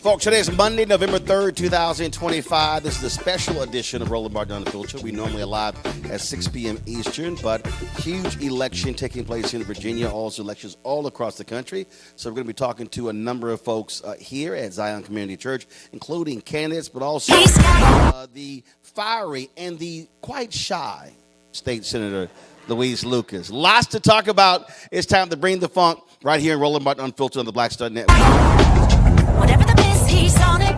Folks, today is Monday, November 3rd, 2025. This is a special edition of Roland Martin Unfiltered. We normally are live at 6 p.m. Eastern, but huge election taking place in Virginia, also elections all across the country. So we're going to be talking to a number of folks here at Zion Community Church, including candidates, but also the fiery and the quite shy State Senator Louise Lucas. Lots to talk about. It's time to bring the funk right here in Roland Martin Unfiltered on the Black Star Network. Whatever the biz, he's on it.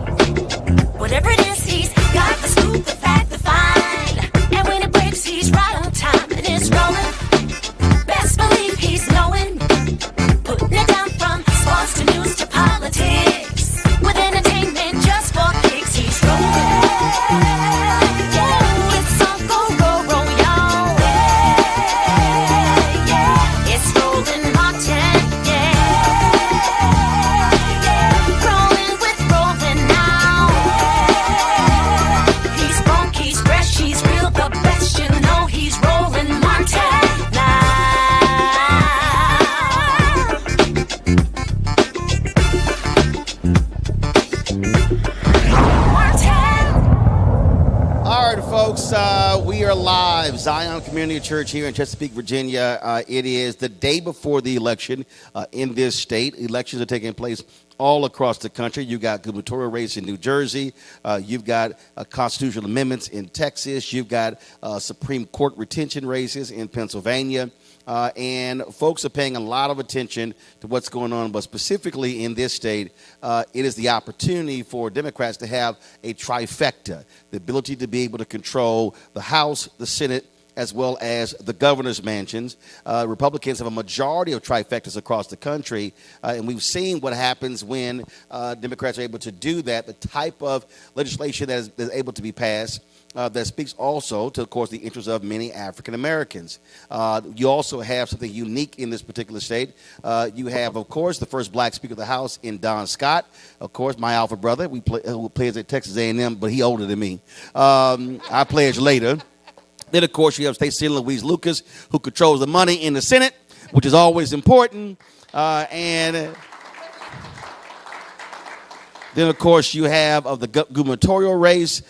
Whatever it is, he's got the scoop, the fact, the find. And when it breaks, he's right on time and it's rolling. Best believe he's knowing. Putting it down from sports to news to politics. With entertainment just for kicks, he's rolling. Yeah, it's Uncle Roro, y'all. Yeah, it's Roland Martin. We are live, Zion Community Church here in Chesapeake, Virginia. It is the day before the election in this state. Elections are taking place all across the country. You've got gubernatorial race in New Jersey. You've got constitutional amendments in Texas. You've got Supreme Court retention races in Pennsylvania. And folks are paying a lot of attention to what's going on, but specifically in this state, it is the opportunity for Democrats to have a trifecta, the ability to be able to control the House, the Senate, as well as the governor's mansions. Republicans have a majority of trifectas across the country, and we've seen what happens when Democrats are able to do that, the type of legislation that is able to be passed. That speaks also to, of course, the interests of many African Americans. You also have something unique in this particular state. You have, of course, the first black Speaker of the House in Don Scott. Of course, my alpha brother, who plays at Texas A&M, but he older than me. I pledge later. Then, of course, you have State Senator Louise Lucas, who controls the money in the Senate, which is always important. And then, of course, you have of the gubernatorial race,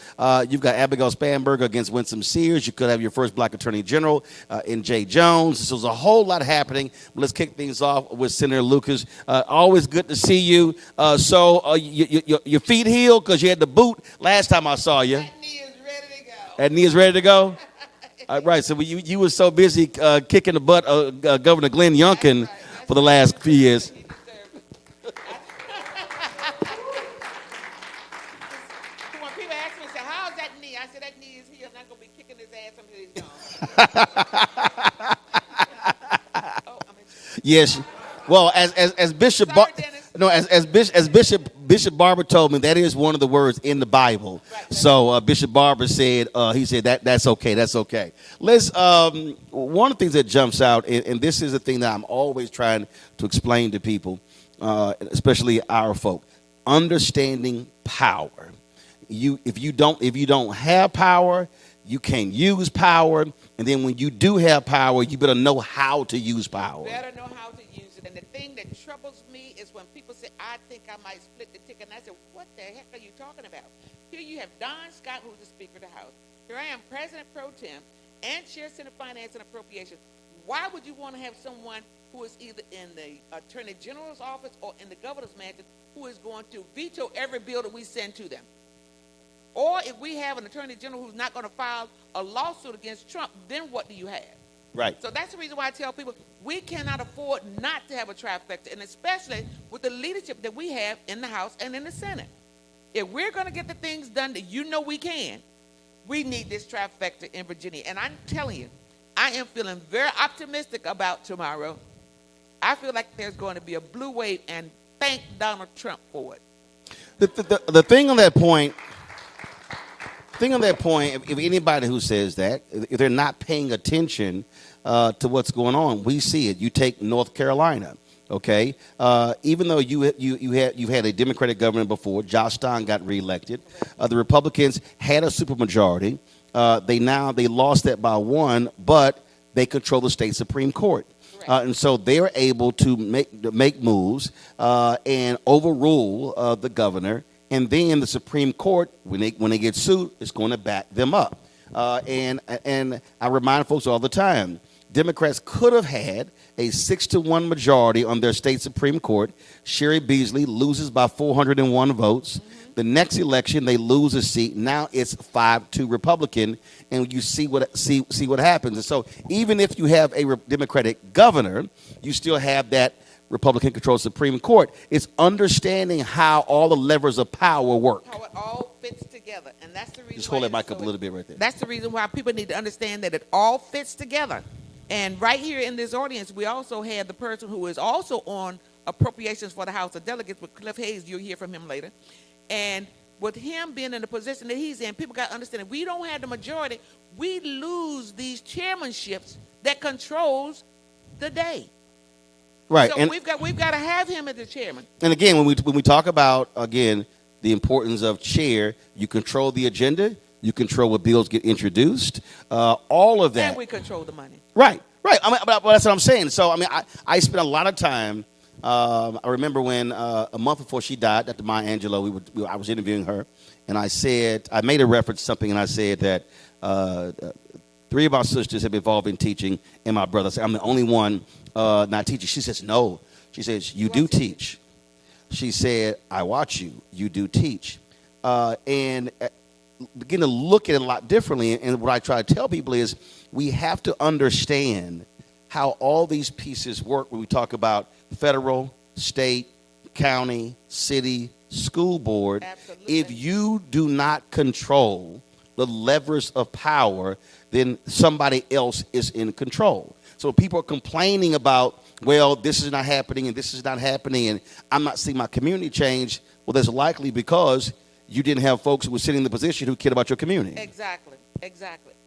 you've got Abigail Spanberger against Winsome Sears. You could have your first black attorney general in Jay Jones. So there's a whole lot happening. Let's kick things off with Senator Lucas. Always good to see you. Your feet healed because you had the boot last time I saw you. That knee is ready to go. That knee is ready to go? Right, so you were so busy kicking the butt of Governor Glenn Youngkin for the last few years. When people ask me, say, how's that knee? I said, that knee is healed. I'm not going to be kicking his ass until he's gone. Yes. Well, as Bishop Bishop Barber told me, that is one of the words in the Bible. Right. So Bishop Barber said that's okay. That's okay. Let's one of the things that jumps out, and this is the thing that I'm always trying to explain to people, especially our folk, understanding power. If you don't have power, you can't use power, and then when you do have power, you better know how to use power. Better know how to use it. And the thing that troubles me is when people say, I think I might split the ticket. And I said, what the heck are you talking about? Here you have Don Scott, who's the Speaker of the House. Here I am, President Pro Tem, and Chair Senate Finance and Appropriations. Why would you want to have someone who is either in the Attorney General's office or in the Governor's mansion who is going to veto every bill that we send to them? Or if we have an Attorney General who's not going to file a lawsuit against Trump, then what do you have? Right. So that's the reason why I tell people we cannot afford not to have a trifecta, and especially with the leadership that we have in the House and in the Senate. If we're going to get the things done that you know we can, we need this trifecta in Virginia. And I'm telling you, I am feeling very optimistic about tomorrow. I feel like there's going to be a blue wave, and thank Donald Trump for it. The thing on that point, if anybody who says that, if they're not paying attention to what's going on, we see it. You take North Carolina. Okay, even though you've had a Democratic government before, Josh Stein got reelected. The Republicans had a supermajority. They lost that by one, but they control the state Supreme Court. And so they're able to make moves and overrule the governor. And then the Supreme Court, when they get sued, is going to back them up. And I remind folks all the time, Democrats could have had a 6-1 majority on their state Supreme Court. Sherry Beasley loses by 401 votes. Mm-hmm. The next election, they lose a seat. Now it's 5-2 Republican, and you see what happens. And so even if you have a Democratic governor, you still have that Republican-controlled Supreme Court. It's understanding how all the levers of power work. How it all fits together, and that's the reason. Just hold that mic up a little bit right there. That's the reason why people need to understand that it all fits together. And right here in this audience, we also had the person who is also on appropriations for the House of Delegates with Cliff Hayes. You'll hear from him later. And with him being in the position that he's in, people got to understand if we don't have the majority, we lose these chairmanships that controls the day. Right. So and we've got to have him as the chairman. And again, when we talk about the importance of chair, you control the agenda, you control what bills get introduced, all of that. And we control the money. Right. I mean, but that's what I'm saying. So I spent a lot of time. I remember when a month before she died, Dr. Maya Angelou, I was interviewing her, and I made a reference to something, and I said that 3 of our sisters have been involved in teaching, and my brother said, I'm the only one not teaching. She says, no. She says, you do teach. She said, I watch you. You do teach. And begin to look at it a lot differently. And what I try to tell people is we have to understand how all these pieces work when we talk about federal, state, county, city, school board. Absolutely. If you do not control the levers of power, then somebody else is in control. So people are complaining about, well, this is not happening and this is not happening and I'm not seeing my community change. Well, that's likely because you didn't have folks who were sitting in the position who cared about your community. Exactly.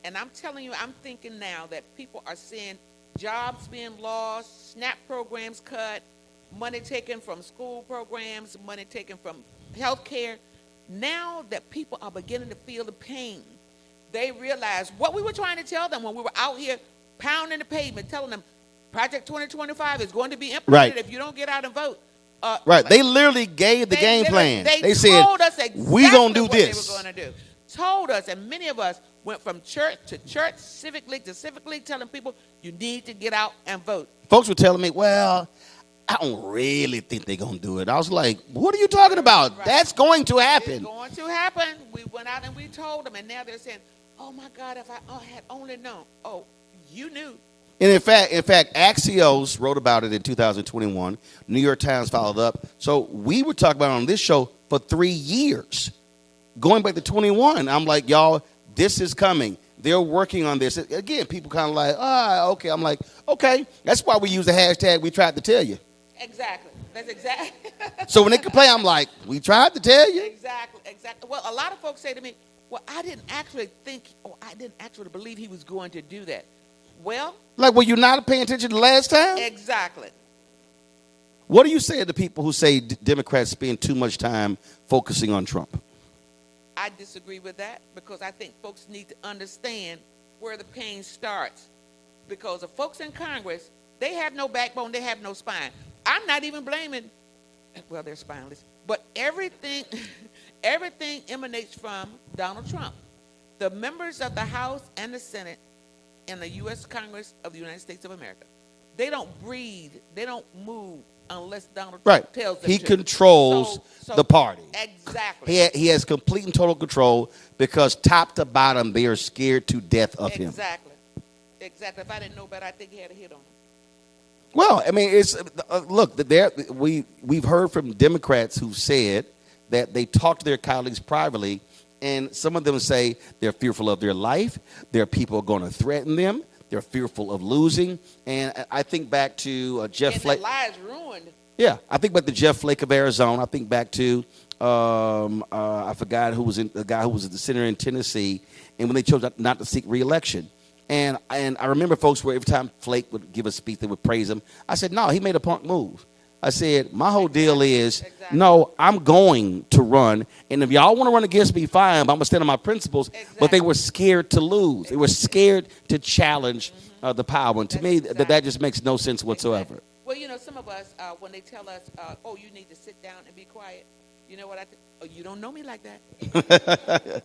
And I'm telling you, I'm thinking now that people are seeing jobs being lost, SNAP programs cut, money taken from school programs, money taken from health care. Now that people are beginning to feel the pain, they realize what we were trying to tell them when we were out here pounding the pavement, telling them Project 2025 is going to be implemented if you don't get out and vote. Right. They literally gave the game plan. They said, told us exactly we're going to do what this. they were going to do. Told us, and many of us went from church to church, civic league to civic league, telling people you need to get out and vote. Folks were telling me, well, I don't really think they're going to do it. I was like, what are you talking about? Right. That's going to happen. It's going to happen. We went out and we told them, and now they're saying, oh, my God, if I had only known. Oh, you knew. And in fact, Axios wrote about it in 2021. New York Times followed up. So we were talking about it on this show for 3 years. Going back to 21, I'm like, y'all, this is coming. They're working on this. Again, people kind of like, okay. I'm like, okay. That's why we use the hashtag we tried to tell you. Exactly. That's exactly. So when they complain, I'm like, we tried to tell you. Exactly. Well, a lot of folks say to me, well, I didn't actually believe he was going to do that. Well, like, were you not paying attention the last time? Exactly. What do you say to people who say Democrats spend too much time focusing on Trump? I disagree with that because I think folks need to understand where the pain starts. Because the folks in Congress, they have no backbone, they have no spine. I'm not even blaming, well, they're spineless, but everything emanates from Donald Trump. The members of the House and the Senate in the U.S. Congress of the United States of America, they don't breathe, they don't move unless Donald Trump tells them He to. controls the party. Exactly. He has complete and total control because top to bottom, they are scared to death of him. Exactly. If I didn't know better, I think he had a hit on him. Well, I mean, it's look, we've heard from Democrats who said that they talk to their colleagues privately, and some of them say they're fearful of their life. There are people going to threaten them. They're fearful of losing. And I think back to Jeff Flake. Their lives ruined. Yeah, I think back to Jeff Flake of Arizona. I think back to I forgot the guy who was the senator in Tennessee, and when they chose not to seek re-election. And I remember folks where every time Flake would give a speech, they would praise him. I said, no, he made a punk move. I said, my whole deal is, Exactly. no, I'm going to run. And if y'all want to run against me, fine, but I'm going to stand on my principles. But they were scared to lose. They were scared to challenge the power. And to me, that just makes no sense whatsoever. Well, some of us, when they tell us, oh, you need to sit down and be quiet, you know what I think? Oh, you don't know me like that.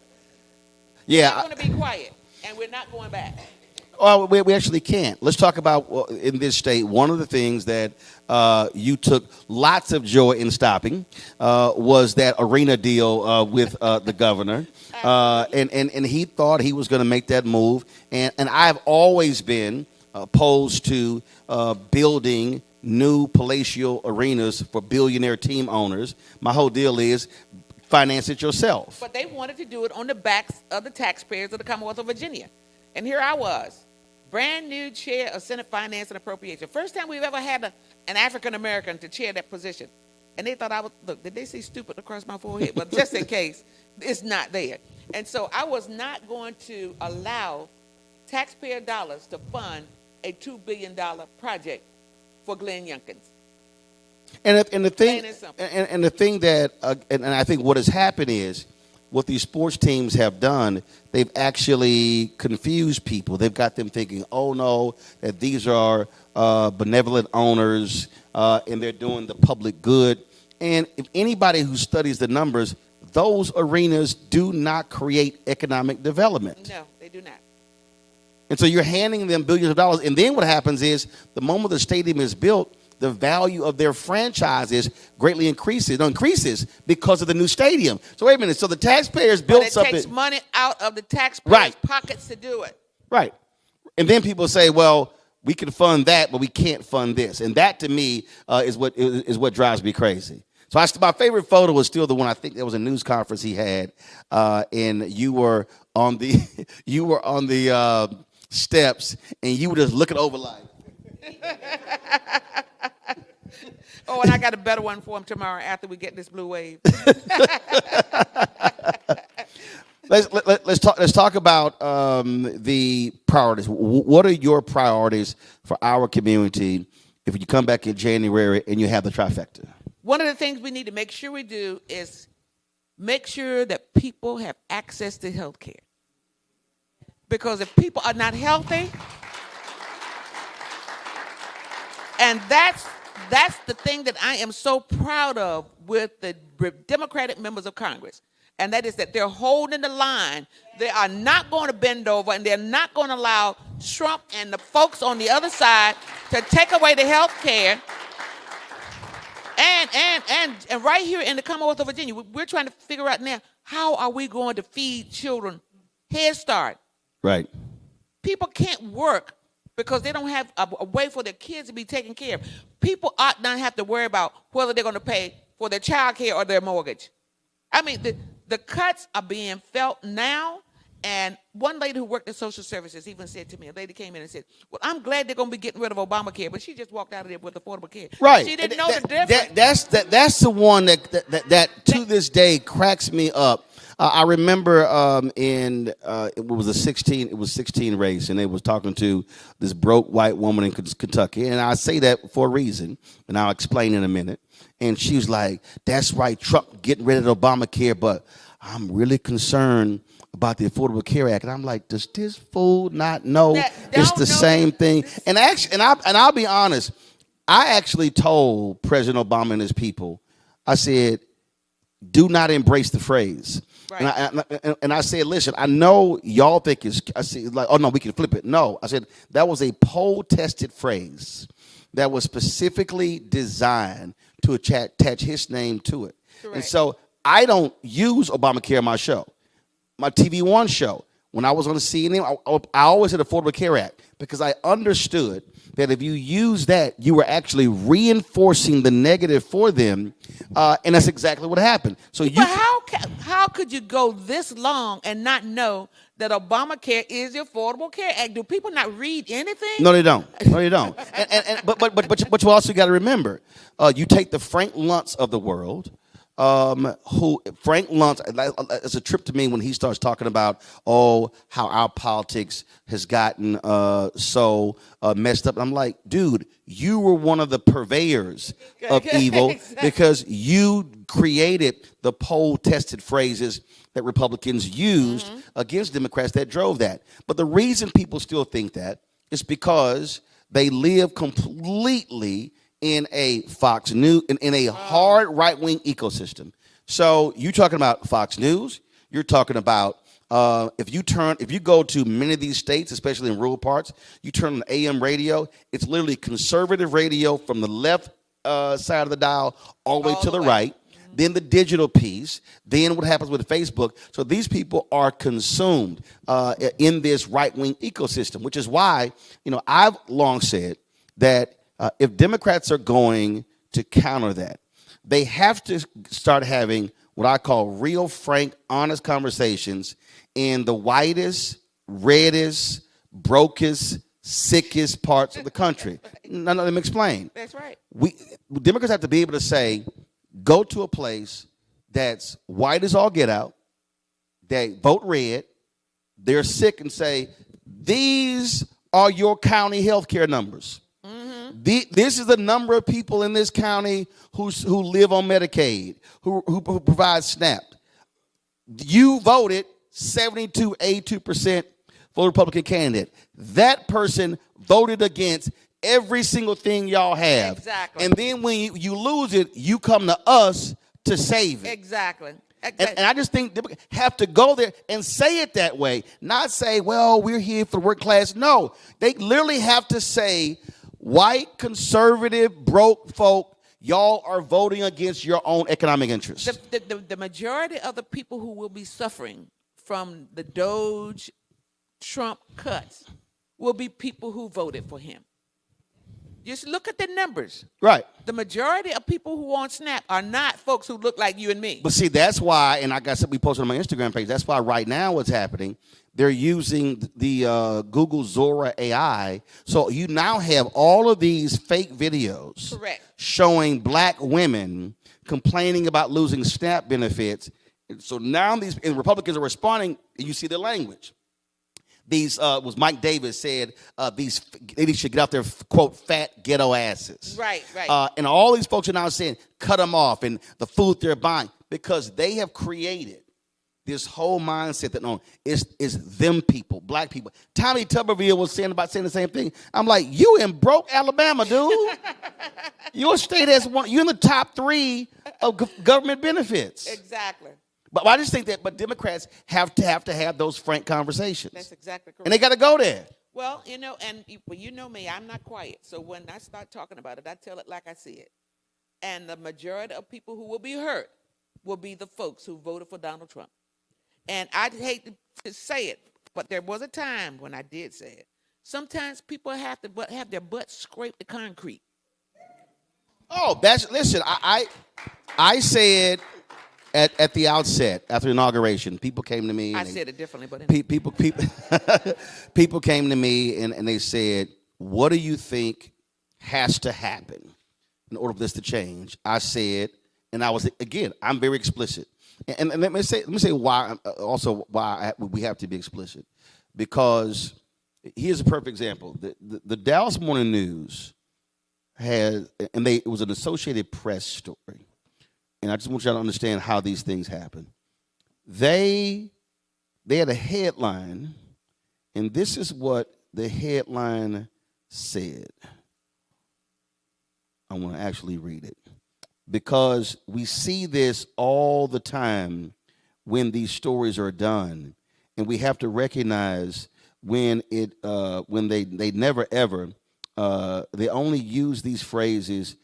Yeah. We're going to be quiet, and we're not going back. Oh, we actually can't. Let's talk about, in this state, one of the things that you took lots of joy in stopping was that arena deal with the governor. And he thought he was going to make that move. And I've always been opposed to building new palatial arenas for billionaire team owners. My whole deal is finance it yourself. But they wanted to do it on the backs of the taxpayers of the Commonwealth of Virginia. And here I was, brand new chair of Senate Finance and Appropriation. First time we've ever had an African-American to chair that position. And they thought I was, look, did they see stupid across my forehead? But just in case, it's not there. And so I was not going to allow taxpayer dollars to fund a $2 billion project for Glenn Youngkins. And the thing, Plain and simple. and the thing that, and I think what has happened is, what these sports teams have done, they've actually confused people. They've got them thinking, oh no, that these are benevolent owners and they're doing the public good. And if anybody who studies the numbers, those arenas do not create economic development. No, they do not. And so you're handing them billions of dollars. And then what happens is, the moment the stadium is built, the value of their franchises greatly increases because of the new stadium. So wait a minute. So the taxpayers built something. It takes money out of the taxpayers' pockets to do it. Right. And then people say, well, we can fund that, but we can't fund this. And that, to me, is what drives me crazy. So my favorite photo was still the one, I think there was a news conference he had, and you were on the steps, and you were just looking over like. Oh, and I got a better one for him tomorrow after we get this blue wave. Let's talk about the priorities. What are your priorities for our community if you come back in January and you have the trifecta? One of the things we need to make sure we do is make sure that people have access to health care. Because if people are not healthy, and that's the thing that I am so proud of with the Democratic members of Congress, and that is that they're holding the line. They are not going to bend over, and they're not going to allow Trump and the folks on the other side to take away the health care. And right here in the Commonwealth of Virginia, we're trying to figure out now, how are we going to feed children Head Start? Right. People can't work because they don't have a way for their kids to be taken care of. People ought not have to worry about whether they're going to pay for their child care or their mortgage. I mean, the cuts are being felt now. And one lady who worked in social services even said to me, a lady came in and said, well, I'm glad they're going to be getting rid of Obamacare, but she just walked out of there with affordable care. Right. She didn't know the difference. That's the one that to this day cracks me up. I remember it was a 16 race, and they was talking to this broke white woman in Kentucky, and I say that for a reason, and I'll explain in a minute. And she was like, "That's right, Trump getting rid of Obamacare, but I'm really concerned about the Affordable Care Act." And I'm like, does this fool not know it's the same thing? And actually, and I'll be honest, I actually told President Obama and his people, I said, do not embrace the phrase. Right. And I said, listen, I know y'all think I said, like, oh no, we can flip it. No, I said, that was a poll-tested phrase that was specifically designed to attach his name to it. Correct. And so I don't use Obamacare on my show. My TV One show, when I was on the CNN, I always said Affordable Care Act, because I understood that if you use that, you were actually reinforcing the negative for them, and that's exactly what happened. So but how could you go this long and not know that Obamacare is the Affordable Care Act? Do people not read anything? No, they don't. No, they don't. But you also got to remember, you take the Frank Luntz of the world. who Frank Luntz, it's a trip to me when he starts talking about, how our politics has gotten so messed up. I'm like, dude, you were one of the purveyors of evil because you created the poll-tested phrases that Republicans used against Democrats that drove that. But the reason people still think that is because they live completely in a Fox News, in a hard right-wing ecosystem. So you're talking about Fox News. You're talking about if you go to many of these states, especially in rural parts, you turn on AM radio. It's literally conservative radio from the left side of the dial all the way to the right. Then the digital piece, then what happens with Facebook. So these people are consumed in this right-wing ecosystem, which is why, I've long said that if Democrats are going to counter that, they have to start having what I call real, frank, honest conversations in the whitest, reddest, brokest, sickest parts of the country. Now, let me explain. That's right. Democrats have to be able to say, go to a place that's white as all get out, they vote red, they're sick, and say, these are your county health care numbers. This is the number of people in this county who live on Medicaid, who provide SNAP. You voted 82% for the Republican candidate. That person voted against every single thing y'all have. Exactly. And then when you lose it, you come to us to save it. Exactly. And I just think they have to go there and say it that way. Not say, well, we're here for the working class. No, they literally have to say, white, conservative, broke folk, y'all are voting against your own economic interests. The majority of the people who will be suffering from the Doge Trump cuts will be people who voted for him. Just look at the numbers. Right. The majority of people who on SNAP are not folks who look like you and me. But see, that's why, and like I said, we posted on my Instagram page, that's why right now what's happening, they're using the Google Zora AI. So you now have all of these fake videos showing black women complaining about losing SNAP benefits. So now these Republicans are responding, and you see the language. These was Mike Davis said these ladies should get out their quote fat ghetto asses. Right, right. And all these folks are now saying cut them off and the food they're buying because they have created this whole mindset that no, it's them people, black people. Tommy Tuberville was saying the same thing. I'm like, you in broke Alabama, dude. Your state has one. You're in the top 3 of government benefits. Exactly. But I just think that, Democrats have to have those frank conversations. That's exactly correct. And they got to go there. Well, and you know me, I'm not quiet. So when I start talking about it, I tell it like I see it. And the majority of people who will be hurt will be the folks who voted for Donald Trump. And I hate to say it, but there was a time when I did say it. Sometimes people have to have their butts scrape the concrete. Oh, listen, I said at the outset, after the inauguration, people came to me. I said it differently, but people came to me and they said, what do you think has to happen in order for this to change? I said, and I was, again, I'm very explicit. And let me say why we have to be explicit. Because here's a perfect example. The Dallas Morning News it was an Associated Press story. And I just want y'all to understand how these things happen. They had a headline, and this is what the headline said. I want to actually read it. Because we see this all the time when these stories are done. And we have to recognize when they never ever, they only use these phrases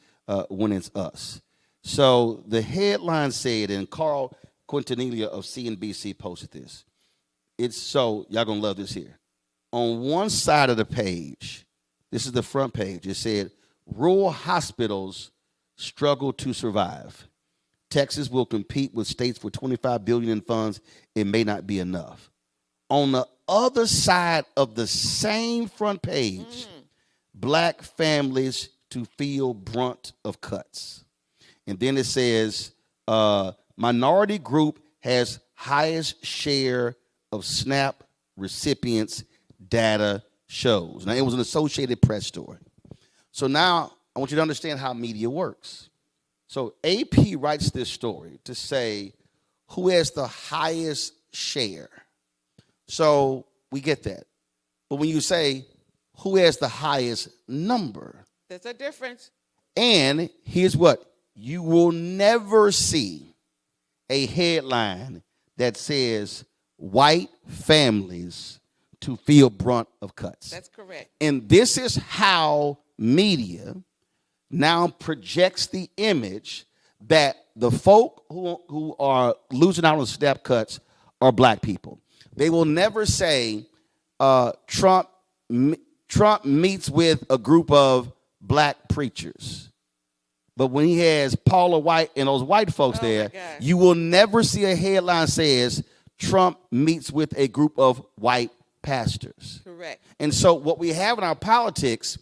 when it's us. So the headline said, and Carl Quintanilla of CNBC posted this. Y'all gonna love this here. On one side of the page, this is the front page, it said, rural hospitals struggle to survive. Texas will compete with states for $25 billion in funds. It may not be enough. On the other side of the same front page, black families to feel brunt of cuts. And then it says, Minority group has highest share of SNAP recipients, data shows. Now, it was an Associated Press story. So now I want you to understand how media works. So AP writes this story to say who has the highest share. So we get that. But when you say who has the highest number, there's a difference. And here's what. You will never see a headline that says white families to feel brunt of cuts. That's correct. And this is how media now projects the image that the folk who are losing out on SNAP cuts are black people. They will never say Trump meets with a group of black preachers. But when he has Paula White and those white folks there, you will never see a headline says Trump meets with a group of white pastors. Correct. And so what we have in our politics,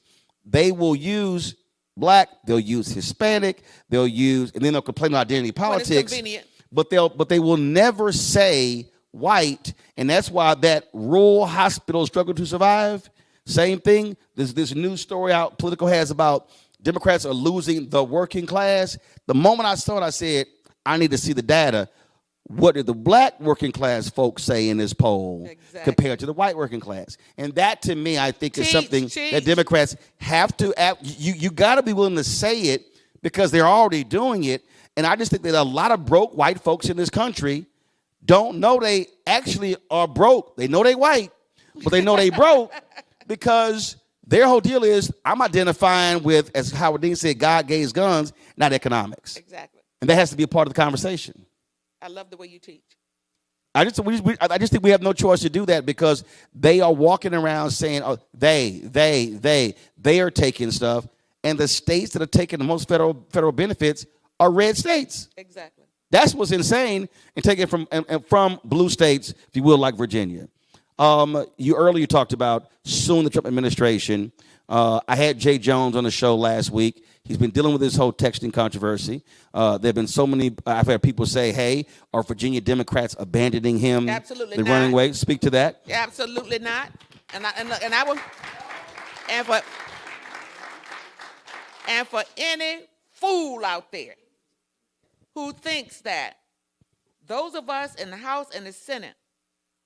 they will use black, they'll use Hispanic, they'll use, and then they'll complain about identity politics. When it's convenient. But they will never say white, and that's why that rural hospital struggle to survive. Same thing. There's this new story out Politico has about Democrats are losing the working class. The moment I saw it, I said, I need to see the data. What did the black working class folks say in this poll compared to the white working class? And that, to me, I think is something that Democrats have to, you got to be willing to say it because they're already doing it. And I just think that a lot of broke white folks in this country don't know they actually are broke. They know they white, but they know they broke because their whole deal is I'm identifying with, as Howard Dean said, God gave us guns, not economics. Exactly. And that has to be a part of the conversation. I love the way you teach. I just think we have no choice to do that because they are walking around saying, oh, they are taking stuff. And the states that are taking the most federal benefits are red states. Exactly. That's what's insane, and taking it from blue states, if you will, like Virginia. You earlier talked about soon the Trump administration. I had Jay Jones on the show last week. He's been dealing with this whole texting controversy. There have been so many. I've had people say, "Hey, are Virginia Democrats abandoning him? Absolutely they're not. Running away." Speak to that. Absolutely not. And for any fool out there who thinks that those of us in the House and the Senate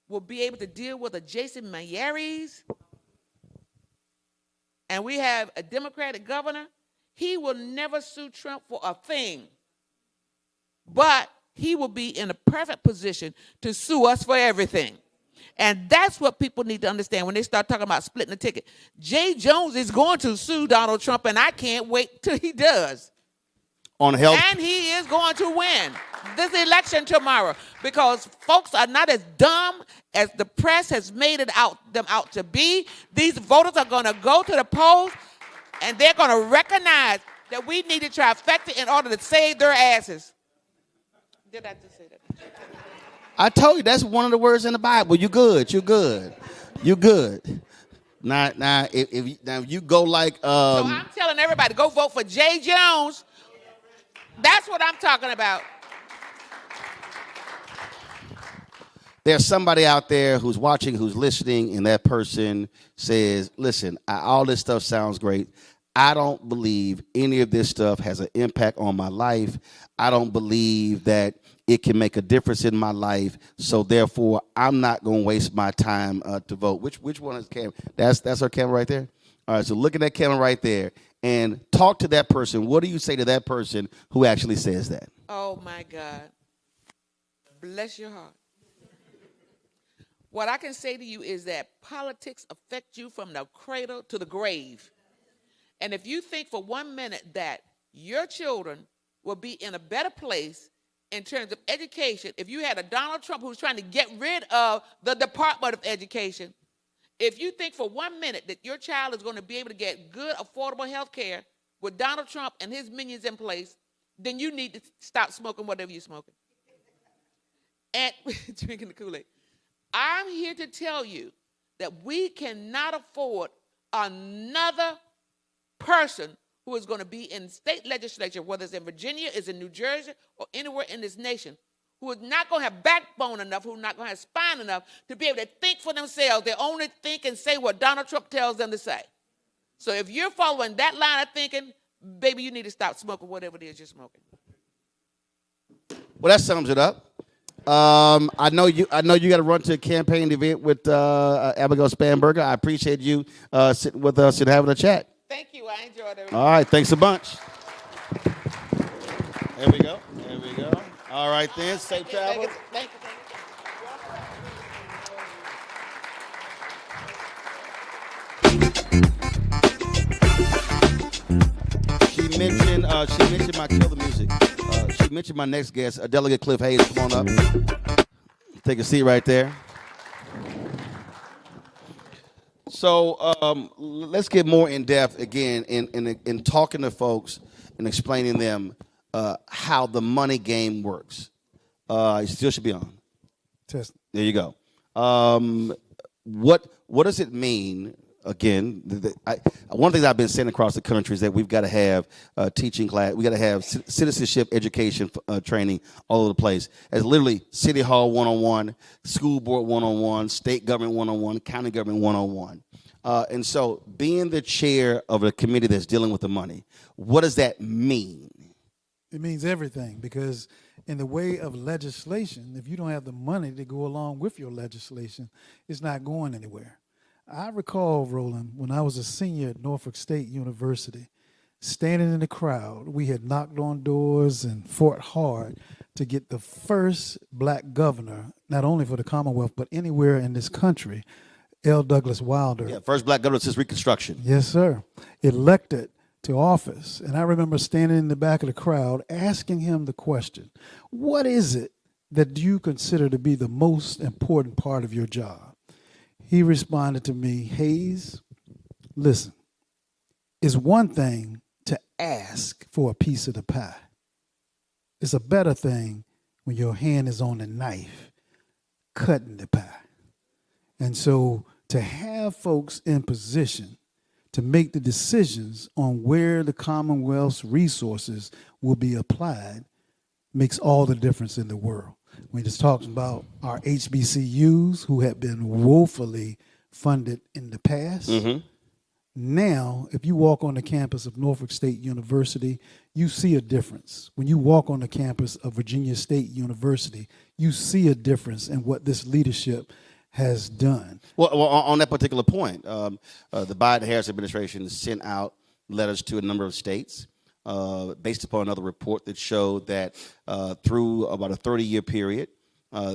will be able to deal with a Jason Mayeres, and we have a Democratic governor, he will never sue Trump for a thing. But he will be in a perfect position to sue us for everything. And that's what people need to understand when they start talking about splitting the ticket. Jay Jones is going to sue Donald Trump, and I can't wait till he does. On health. And he is going to win this election tomorrow because folks are not as dumb as the press has made them out to be. These voters are going to go to the polls, and they're going to recognize that we need to trifecta in order to save their asses. Did I just say that? I told you that's one of the words in the Bible. You good. You good. You good. Now, if you go like. So I'm telling everybody, go vote for Jay Jones. That's what I'm talking about. There's somebody out there who's watching, who's listening, and that person says, listen, all this stuff sounds great. I don't believe any of this stuff has an impact on my life. I don't believe that it can make a difference in my life. So therefore, I'm not going to waste my time to vote. Which one is camera? That's our camera right there? All right, so look at that camera right there and talk to that person. What do you say to that person who actually says that? Oh, my God. Bless your heart. What I can say to you is that politics affect you from the cradle to the grave. And if you think for 1 minute that your children will be in a better place in terms of education, if you had a Donald Trump who's trying to get rid of the Department of Education, if you think for 1 minute that your child is going to be able to get good, affordable health care with Donald Trump and his minions in place, then you need to stop smoking whatever you're smoking. And drinking the Kool-Aid. I'm here to tell you that we cannot afford another person who is going to be in state legislature, whether it's in Virginia, is in New Jersey, or anywhere in this nation, who is not going to have backbone enough, who are not going to have spine enough to be able to think for themselves. They only think and say what Donald Trump tells them to say. So if you're following that line of thinking, baby, you need to stop smoking whatever it is you're smoking. Well, that sums it up. I know you got to run to a campaign event with Abigail Spanberger. I appreciate you sitting with us and having a chat. Thank you. I enjoyed it. All right. Thanks a bunch. There we go. There we go. All right, then. Safe travel. Thank you. She mentioned my kill the music. She mentioned my next guest, Delegate Cliff Hayes. Come on up. Take a seat right there. So let's get more in depth again in talking to folks and explaining them how the money game works. It still should be on. Test. There you go. What does it mean? Again, one of the things I've been saying across the country is that we've got to have teaching class. We got to have citizenship education training all over the place. As literally City Hall 101, School Board 101, State Government 101, County Government 101. And so being the chair of a committee that's dealing with the money, what does that mean? It means everything, because in the way of legislation, if you don't have the money to go along with your legislation, it's not going anywhere. I recall, Roland, when I was a senior at Norfolk State University, standing in the crowd, we had knocked on doors and fought hard to get the first black governor, not only for the Commonwealth, but anywhere in this country, L. Douglas Wilder. Yeah, first black governor since Reconstruction. Yes, sir. Elected to office. And I remember standing in the back of the crowd asking him the question, what is it that you consider to be the most important part of your job? He responded to me, Hayes, listen, it's one thing to ask for a piece of the pie. It's a better thing when your hand is on the knife cutting the pie. And so to have folks in position to make the decisions on where the Commonwealth's resources will be applied makes all the difference in the world. We just talked about our HBCUs who have been woefully funded in the past. Mm-hmm. Now, if you walk on the campus of Norfolk State University, you see a difference. When you walk on the campus of Virginia State University, you see a difference in what this leadership has done. Well, on that particular point, the Biden-Harris administration sent out letters to a number of states based upon another report that showed that through about a 30-year period,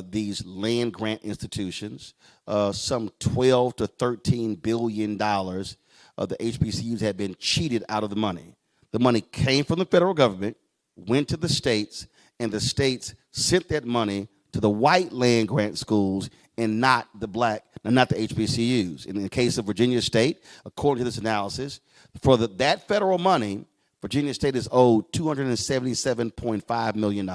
these land grant institutions, some $12 to $13 billion of the HBCUs had been cheated out of the money. The money came from the federal government, went to the states, and the states sent that money to the white land grant schools and not the black, and not the HBCUs. In the case of Virginia State, according to this analysis, for that federal money, Virginia State is owed $277.5 million.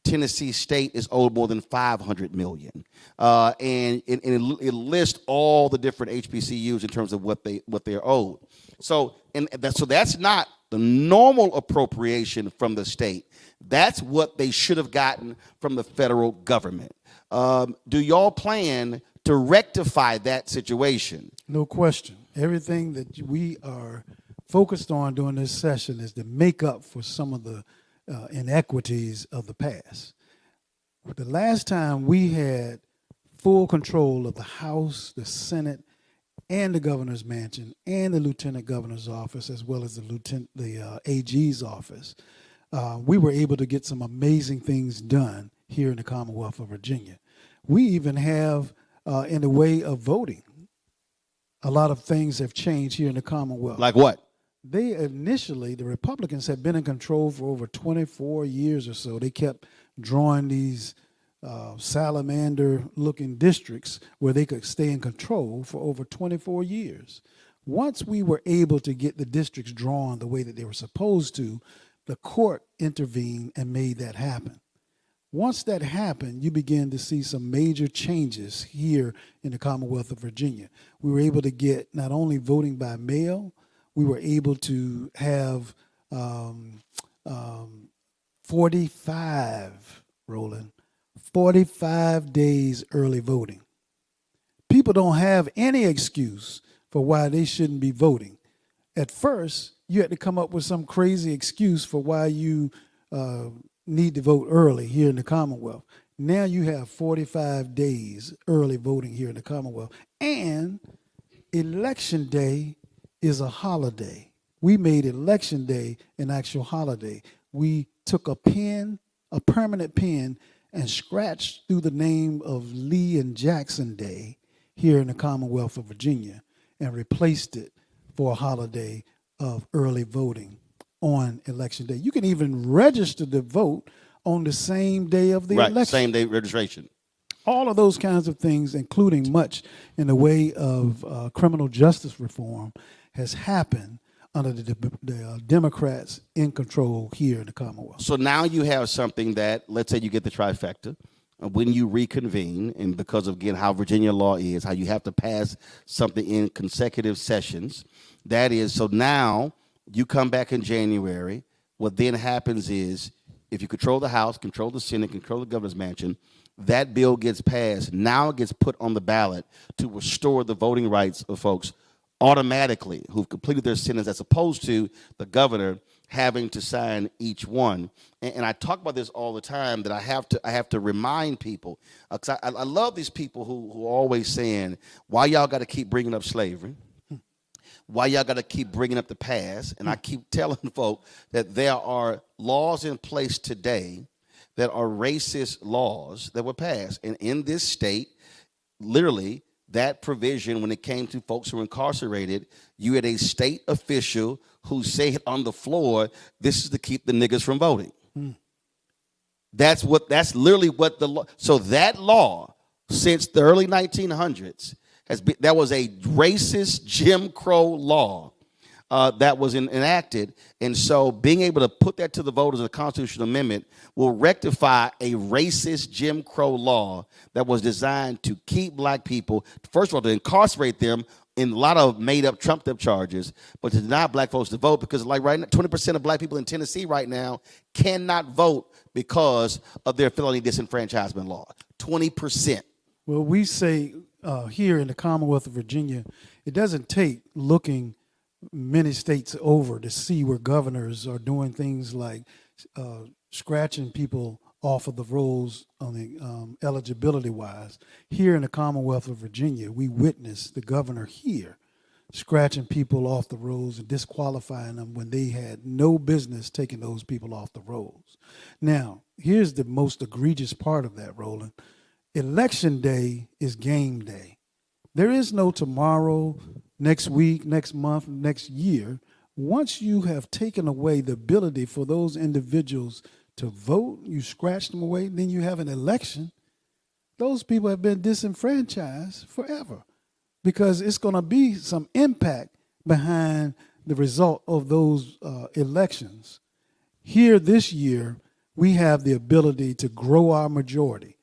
Tennessee State is owed more than $500 million. And it lists all the different HBCUs in terms of what they're owed. So that's not the normal appropriation from the state. That's what they should have gotten from the federal government. Do y'all plan to rectify that situation? No question. Everything that we are focused on during this session is to make up for some of the inequities of the past. The last time we had full control of the House, the Senate, and the governor's mansion, and the lieutenant governor's office, as well as the AG's office, we were able to get some amazing things done here in the Commonwealth of Virginia. We even have, in the way of voting, a lot of things have changed here in the Commonwealth. Like what? The Republicans had been in control for over 24 years or so. They kept drawing these salamander-looking districts where they could stay in control for over 24 years. Once we were able to get the districts drawn the way that they were supposed to, the court intervened and made that happen. Once that happened, you begin to see some major changes here in the Commonwealth of Virginia. We were able to get not only voting by mail, we were able to have 45, Roland, 45 days early voting. People don't have any excuse for why they shouldn't be voting. At first, you had to come up with some crazy excuse for why you need to vote early here in the Commonwealth. Now you have 45 days early voting here in the Commonwealth. And Election Day is a holiday. We made Election Day an actual holiday. We took a pen, a permanent pen, and scratched through the name of Lee and Jackson Day here in the Commonwealth of Virginia and replaced it for a holiday of early voting on Election Day. You can even register to vote on the same day of the election. Same day registration. All of those kinds of things, including much in the way of criminal justice reform, has happened under the Democrats in control here in the Commonwealth. So now you have something that, let's say you get the trifecta, when you reconvene, and because of, again, how Virginia law is, how you have to pass something in consecutive sessions, that is, so now you come back in January, what then happens is, if you control the House, control the Senate, control the governor's mansion, that bill gets passed. Now it gets put on the ballot to restore the voting rights of folks automatically who've completed their sentence, as opposed to the governor having to sign each one. And I talk about this all the time, that I have to remind people, because I love these people who are always saying, why y'all got to keep bringing up slavery? Why y'all got to keep bringing up the past? And I keep telling folk that there are laws in place today that are racist laws that were passed. And in this state, literally, that provision, when it came to folks who were incarcerated, you had a state official who said on the floor, this is to keep the niggas from voting. That's literally what the law. So that law, since the early 1900s, that was a racist Jim Crow law that was enacted. And so being able to put that to the voters as a constitutional amendment will rectify a racist Jim Crow law that was designed to keep black people, first of all, to incarcerate them in a lot of made-up, trumped-up charges, but to deny black folks to vote, because like right now, 20% of black people in Tennessee right now cannot vote because of their felony disenfranchisement law. 20%. Well, we say here in the Commonwealth of Virginia, it doesn't take looking many states over to see where governors are doing things like scratching people off of the rolls on the eligibility wise. Here in the Commonwealth of Virginia, we witnessed the governor here scratching people off the rolls and disqualifying them when they had no business taking those people off the rolls. Now, here's the most egregious part of that, Roland. Election Day is game day. There is no tomorrow, next week, next month, next year. Once you have taken away the ability for those individuals to vote, you scratch them away, then you have an election. Those people have been disenfranchised forever, because it's going to be some impact behind the result of those elections. Here this year, we have the ability to grow our majority.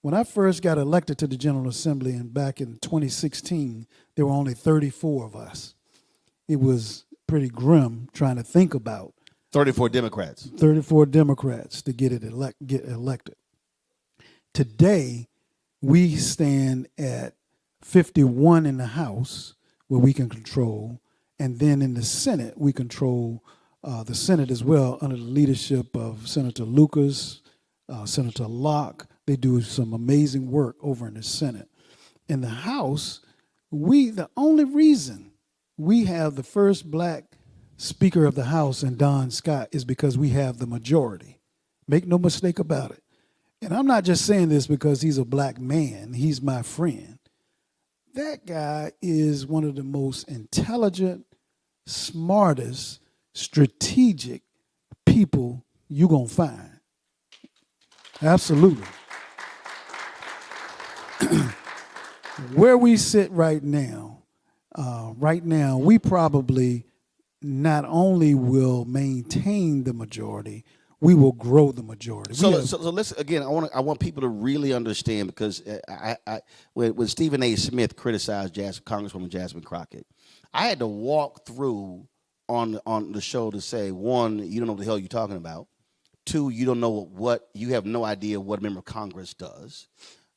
When I first got elected to the General Assembly back in 2016, there were only 34 of us. It was pretty grim trying to think about 34 Democrats. 34 Democrats to get elected. Today, we stand at 51 in the House, where we can control, and then in the Senate, we control the Senate as well under the leadership of Senator Lucas, Senator Locke. They do some amazing work over in the Senate. In the House, the only reason we have the first black Speaker of the House and Don Scott is because we have the majority. Make no mistake about it. And I'm not just saying this because he's a black man. He's my friend. That guy is one of the most intelligent, smartest, strategic people you're going to find. Absolutely. Where we sit right now, we probably not only will maintain the majority, we will grow the majority. So listen again. I want people to really understand, because when Stephen A. Smith criticized Congresswoman Jasmine Crockett, I had to walk through on the show to say, one, you don't know what the hell you're talking about. Two, you don't know you have no idea what a member of Congress does.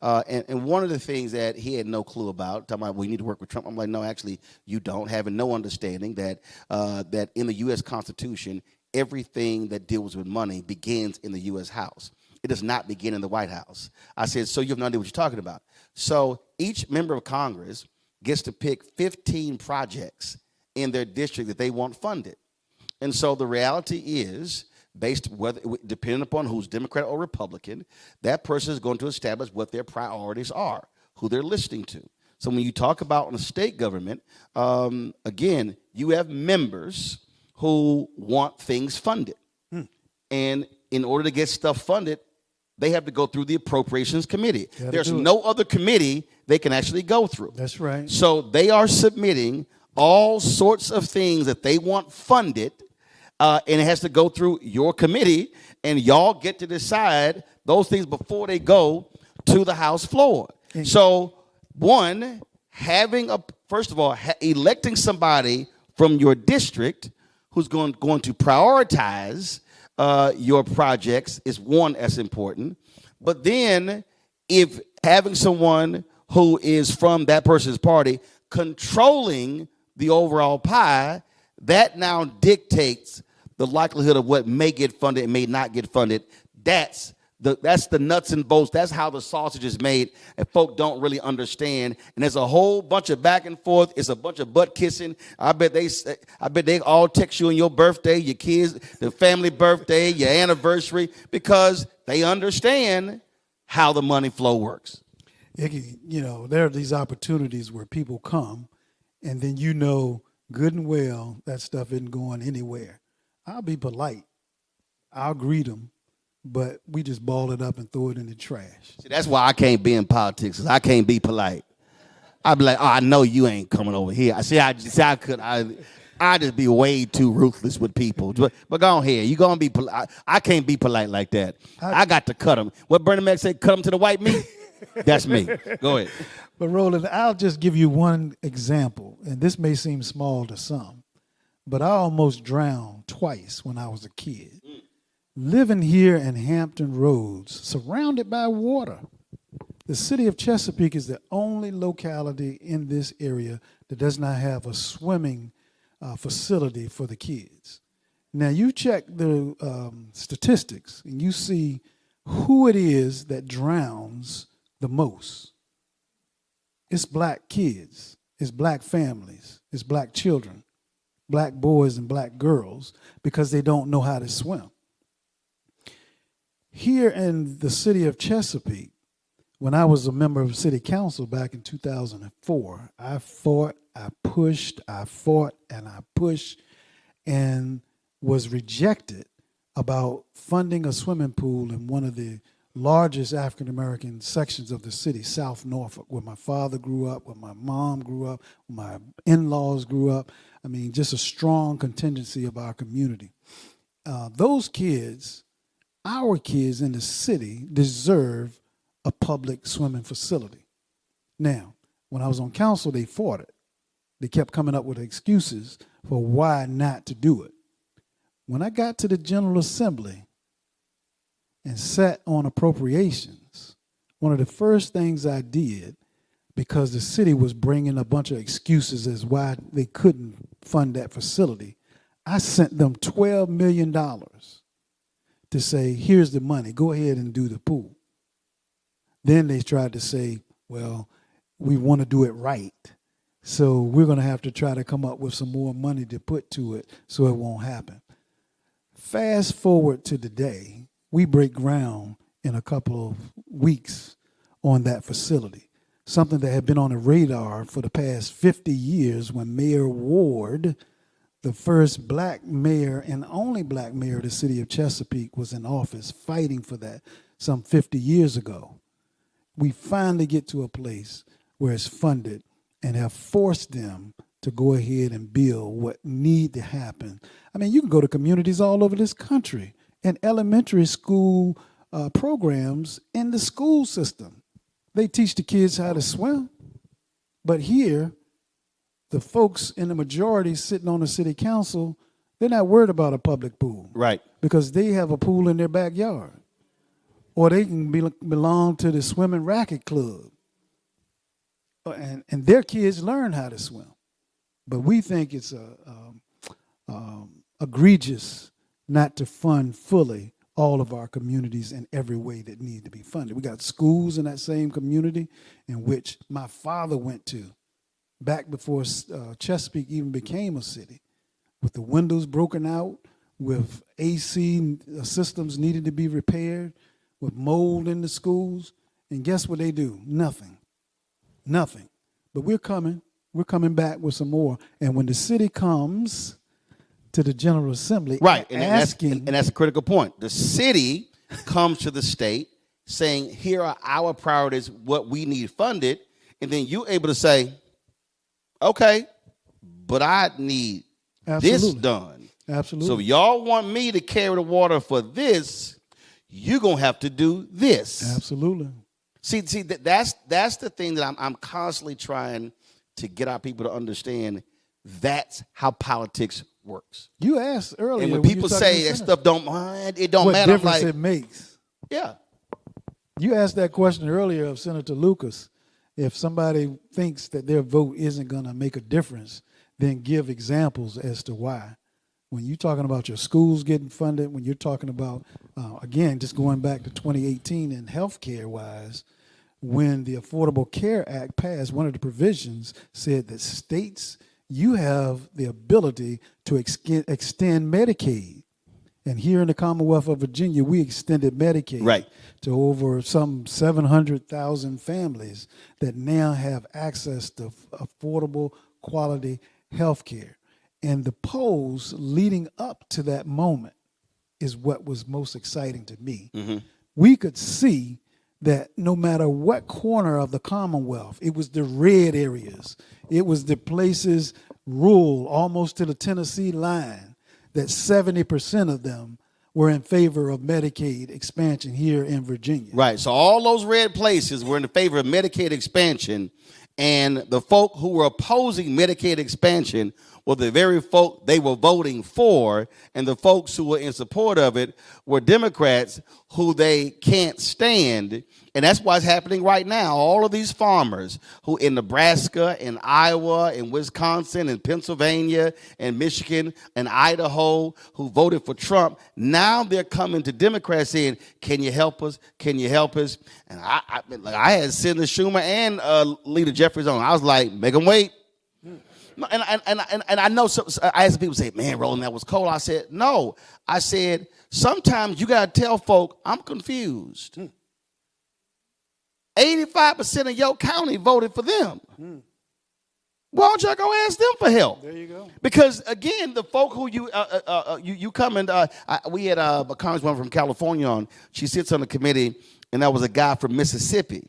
And one of the things that he had no clue about, talking about we need to work with Trump, I'm like, no, actually, you don't, having no understanding that that in the U.S. Constitution, everything that deals with money begins in the U.S. House. It does not begin in the White House. I said, so you have no idea what you're talking about. So each member of Congress gets to pick 15 projects in their district that they want funded. And so the reality is, depending upon who's Democrat or Republican, that person is going to establish what their priorities are, who they're listening to. So when you talk about in a state government, again, you have members who want things funded. And in order to get stuff funded, they have to go through the Appropriations Committee. There's no other committee they can actually go through. That's right. So they are submitting all sorts of things that they want funded, and it has to go through your committee, and y'all get to decide those things before they go to the House floor. So, one, first of all, electing somebody from your district who's going to prioritize your projects is one that's important. But then, if having someone who is from that person's party controlling the overall pie, that now dictates the likelihood of what may get funded and may not get funded. That's the nuts and bolts. That's how the sausage is made, and folk don't really understand. And there's a whole bunch of back and forth. It's a bunch of butt kissing. I bet they all text you on your birthday, your kids, the family birthday, your anniversary, because they understand how the money flow works. There are these opportunities where people come, and then good and well that stuff isn't going anywhere. I'll be polite. I'll greet them, but we just ball it up and throw it in the trash. See, that's why I can't be in politics, because I can't be polite. I'd be like, oh, I know you ain't coming over here. I just be way too ruthless with people. But go on here. You going to be polite. I can't be polite like that. I got to cut them. What Bernie Mac said, cut them to the white meat? That's me. Go ahead. But Roland, I'll just give you one example, and this may seem small to some, but I almost drowned twice when I was a kid. Living here in Hampton Roads, surrounded by water. The city of Chesapeake is the only locality in this area that does not have a swimming facility for the kids. Now, you check the statistics, and you see who it is that drowns the most. It's black kids, it's black families, it's black children, black boys and black girls, because they don't know how to swim. Here in the city of Chesapeake, when I was a member of city council back in 2004, I fought, I pushed, and was rejected about funding a swimming pool in one of the largest African-American sections of the city, South Norfolk, where my father grew up, where my mom grew up, where my in-laws grew up. I mean, just a strong contingency of our community. Those kids, our kids in the city, deserve a public swimming facility. Now, when I was on council, they fought it. They kept coming up with excuses for why not to do it. When I got to the General Assembly and sat on appropriations, one of the first things I did, because the city was bringing a bunch of excuses as why they couldn't fund that facility, I sent them $12 million to say, here's the money, go ahead and do the pool. Then they tried to say, well, we want to do it right, so we're going to have to try to come up with some more money to put to it so it won't happen. Fast forward to today, we break ground in a couple of weeks on that facility, something that had been on the radar for the past 50 years when Mayor Ward, the first black mayor and only black mayor of the city of Chesapeake, was in office fighting for that some 50 years ago. We finally get to a place where it's funded and have forced them to go ahead and build what need to happen. I mean, you can go to communities all over this country and elementary school programs in the school system. They teach the kids how to swim. But here, the folks in the majority sitting on the city council, they're not worried about a public pool. Right. Because they have a pool in their backyard. Or they can belong to the swimming racket club. And their kids learn how to swim. But we think it's egregious not to fund fully all of our communities in every way that need to be funded. We got schools in that same community in which my father went to back before Chesapeake even became a city, with the windows broken out, with AC systems needed to be repaired, with mold in the schools. And guess what they do? Nothing. Nothing. But we're coming back with some more. And when the city comes to the General Assembly, right, and that's a critical point. The city comes to the state saying, here are our priorities, what we need funded, and then you're able to say, okay, but I need this done. Absolutely. So y'all want me to carry the water for this, you're going to have to do this. Absolutely. See, that's the thing that I'm constantly trying to get our people to understand. That's how politics works. You asked earlier. And when people say that stuff it don't what matter. What difference like, it makes. Yeah. You asked that question earlier of Senator Lucas. If somebody thinks that their vote isn't going to make a difference, then give examples as to why. When you're talking about your schools getting funded, when you're talking about, again, just going back to 2018 and healthcare wise, when the Affordable Care Act passed, one of the provisions said that states, you have the ability to extend Medicaid. And here in the Commonwealth of Virginia, we extended Medicaid to over some 700,000 families that now have access to affordable, quality health care. And the polls leading up to that moment is what was most exciting to me. Mm-hmm. We could see that no matter what corner of the Commonwealth, it was the red areas, it was the places rural, almost to the Tennessee line, that 70% of them were in favor of Medicaid expansion here in Virginia. Right. So all those red places were in favor of Medicaid expansion, and the folk who were opposing Medicaid expansion were the very folk they were voting for, and the folks who were in support of it were Democrats who they can't stand. And that's what's happening right now. All of these farmers who in Nebraska and Iowa and Wisconsin and Pennsylvania and Michigan and Idaho who voted for Trump, now they're coming to Democrats saying, can you help us? Can you help us? And I had Senator Schumer and Leader Jeffries on. I was like, make them wait. And I know I asked people say, man, Roland, that was cold. I said, no. I said, sometimes you got to tell folk, I'm confused. 85% of your county voted for them. Why don't y'all go ask them for help? There you go. Because, again, the folk who you come and we had a congresswoman from California on. She sits on the committee, and that was a guy from Mississippi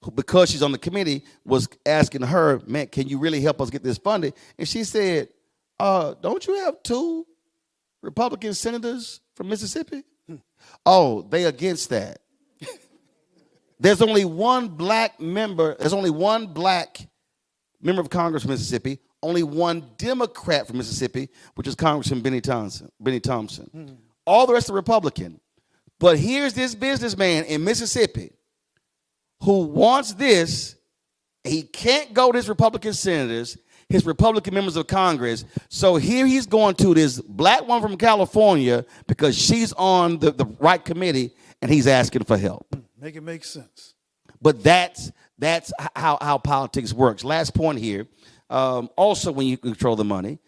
who, because she's on the committee, was asking her, man, can you really help us get this funded? And she said, don't you have 2 Republican senators from Mississippi? Oh, they against that. There's only one black member. There's only one black member of Congress from Mississippi. Only one Democrat from Mississippi, which is Congressman Benny Thompson. All the rest are Republican. But here's this businessman in Mississippi who wants this. He can't go to his Republican senators, his Republican members of Congress. So here he's going to this black woman from California because she's on the right committee, and he's asking for help. Make it make sense. But that's how politics works. Last point here. Also, when you control the money,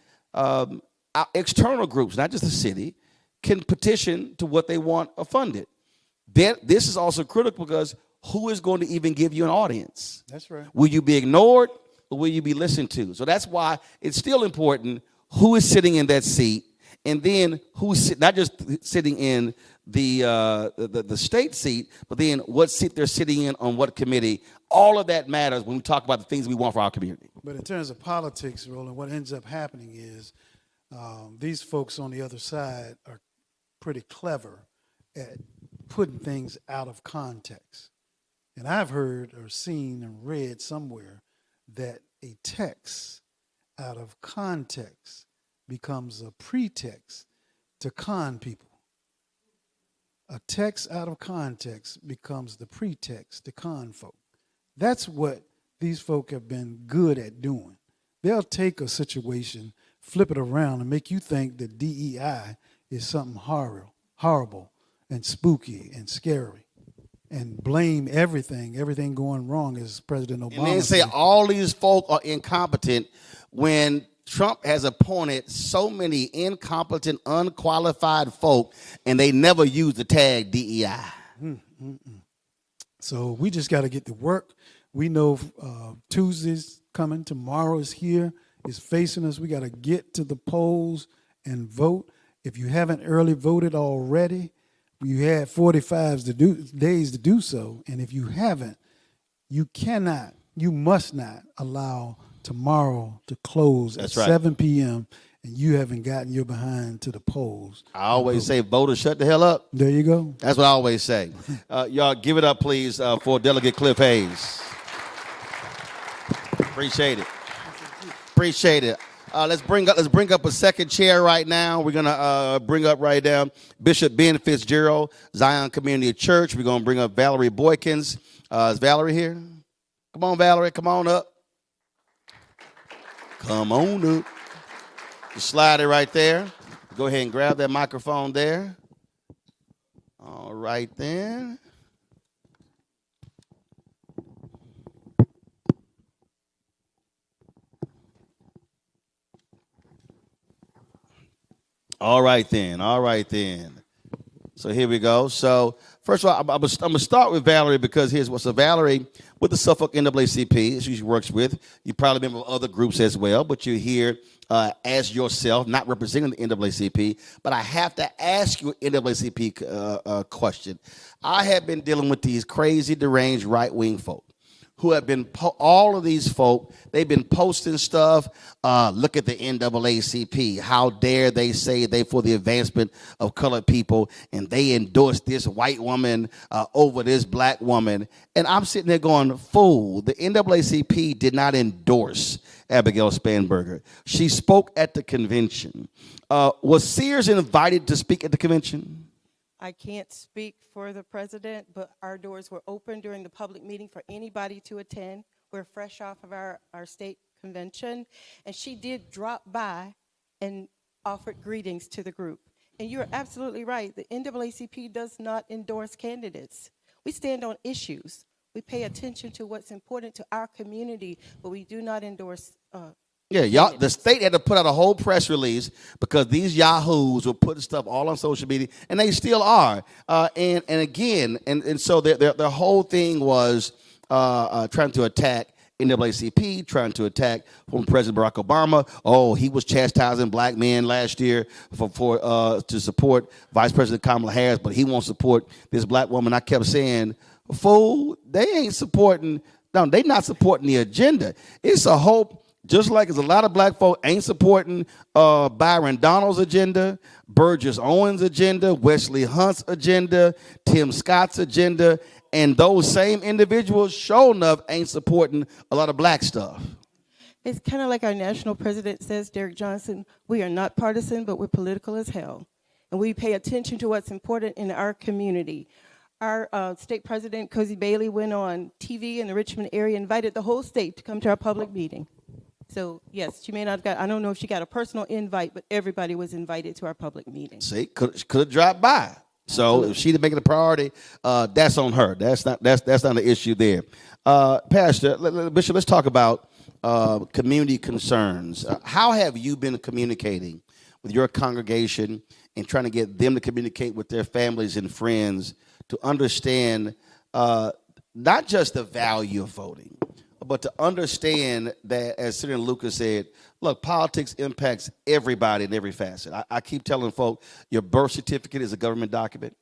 external groups, not just the city, can petition to what they want funded. This is also critical because who is going to even give you an audience? That's right. Will you be ignored or will you be listened to? So that's why it's still important who is sitting in that seat, and then who's not just sitting in the state seat, but then what seat they're sitting in on what committee. All of that matters when we talk about the things we want for our community. But in terms of politics, Roland, what ends up happening is these folks on the other side are pretty clever at putting things out of context. And I've heard or seen and read somewhere that a text out of context becomes a pretext to con people. A text out of context becomes the pretext to con folk. That's what these folk have been good at doing. They'll take a situation, flip it around, and make you think that DEI is something horrible and spooky and scary, and blame everything going wrong, as President Obama And then say said. all these folk are incompetent when Trump has appointed so many incompetent, unqualified folk, and they never use the tag DEI. So we just got to get to work. We know Tuesday's coming. Tomorrow is here. It's facing us. We got to get to the polls and vote. If you haven't early voted already, you had 45 days to do so. And if you haven't, you must not allow tomorrow to close That's at right. 7 p.m. and you haven't gotten your behind to the polls. I always say, voters, shut the hell up. There you go. That's what I always say. Y'all give it up, please, for Delegate Cliff Hayes. Appreciate it. Appreciate it. Let's bring up a second chair right now. We're gonna bring up right now Bishop Ben Fitzgerald, Zion Community Church. We're gonna bring up Valerie Boykins. Is Valerie here? Come on, Valerie. Come on up. Come on up. Just slide it right there. Go ahead and grab that microphone there. All right then. All right then. So here we go. So first of all, I'm going to start with Valerie because here's what. So Valerie, with the Suffolk NAACP, she works with. You probably remember other groups as well, but you're here as yourself, not representing the NAACP. But I have to ask you an NAACP question. I have been dealing with these crazy, deranged right-wing folk who have been, all of these folk, they've been posting stuff. Look at the NAACP. How dare they say they for the advancement of colored people, and they endorse this white woman over this black woman. And I'm sitting there going, fool, the NAACP did not endorse Abigail Spanberger. She spoke at the convention. Was Sears invited to speak at the convention? I can't speak for the president, but our doors were open during the public meeting for anybody to attend. We're fresh off of our state convention, and she did drop by and offered greetings to the group. And you're absolutely right. The NAACP does not endorse candidates. We stand on issues. We pay attention to what's important to our community, but we do not endorse Yeah, y'all. The state had to put out a whole press release because these yahoos were putting stuff all on social media, and they still are. And so their whole thing was trying to attack NAACP, trying to attack former President Barack Obama. Oh, he was chastising black men last year to support Vice President Kamala Harris, but he won't support this black woman. I kept saying, fool, they ain't supporting. No, they not supporting the agenda. It's a whole. Just like there's a lot of black folk ain't supporting Byron Donald's agenda, Burgess Owens' agenda, Wesley Hunt's agenda, Tim Scott's agenda, and those same individuals, sure enough, ain't supporting a lot of black stuff. It's kind of like our national president says, Derek Johnson, we are not partisan, but we're political as hell. And we pay attention to what's important in our community. Our state president, Cozy Bailey, went on TV in the Richmond area, invited the whole state to come to our public meeting. So, yes, she may not have got, I don't know if she got a personal invite, but everybody was invited to our public meeting. See, could have dropped by. So if she didn't make it a priority, that's on her. That's not the issue there. Pastor, Bishop, let's talk about community concerns. How have you been communicating with your congregation and trying to get them to communicate with their families and friends to understand not just the value of voting, but to understand that, as Senator Lucas said, look, politics impacts everybody in every facet. I keep telling folk, your birth certificate is a government document.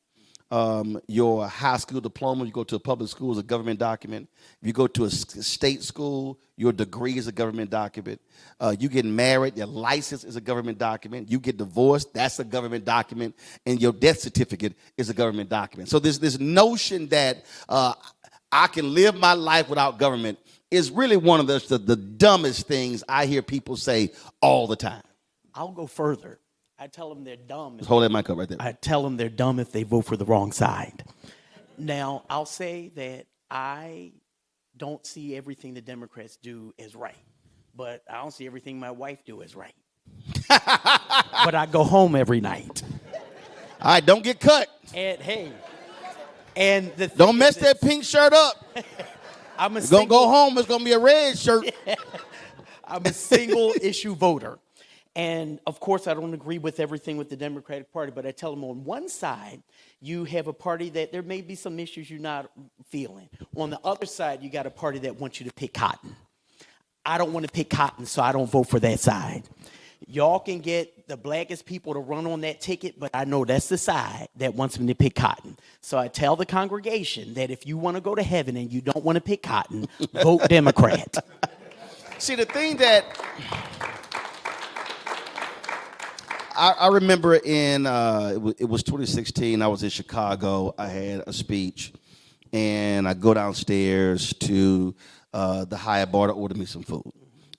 Your high school diploma, you go to a public school, is a government document. If you go to a state school, your degree is a government document. You get married, your license is a government document. You get divorced, that's a government document. And your death certificate is a government document. So this notion that I can live my life without government is really one of the dumbest things I hear people say all the time. I'll go further. I tell them they're dumb. Just hold that mic up right there. I tell them they're dumb if they vote for the wrong side. Now, I'll say that I don't see everything the Democrats do as right, but I don't see everything my wife do as right. But I go home every night. All right, don't get cut. And hey, and the Don't mess that pink shirt up. I'm a You're going to go home, it's going to be a red shirt. I'm a single issue voter. And of course, I don't agree with everything with the Democratic Party, but I tell them on one side, you have a party that there may be some issues you're not feeling. On the other side, you got a party that wants you to pick cotton. I don't want to pick cotton, so I don't vote for that side. Y'all can get the blackest people to run on that ticket, but I know that's the side that wants me to pick cotton. So I tell the congregation that if you want to go to heaven and you don't want to pick cotton, vote Democrat. See, the thing that I remember in, it was 2016, I was in Chicago. I had a speech, and I go downstairs to the Hyatt bar to order me some food.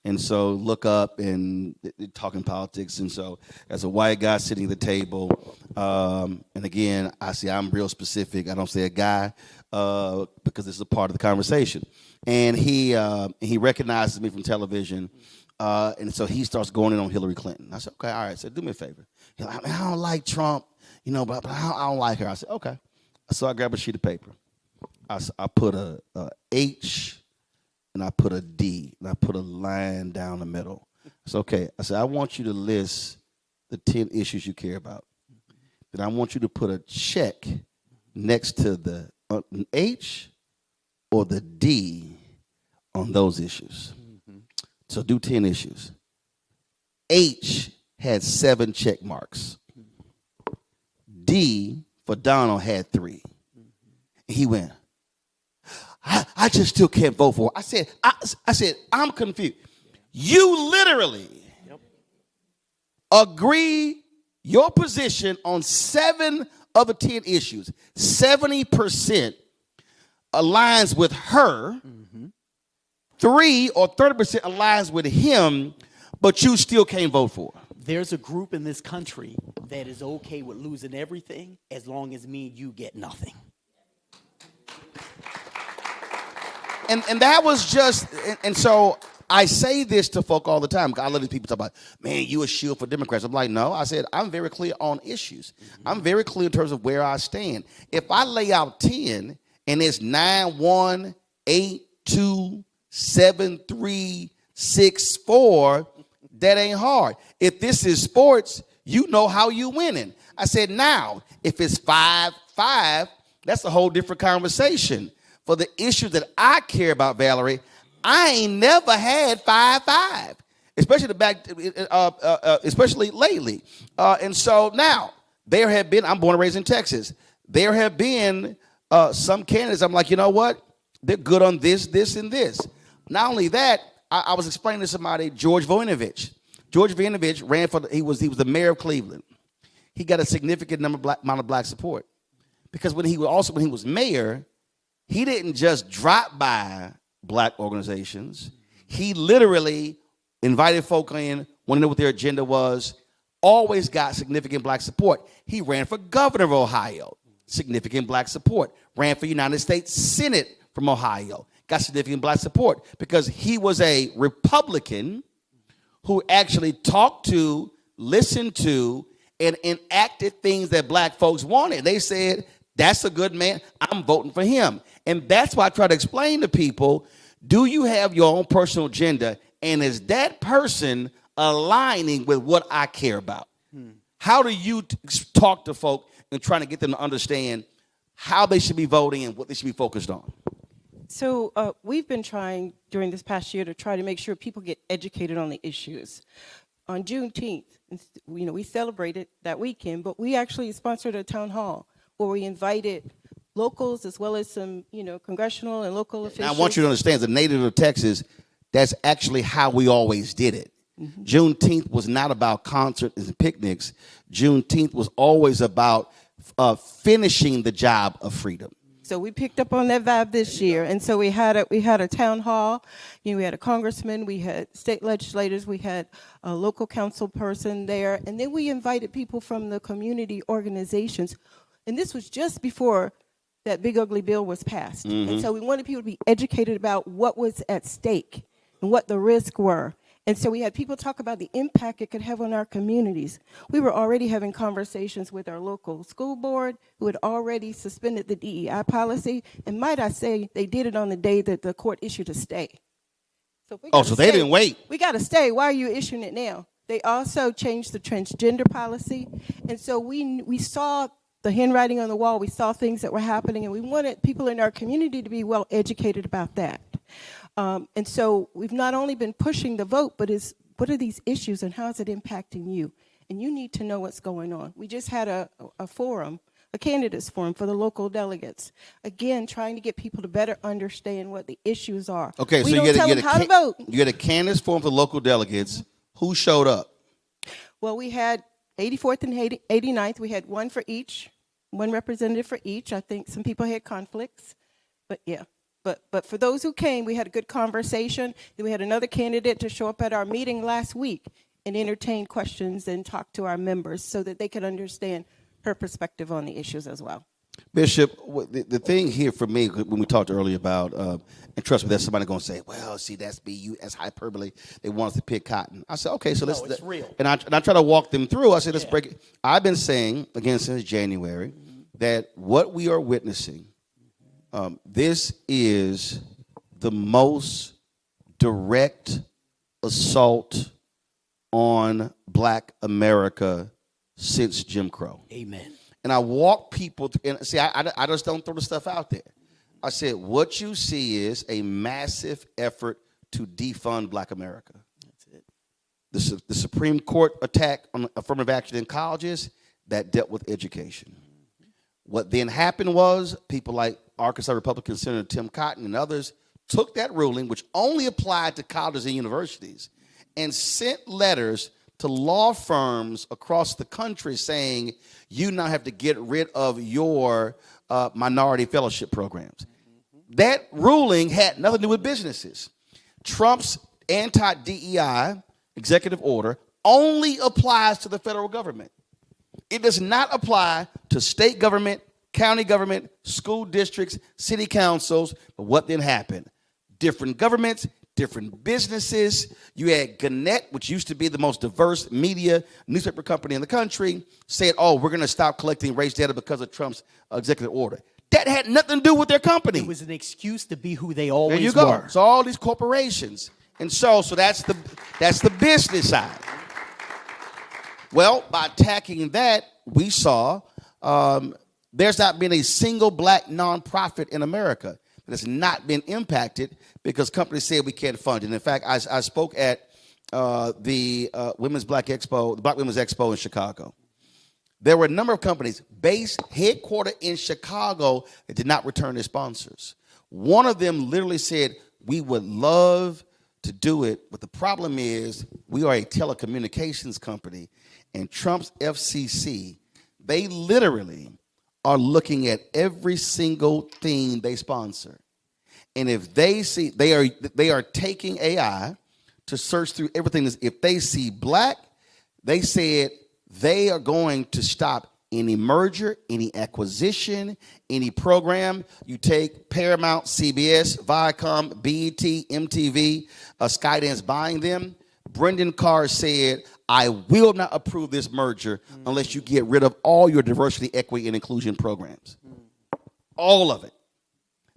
And so look up and talking politics. And so as a white guy sitting at the table, and again, I see I'm real specific. I don't say a guy because this is a part of the conversation. And he recognizes me from television. And so he starts going in on Hillary Clinton. I said, okay, all right. So do me a favor. He's like, I don't like Trump, but I don't like her. I said, okay. So I grab a sheet of paper. I put a H and I put a D and I put a line down the middle. I said, okay. I said, I want you to list the 10 issues you care about. Then I want you to put a check next to the H or the D on those issues. So do 10 issues. H had 7 check marks. D for Donald had 3. And he went, I just still can't vote for her. I said, I'm confused. You literally agree your position on 7 of the 10 issues. 70% aligns with her. 3 or 30% aligns with him, but you still can't vote for her. There's a group in this country that is okay with losing everything as long as me and you get nothing. And that was just, and so I say this to folk all the time. I love these people talk about, man, you a shield for Democrats. I'm like, no. I said, I'm very clear on issues. I'm very clear in terms of where I stand. If I lay out 10 and it's 9, 1, 8, 2, 7, 3, 6, 4, that ain't hard. If this is sports, you know how you winning. I said, now, if it's 5, 5, that's a whole different conversation. For the issues that I care about, Valerie, I ain't never had 5, 5, especially lately. And so now, there have been, I'm born and raised in Texas, there have been some candidates, I'm like, you know what? They're good on this, this, and this. Not only that, I was explaining to somebody, George Voinovich. George Voinovich ran for, he was the mayor of Cleveland. He got a significant amount of black support. Because when he was mayor, he didn't just drop by black organizations. He literally invited folk in, wanted to know what their agenda was, always got significant black support. He ran for governor of Ohio, significant black support. Ran for United States Senate from Ohio, got significant black support because he was a Republican who actually talked to, listened to, and enacted things that black folks wanted. They said, that's a good man, I'm voting for him. And that's why I try to explain to people, do you have your own personal agenda, and is that person aligning with what I care about? How do you talk to folk and trying to get them to understand how they should be voting and what they should be focused on? So we've been trying during this past year to try to make sure people get educated on the issues. On Juneteenth, we celebrated that weekend, but we actually sponsored a town hall where we invited locals as well as some, congressional and local officials. Now, I want you to understand, as a native of Texas, that's actually how we always did it. Mm-hmm. Juneteenth was not about concerts and picnics. Juneteenth was always about finishing the job of freedom. So we picked up on that vibe this year, and so we had a town hall. We had a congressman, we had state legislators, we had a local council person there, and then we invited people from the community organizations. And this was just before that big ugly bill was passed. And so we wanted people to be educated about what was at stake and what the risks were. And so we had people talk about the impact it could have on our communities. We were already having conversations with our local school board, who had already suspended the DEI policy. And might I say, they did it on the day that the court issued a stay. So if we gotta so they didn't wait. We got to stay. Why are you issuing it now? They also changed the transgender policy. And so we saw the handwriting on the wall. We saw things that were happening, and we wanted people in our community to be well educated about that. And so we've not only been pushing the vote, but what are these issues and how is it impacting you? And you need to know what's going on. We just had a forum, a candidates forum for the local delegates. Again, trying to get people to better understand what the issues are. Okay, we so don't you tell them how to vote. You had a candidates forum for local delegates. Who showed up? Well, we had 84th and 89th. We had one for each, one representative for each. I think some people had conflicts, but yeah. But for those who came, we had a good conversation. Then we had another candidate to show up at our meeting last week and entertain questions and talk to our members so that they could understand her perspective on the issues as well. Bishop, the thing here for me, when we talked earlier about, and trust me, there's somebody going to say, well, see, that's hyperbole. They want us to pick cotton. I said, okay, so let's. It's real. And I try to walk them through. I said, let's break it. I've been saying, again, since January, that what we are witnessing, this is the most direct assault on Black America since Jim Crow. Amen. And I walk people through, and see, I just don't throw the stuff out there. I said, what you see is a massive effort to defund Black America. That's it. The Supreme Court attack on affirmative action in colleges, that dealt with education. What then happened was people like Arkansas Republican Senator Tim Cotton and others took that ruling, which only applied to colleges and universities, and sent letters to law firms across the country saying, you now have to get rid of your minority fellowship programs. That ruling had nothing to do with businesses. Trump's anti-DEI executive order only applies to the federal government. It does not apply to state government, county government, school districts, city councils. But what then happened? Different governments, different businesses. You had Gannett, which used to be the most diverse media newspaper company in the country, said, oh, we're going to stop collecting race data because of Trump's executive order. That had nothing to do with their company. It was an excuse to be who they always were. There you go. were. So all these corporations. And so that's the business side. Well, by attacking that, we saw there's not been a single Black nonprofit in America that has not been impacted because companies said we can't fund it. In fact, I spoke at the Women's Black Expo, the Black Women's Expo in Chicago. There were a number of companies based headquartered in Chicago that did not return their sponsors. One of them literally said, we would love to do it, but the problem is we are a telecommunications company, and Trump's FCC, they literally are looking at every single thing they sponsor. And if they see, they are taking AI to search through everything. If they see Black, they said they are going to stop any merger, any acquisition, any program. You take Paramount, CBS, Viacom, BET, MTV, Skydance buying them. Brendan Carr said, I will not approve this merger unless you get rid of all your diversity, equity, and inclusion programs. All of it.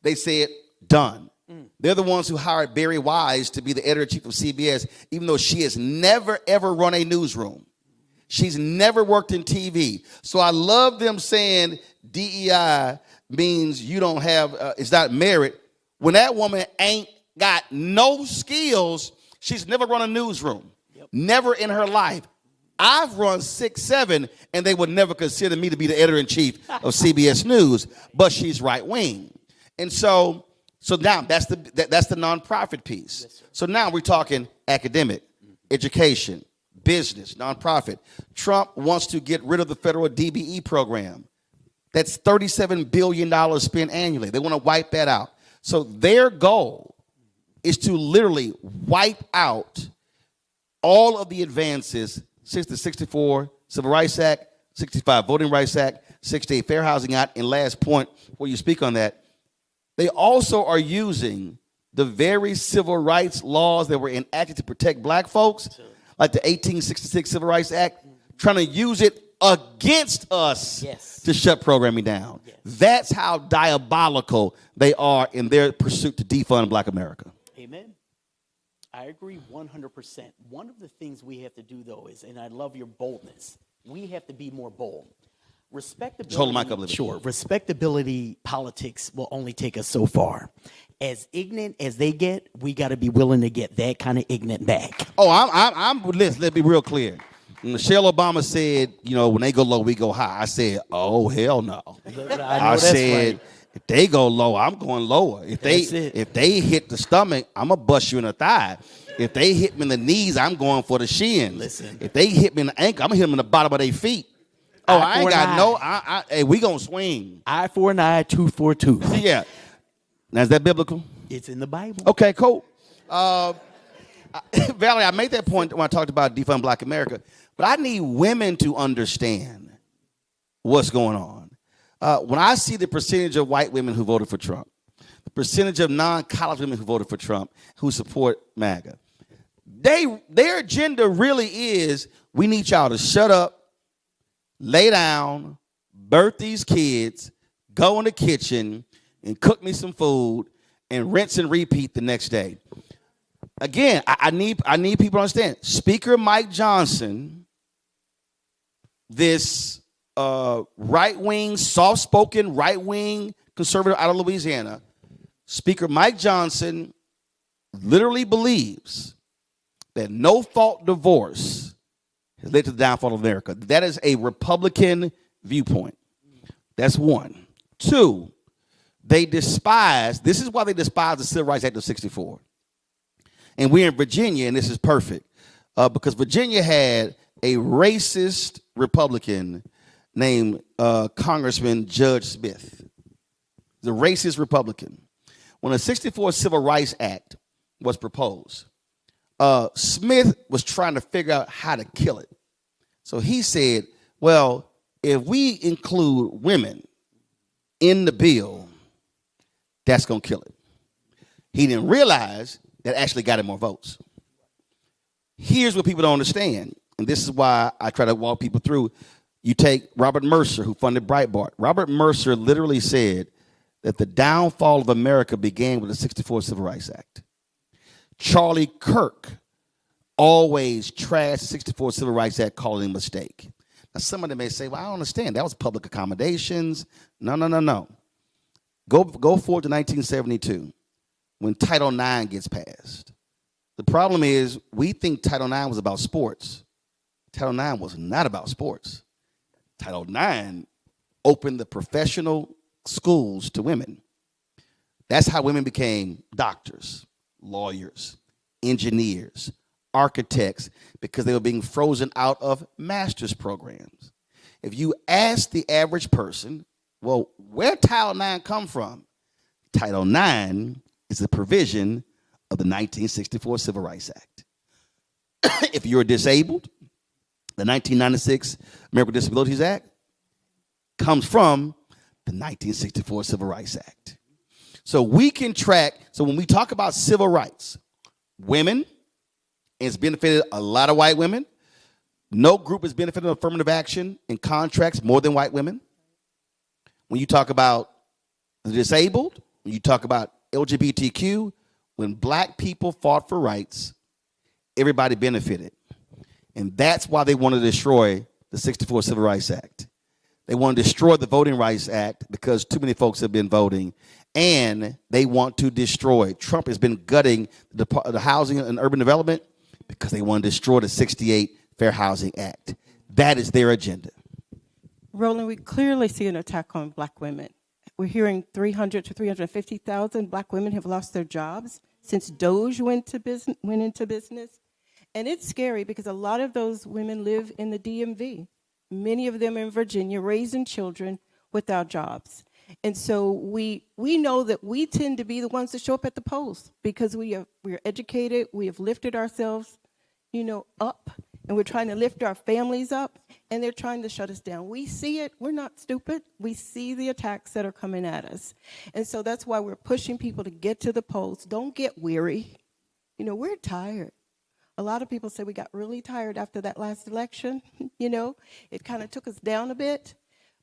They said, done. They're the ones who hired Barry Wise to be the editor-in-chief of CBS, even though she has never, ever run a newsroom. She's never worked in TV. So I love them saying DEI means you don't have, it's not merit. When that woman ain't got no skills, she's never run a newsroom. Yep. Never in her life. I've run 6, 7, and they would never consider me to be the editor-in-chief of CBS News, but she's right-wing. And so now that's the nonprofit piece. Yes, so now we're talking academic, education, business, nonprofit. Trump wants to get rid of the federal DBE program. That's $37 billion spent annually. They want to wipe that out. So their goal is to literally wipe out all of the advances since the 64 Civil Rights Act, 65 Voting Rights Act, 68 Fair Housing Act, and last point, before you speak on that, they also are using the very civil rights laws that were enacted to protect black folks, like the 1866 Civil Rights Act, trying to use it against us to shut programming down. That's how diabolical they are in their pursuit to defund black America. Amen. I agree 100%. One of the things we have to do, though, is, and I love your boldness, we have to be more bold. Respectability, hold the mic up a little bit. Sure. Respectability politics will only take us so far. As ignorant as they get, we got to be willing to get that kind of ignorant back. Oh, let's be real clear. Michelle Obama said, you know, when they go low, we go high. I said, oh, hell no. I said, right. If they go low, I'm going lower. If they hit the stomach, I'm going to bust you in the thigh. If they hit me in the knees, I'm going for the shins. Listen. If they hit me in the ankle, I'm going to hit them in the bottom of their feet. Oh, I ain't got no. Hey, we gonna swing. Eye for an eye, tooth for a tooth. Yeah. Now is that biblical? It's in the Bible. Okay, cool. Valerie, I made that point when I talked about defund Black America, but I need women to understand what's going on. When I see the percentage of white women who voted for Trump, the percentage of non-college women who voted for Trump who support MAGA, their agenda really is: we need y'all to shut up, lay down, birth these kids, go in the kitchen, and cook me some food, and rinse and repeat the next day. Again, I need people to understand. Speaker Mike Johnson, this right-wing, soft-spoken, right-wing conservative out of Louisiana, Speaker Mike Johnson literally believes that no-fault divorce has led to the downfall of America. That is a Republican viewpoint. That's one. Two, this is why they despise the Civil Rights Act of 64. And we're in Virginia, and this is perfect, because Virginia had a racist Republican named Congressman Judge Smith, the racist Republican. When the 64 Civil Rights Act was proposed, Smith was trying to figure out how to kill it. So he said, well, if we include women in the bill, that's going to kill it. He didn't realize that actually got him more votes. Here's what people don't understand, and this is why I try to walk people through. You take Robert Mercer, who funded Breitbart. Robert Mercer literally said that the downfall of America began with the 64 Civil Rights Act. Charlie Kirk always trashed the 64 Civil Rights Act, calling it a mistake. Now, some of them may say, well, I don't understand. That was public accommodations. No. Go forward to 1972 when Title IX gets passed. The problem is we think Title IX was about sports. Title IX was not about sports. Title IX opened the professional schools to women. That's how women became doctors, lawyers, engineers, architects, because they were being frozen out of master's programs. If you ask the average person, well, where Title IX come from? Title IX is a provision of the 1964 Civil Rights Act. If you're disabled, the 1996 American Disabilities Act comes from the 1964 Civil Rights Act. So we can track, so when we talk about civil rights, women, it's benefited a lot of white women. No group has benefited from affirmative action in contracts more than white women. When you talk about the disabled, when you talk about LGBTQ, when black people fought for rights, everybody benefited. And that's why they want to destroy the 64 Civil Rights Act. They want to destroy the Voting Rights Act because too many folks have been voting. And they want to destroy. Trump has been gutting the housing and urban development because they want to destroy the 68 Fair Housing Act. That is their agenda. Roland, we clearly see an attack on black women. We're hearing 300 to 350,000 black women have lost their jobs since Doge went into business. And it's scary because a lot of those women live in the DMV. Many of them in Virginia, raising children without jobs. And so we know that we tend to be the ones that show up at the polls because we're educated, we have lifted ourselves, up, and we're trying to lift our families up, and they're trying to shut us down. We see it. We're not stupid. We see the attacks that are coming at us. And so that's why we're pushing people to get to the polls. Don't get weary. We're tired. A lot of people say we got really tired after that last election. It kind of took us down a bit,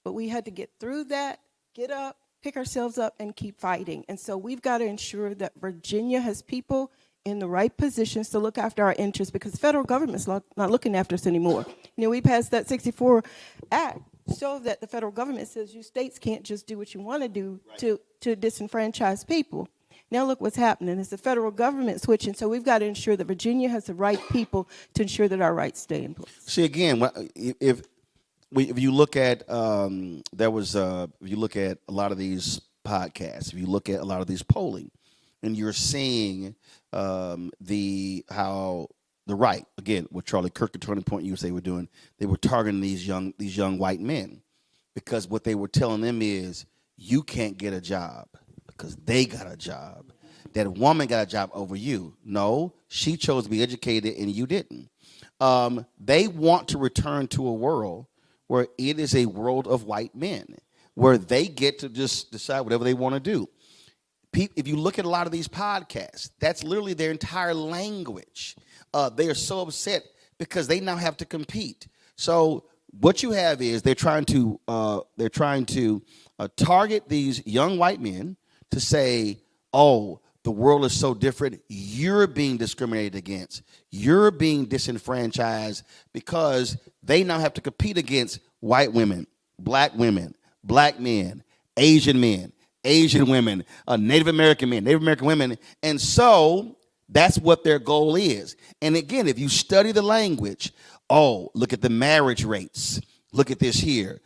but we had to get through that, get up, pick ourselves up, and keep fighting. And so we've got to ensure that Virginia has people in the right positions to look after our interests because the federal government's not looking after us anymore. We passed that 64 Act so that the federal government says you states can't just do what you want to do to disenfranchise people. Now look what's happening. It's the federal government switching, so we've got to ensure that Virginia has the right people to ensure that our rights stay in place. See, again, if you look at if you look at a lot of these podcasts, if you look at a lot of these polling, and you're seeing the right, again, what Charlie Kirk and Turning Point USA were doing, they were targeting these young white men because what they were telling them is you can't get a job because they got a job. That woman got a job over you. No, she chose to be educated and you didn't. They want to return to a world where it is a world of white men, where they get to just decide whatever they want to do. If you look at a lot of these podcasts, that's literally their entire language. They are so upset because they now have to compete. So what you have is they're trying to target these young white men to say, oh, the world is so different. You're being discriminated against. You're being disenfranchised because they now have to compete against white women, black men, Asian women, Native American men, Native American women. And so that's what their goal is. And again, if you study the language, oh, look at the marriage rates. Look at this here.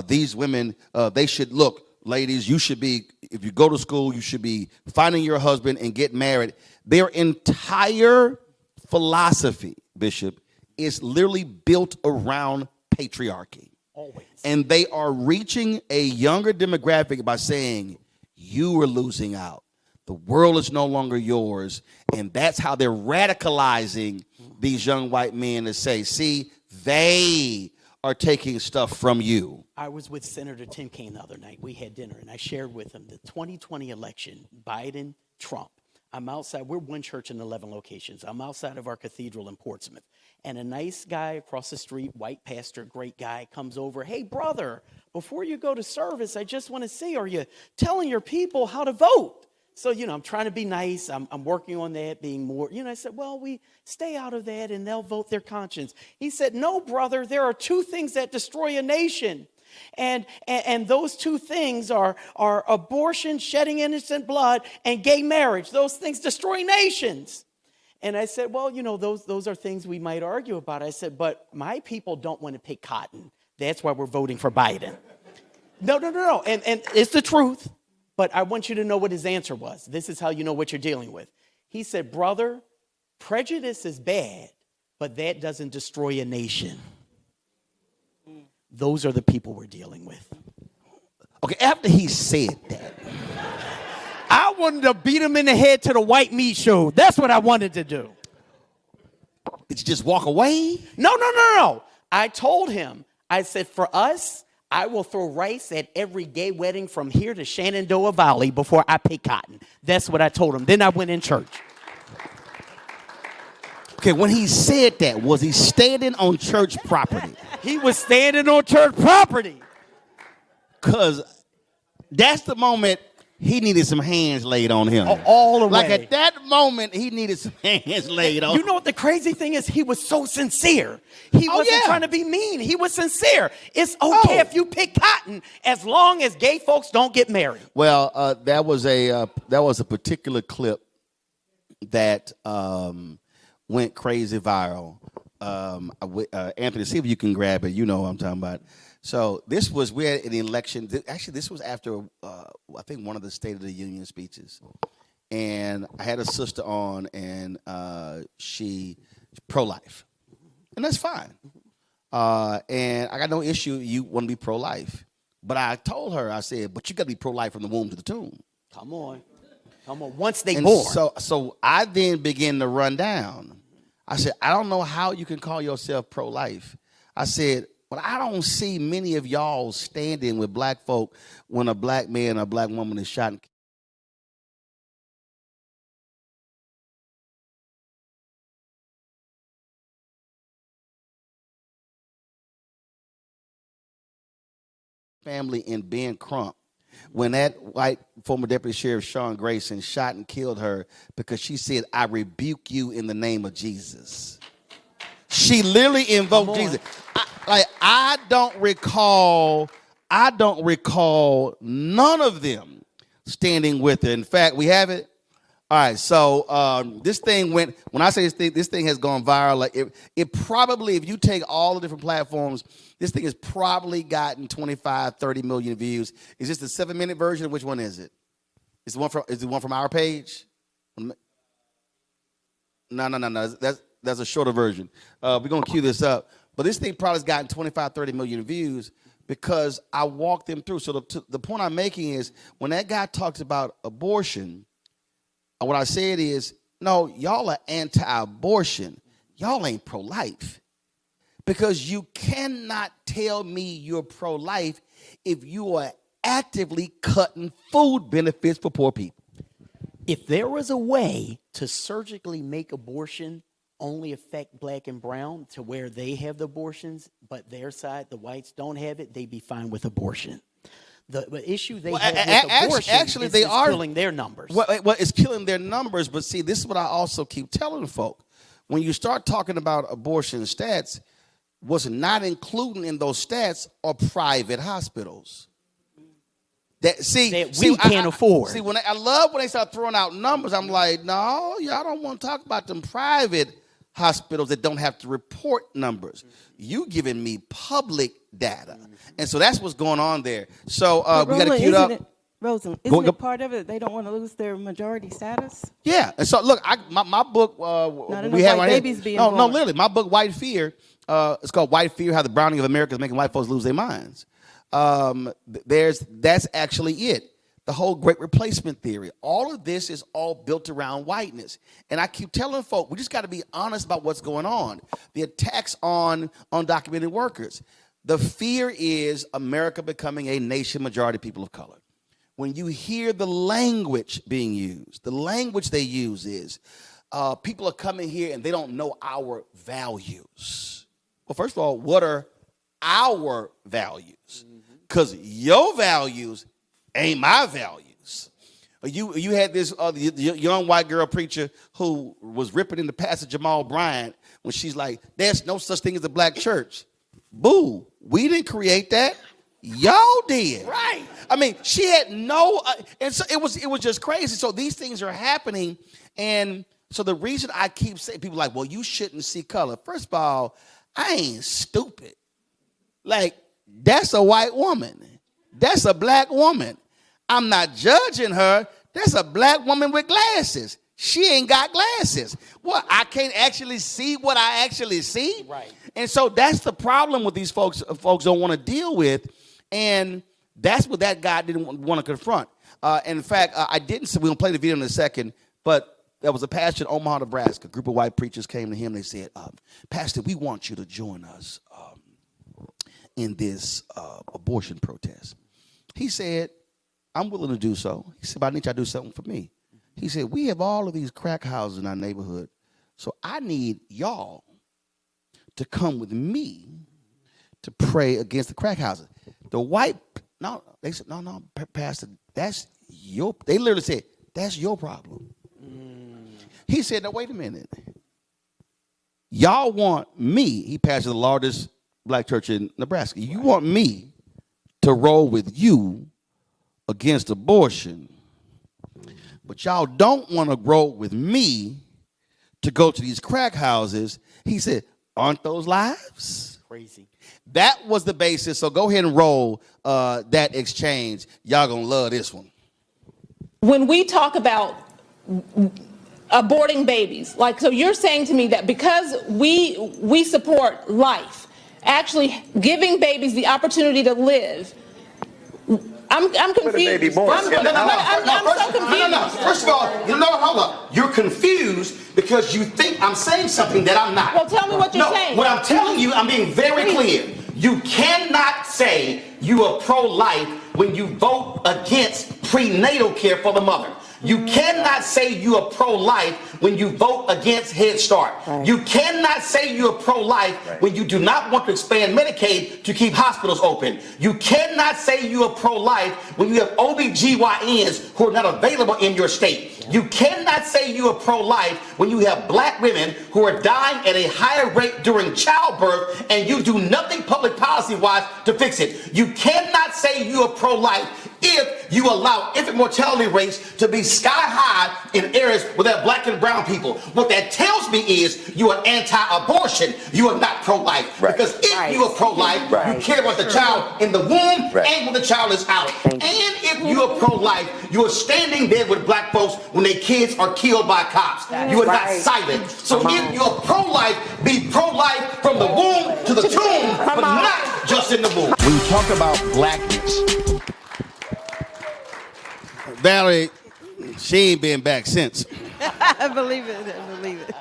These women, they should look. Ladies, you should be, if you go to school, you should be finding your husband and get married. Their entire philosophy, Bishop, is literally built around patriarchy. Always. And they are reaching a younger demographic by saying, you are losing out. The world is no longer yours. And that's how they're radicalizing these young white men to say, see, they are taking stuff from you. I was with Senator Tim Kaine the other night. We had dinner, and I shared with him the 2020 election, Biden, Trump. I'm outside. We're one church in 11 locations. I'm outside of our cathedral in Portsmouth. And a nice guy across the street, white pastor, great guy, comes over. Hey, brother, before you go to service, I just want to see, are you telling your people how to vote? So, I'm trying to be nice. I'm working on that, being more, I said, well, we stay out of that and they'll vote their conscience. He said, no, brother, there are two things that destroy a nation. And those two things are abortion, shedding innocent blood, and gay marriage. Those things destroy nations. And I said, well, those are things we might argue about. I said, but my people don't want to pick cotton. That's why we're voting for Biden. No. And it's the truth. But I want you to know what his answer was. This is how you know what you're dealing with. He said, brother, prejudice is bad, but that doesn't destroy a nation. Those are the people we're dealing with. Okay, after he said that, I wanted to beat him in the head to the white meat show. That's what I wanted to do. did you just walk away? No. I told him, I said, for us, I will throw rice at every gay wedding from here to Shenandoah Valley before I pick cotton. That's what I told him. Then I went in church. Okay, when he said that, was he standing on church property? He was standing on church property. Because that's the moment he needed some hands laid on him. All the way. Like at that moment, he needed some hands laid on him. You know what the crazy thing is? He was so sincere. He wasn't trying to be mean. He was sincere. It's okay if you pick cotton as long as gay folks don't get married. Well, that was a particular clip that went crazy viral. Anthony, see if you can grab it. You know what I'm talking about. So we had an election. Actually, this was after, I think, one of the State of the Union speeches. And I had a sister on, and she's pro-life. And that's fine. And I got no issue you want to be pro-life. But I told her, I said, but you got to be pro-life from the womb to the tomb. Come on. Once they And born. so I then began to run down. I said, I don't know how you can call yourself pro-life. I said, but I don't see many of y'all standing with black folk when a black man or a black woman is shot. Family in Ben Crump, when that white former deputy sheriff Sean Grayson shot and killed her because she said, I rebuke you in the name of Jesus. She literally invoked Jesus. I don't recall none of them standing with her. In fact, we have it. All right, so this thing went, when I say this thing has gone viral, like it probably, if you take all the different platforms, this thing has probably gotten 25, 30 million views. Is this the 7-minute version? Which one is it? Is the one from our page? No. That's a shorter version. We're going to cue this up. But this thing probably has gotten 25, 30 million views because I walked them through. So the point I'm making is when that guy talks about abortion, what I said is, no, y'all are anti-abortion. Y'all ain't pro-life. Because you cannot tell me you're pro-life if you are actively cutting food benefits for poor people. If there was a way to surgically make abortion only affect black and brown to where they have the abortions, but their side, the whites, don't have it, they'd be fine with abortion. The issue they have with abortion actually, is they it's are killing their numbers. Well, it's killing their numbers. But see, this is what I also keep telling folk. When you start talking about abortion stats, what's not included in those stats are private hospitals. That we can't afford. See, I love when they start throwing out numbers. I'm like, no, y'all don't want to talk about them private hospitals that don't have to report numbers. You giving me public data. And so that's what's going on there. So we got to queue up. Roland, isn't it part of it they don't want to lose their majority status? Yeah. And so look, my book we have right babies here. Being No, born. literally, my book White Fear. It's called White Fear: How the Browning of America is Making White Folks Lose Their Minds. That's actually it. The whole Great Replacement theory. All of this is all built around whiteness. And I keep telling folk, we just got to be honest about what's going on. The attacks on undocumented workers. The fear is America becoming a nation majority people of color. When you hear the language being used, the language they use is people are coming here and they don't know our values. Well, first of all, what are our values? Because your values ain't my values. You had this young white girl preacher who was ripping into Pastor Jamal Bryant when she's like, there's no such thing as a black church. Boo, we didn't create that. Y'all did. Right. I mean, she had no, and so it was just crazy. So these things are happening. And so the reason I keep saying, people are like, well, you shouldn't see color. First of all, I ain't stupid. Like, that's a white woman. That's a black woman. I'm not judging her. That's a black woman with glasses. She ain't got glasses. What? I can't actually see what I actually see? Right. And so that's the problem with these folks don't want to deal with. And that's what that guy didn't want to confront. In fact, I didn't say, we're going to play the video in a second, but there was a pastor in Omaha, Nebraska. A group of white preachers came to him. They said, Pastor, we want you to join us in this abortion protest. He said, I'm willing to do so. He said, but I need you to do something for me. He said, we have all of these crack houses in our neighborhood, so I need y'all to come with me to pray against the crack houses. The white, they said, no, Pastor, that's they literally said, that's your problem. He said, now, wait a minute. Y'all want me, he pastored the largest black church in Nebraska. You want me to roll with you against abortion, but y'all don't want to roll with me to go to these crack houses. He said, aren't those lives? Crazy. That was the basis. So go ahead and roll that exchange. Y'all gonna love this one. When we talk about aborting babies, like, so you're saying to me that because we support life, actually giving babies the opportunity to live, I'm confused. baby boy. I'm so confused. No. First of all, hold up. You're confused because you think I'm saying something that I'm not. Well, tell me what you're saying. What I'm telling you, I'm being very clear. You cannot say you are pro-life when you vote against prenatal care for the mother. You cannot say you are pro-life when you vote against Head Start. Right. You cannot say you are pro-life when you do not want to expand Medicaid to keep hospitals open. You cannot say you are pro-life when you have OBGYNs who are not available in your state. You cannot say you are pro-life when you have black women who are dying at a higher rate during childbirth and you do nothing public policy-wise to fix it. You cannot say you are pro-life if you allow infant mortality rates to be sky high in areas where there are black and brown people. What that tells me is you are anti-abortion. You are not pro-life. Right. Because if you are pro-life, you care about the child in the womb and when the child is out. And if you are pro-life, you are standing there with black folks when their kids are killed by cops. You are not silent. So if you are pro-life, be pro-life from the womb to the tomb, but not just in the womb. When you talk about blackness, Valerie, she ain't been back since. I believe it.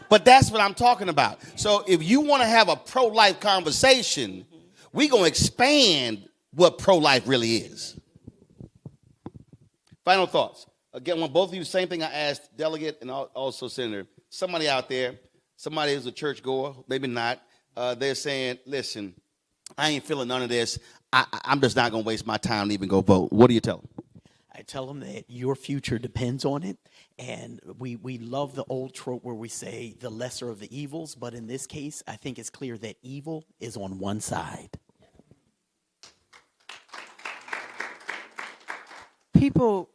But that's what I'm talking about. So if you want to have a pro-life conversation, we're going to expand what pro-life really is. Final thoughts. Again, when both of you, same thing I asked Delegate and also Senator. Somebody out there, somebody who's a churchgoer, maybe not, they're saying, listen, I ain't feeling none of this. I'm just not going to waste my time to even go vote. What do you tell them? I tell them that your future depends on it. And we love the old trope where we say the lesser of the evils. But in this case, I think it's clear that evil is on one side. People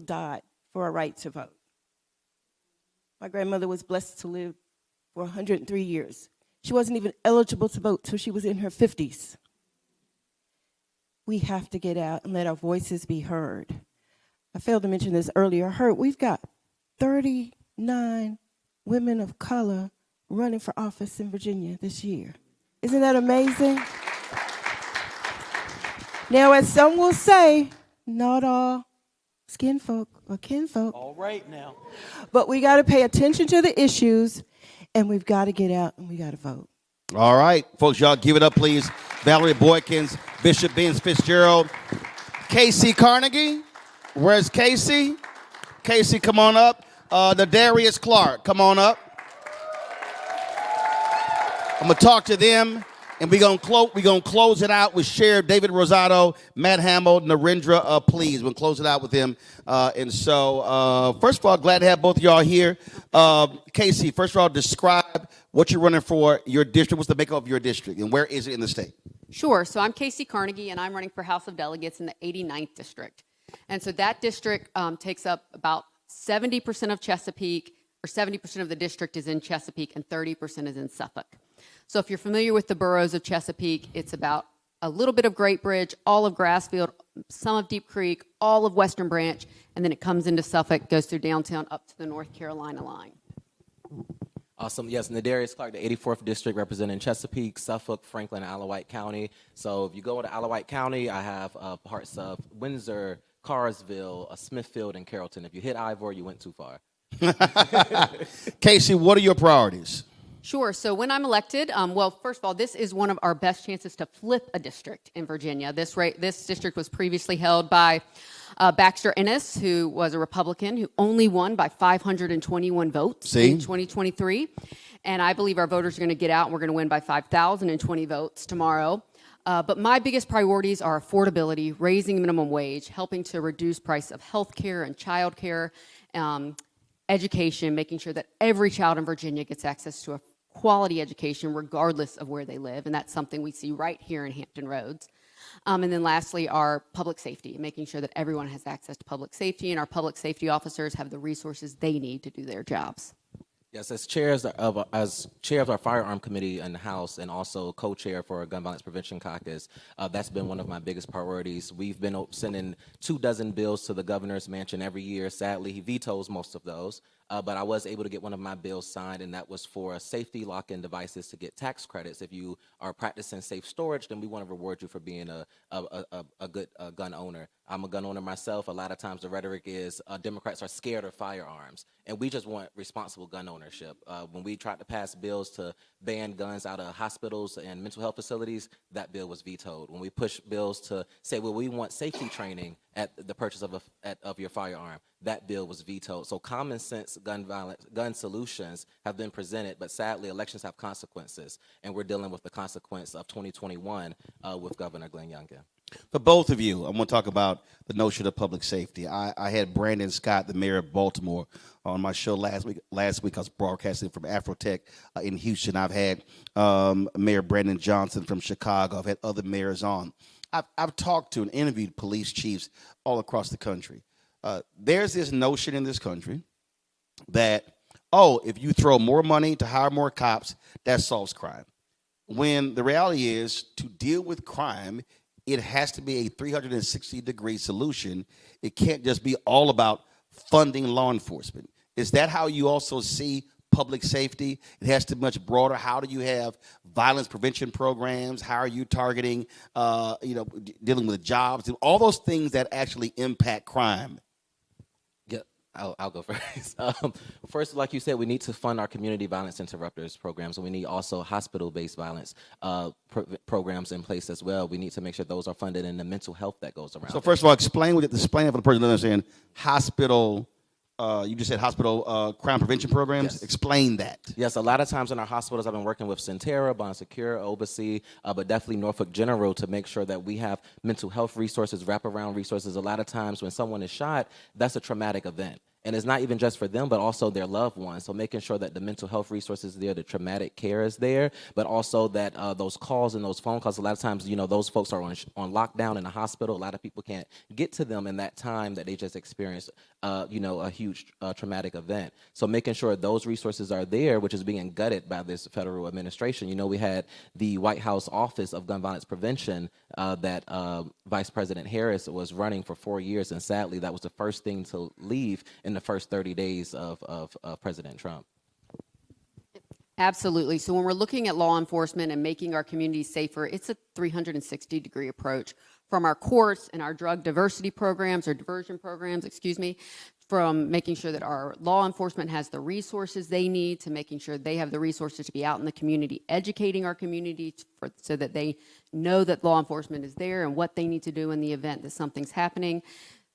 died for a right to vote. My grandmother was blessed to live for 103 years. She wasn't even eligible to vote till she was in her 50s. We have to get out and let our voices be heard. I failed to mention this earlier. We've got 39 women of color running for office in Virginia this year. Isn't that amazing? Now, as some will say, not all skin folk or kinfolk. All right now. But we got to pay attention to the issues, and we've got to get out and we got to vote. All right, folks, y'all give it up, please. Valerie Boykins, Bishop Benz Fitzgerald, Kacey Carnegie. Where's Kacey? Kacey, come on up. Nadarius Clark, come on up. I'm going to talk to them, and we're going to close it out with Sheriff David Rosado, Matt Hamill, Narendra, please. We'll close it out with him. And so, first of all, glad to have both of y'all here. Kacey, first of all, describe what you're running for, your district. What's the makeup of your district, and where is it in the state? Sure. So I'm Kacey Carnegie, and I'm running for House of Delegates in the 89th district. And so that district takes up about 70% of Chesapeake, or 70% of the district is in Chesapeake, and 30% is in Suffolk. So if you're familiar with the boroughs of Chesapeake, it's about a little bit of Great Bridge, all of Grassfield, some of Deep Creek, all of Western Branch, and then it comes into Suffolk, goes through downtown up to the North Carolina line. Awesome. Yes, Nadarius Clark, the 84th District, representing Chesapeake, Suffolk, Franklin, and Alawite County. So if you go into Alawite County, I have parts of Windsor, Carsville, Smithfield, and Carrollton. If you hit Ivor, you went too far. Kacey, what are your priorities? Sure. So when I'm elected, well, first of all, this is one of our best chances to flip a district in Virginia. This district was previously held by Baxter Ennis, who was a Republican, who only won by 521 votes in 2023. And I believe our voters are going to get out and we're going to win by 5,020 votes tomorrow. But my biggest priorities are affordability, raising minimum wage, helping to reduce price of health care and child care, education, making sure that every child in Virginia gets access to a quality education regardless of where they live. And that's something we see right here in Hampton Roads. And then lastly, our public safety, making sure that everyone has access to public safety and our public safety officers have the resources they need to do their jobs. Yes, as chair of our firearm committee in the House and also co-chair for our gun violence prevention caucus, that's been one of my biggest priorities. We've been sending 24 bills to the governor's mansion every year. Sadly, he vetoes most of those, but I was able to get one of my bills signed, and that was for safety lock-in devices to get tax credits. If you are practicing safe storage, then we want to reward you for being a good gun owner. I'm a gun owner myself. A lot of times the rhetoric is Democrats are scared of firearms, and we just want responsible gun ownership. When we tried to pass bills to ban guns out of hospitals and mental health facilities, that bill was vetoed. When we push bills to say, well, we want safety training at the purchase of your firearm, that bill was vetoed. So common sense gun solutions have been presented, but sadly elections have consequences, and we're dealing with the consequence of 2021 with Governor Glenn Youngkin. For both of you, I'm going to talk about the notion of public safety. I had Brandon Scott, the mayor of Baltimore, on my show last week. Last week I was broadcasting from Afrotech in Houston. I've had Mayor Brandon Johnson from Chicago. I've had other mayors on. I've talked to and interviewed police chiefs all across the country. There's this notion in this country that, if you throw more money to hire more cops, that solves crime. When the reality is, to deal with crime, it has to be a 360-degree solution. It can't just be all about funding law enforcement. Is that how you also see public safety? It has to be much broader. How do you have violence prevention programs? How are you targeting, dealing with jobs? All those things that actually impact crime. I'll go first. First, like you said, we need to fund our community violence interrupters programs, and we need also hospital-based violence programs in place as well. We need to make sure those are funded and the mental health that goes around. So first of all, explain for the person that doesn't understand hospital. You just said hospital crime prevention programs. Yes. Explain that. Yes, a lot of times in our hospitals, I've been working with Centera, Bonsecure, Obacy, but definitely Norfolk General to make sure that we have mental health resources, wraparound resources. A lot of times when someone is shot, that's a traumatic event. And it's not even just for them, but also their loved ones. So making sure that the mental health resources are there, the traumatic care is there, but also that those calls and those phone calls, a lot of times, those folks are on lockdown in the hospital. A lot of people can't get to them in that time that they just experienced, a huge traumatic event. So making sure those resources are there, which is being gutted by this federal administration. We had the White House Office of Gun Violence Prevention that Vice President Harris was running for 4 years, and sadly, that was the first thing to leave in the first 30 days of President Trump. Absolutely. So when we're looking at law enforcement and making our communities safer, it's a 360-degree approach from our courts and our drug diversity programs or diversion programs, from making sure that our law enforcement has the resources they need to making sure they have the resources to be out in the community, educating our community so that they know that law enforcement is there and what they need to do in the event that something's happening,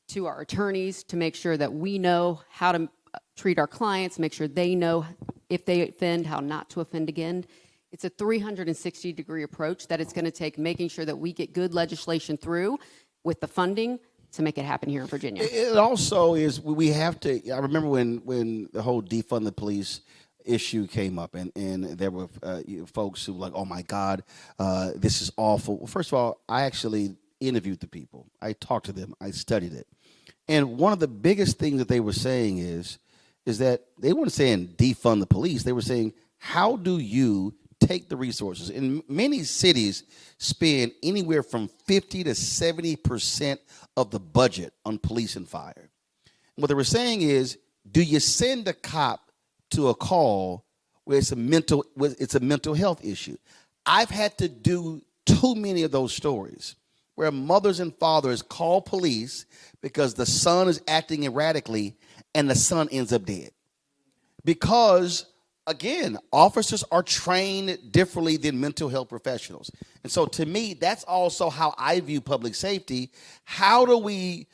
to our attorneys to make sure that we know how to treat our clients, make sure they know if they offend, how not to offend again. It's a 360-degree approach that it's going to take, making sure that we get good legislation through with the funding to make it happen here in Virginia. It also is, we have to, I remember when the whole defund the police issue came up, and there were folks who were like, oh my God, this is awful. Well, first of all, I actually interviewed the people. I talked to them. I studied it. And one of the biggest things that they were saying is that they weren't saying defund the police. They were saying, how do you take the resources? In many cities spend anywhere from 50 to 70% of the budget on police and fire. And what they were saying is, do you send a cop to a call where it's a mental health issue? I've had to do too many of those stories where mothers and fathers call police because the son is acting erratically and the son ends up dead. Because, again, officers are trained differently than mental health professionals. And so to me, that's also how I view public safety. How do we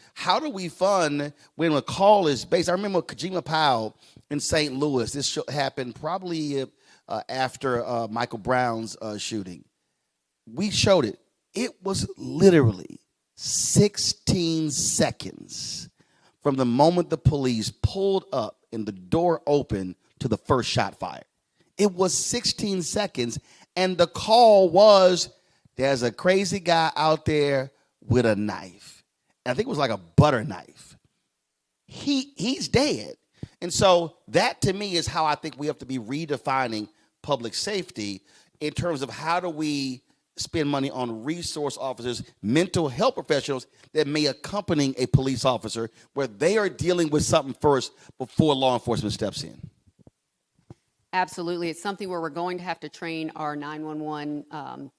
fund when a call is based? I remember Kajima Powell in St. Louis. This happened probably after Michael Brown's shooting. We showed it. It was literally 16 seconds from the moment the police pulled up and the door opened to the first shot fired. It was 16 seconds, and the call was, there's a crazy guy out there with a knife. And I think it was like a butter knife. He's dead. And so that, to me, is how I think we have to be redefining public safety in terms of how do we spend money on resource officers, mental health professionals that may accompany a police officer where they are dealing with something first before law enforcement steps in. Absolutely. It's something where we're going to have to train our 911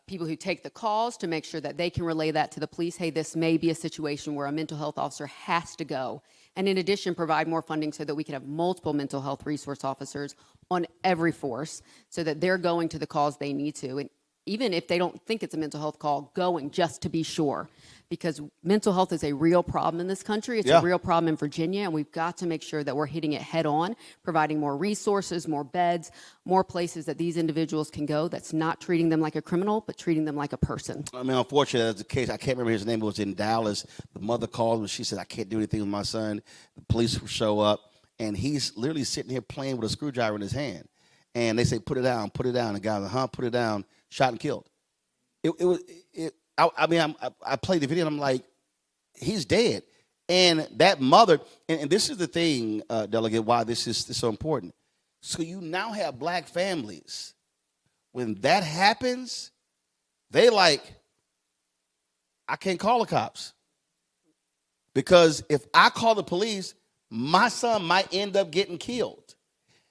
people who take the calls to make sure that they can relay that to the police. Hey, this may be a situation where a mental health officer has to go. And in addition, provide more funding so that we can have multiple mental health resource officers on every force so that they're going to the calls they need to. And even if they don't think it's a mental health call, going just to be sure. Because mental health is a real problem in this country. It's a real problem in Virginia, and we've got to make sure that we're hitting it head on, providing more resources, more beds, more places that these individuals can go that's not treating them like a criminal, but treating them like a person. I mean, unfortunately, that's the case. I can't remember his name. It was in Dallas. The mother called and she said, I can't do anything with my son. The police will show up, and he's literally sitting here playing with a screwdriver in his hand. And they say, put it down, put it down. The guy was like, put it down, shot and killed. I played the video and I'm like, he's dead. And that mother, and this is the thing, Delegate, why this is so important. So you now have black families. When that happens, they like, I can't call the cops. Because if I call the police, my son might end up getting killed.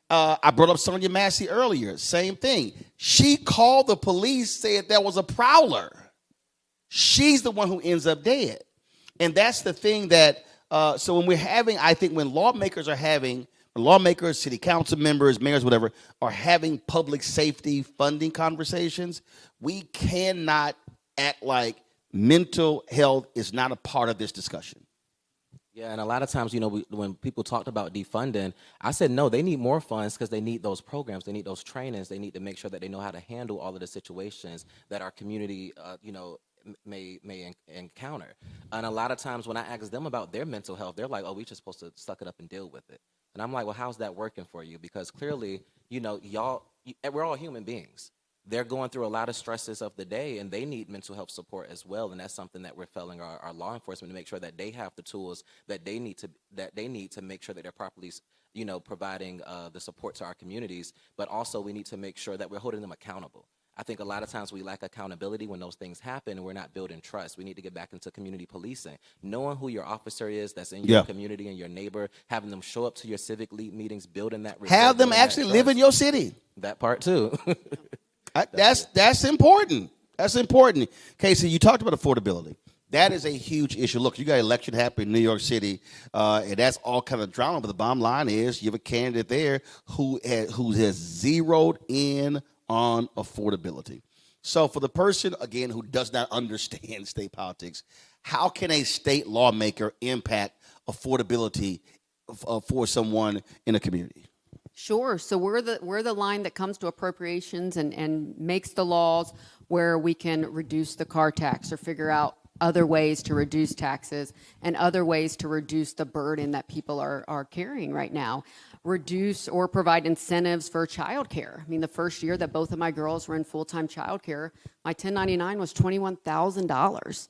I brought up Sonia Massey earlier. Same thing. She called the police, said there was a prowler. She's the one who ends up dead. And that's the thing that, so when we're having, I think when lawmakers, city council members, mayors, whatever, are having public safety funding conversations, we cannot act like mental health is not a part of this discussion. Yeah, and a lot of times, when people talked about defunding, I said, no, they need more funds because they need those programs. They need those trainings. They need to make sure that they know how to handle all of the situations that our community, may encounter. And a lot of times when I ask them about their mental health, they're like, oh, we just supposed to suck it up and deal with it. And I'm like, well, how's that working for you? Because clearly, we're all human beings. They're going through a lot of stresses of the day, and they need mental health support as well. And that's something that we're telling our law enforcement to make sure that they have the tools that they need to make sure that they're properly, providing the support to our communities. But also, we need to make sure that we're holding them accountable. I think a lot of times we lack accountability when those things happen, and we're not building trust. We need to get back into community policing, knowing who your officer is that's in your community and your neighbor, having them show up to your civic league meetings, building that. Have them actually live in your city. That part too. That's important. That's important. Kacey, you talked about affordability. That is a huge issue. Look, you got an election happening in New York City, and that's all kind of drama. But the bottom line is you have a candidate there who has zeroed in on affordability. So for the person, again, who does not understand state politics, how can a state lawmaker impact affordability for someone in a community? Sure. So we're the line that comes to appropriations and makes the laws where we can reduce the car tax or figure out other ways to reduce taxes and other ways to reduce the burden that people are carrying right now. Reduce or provide incentives for childcare. I mean, the first year that both of my girls were in full-time childcare, my 1099 was $21,000.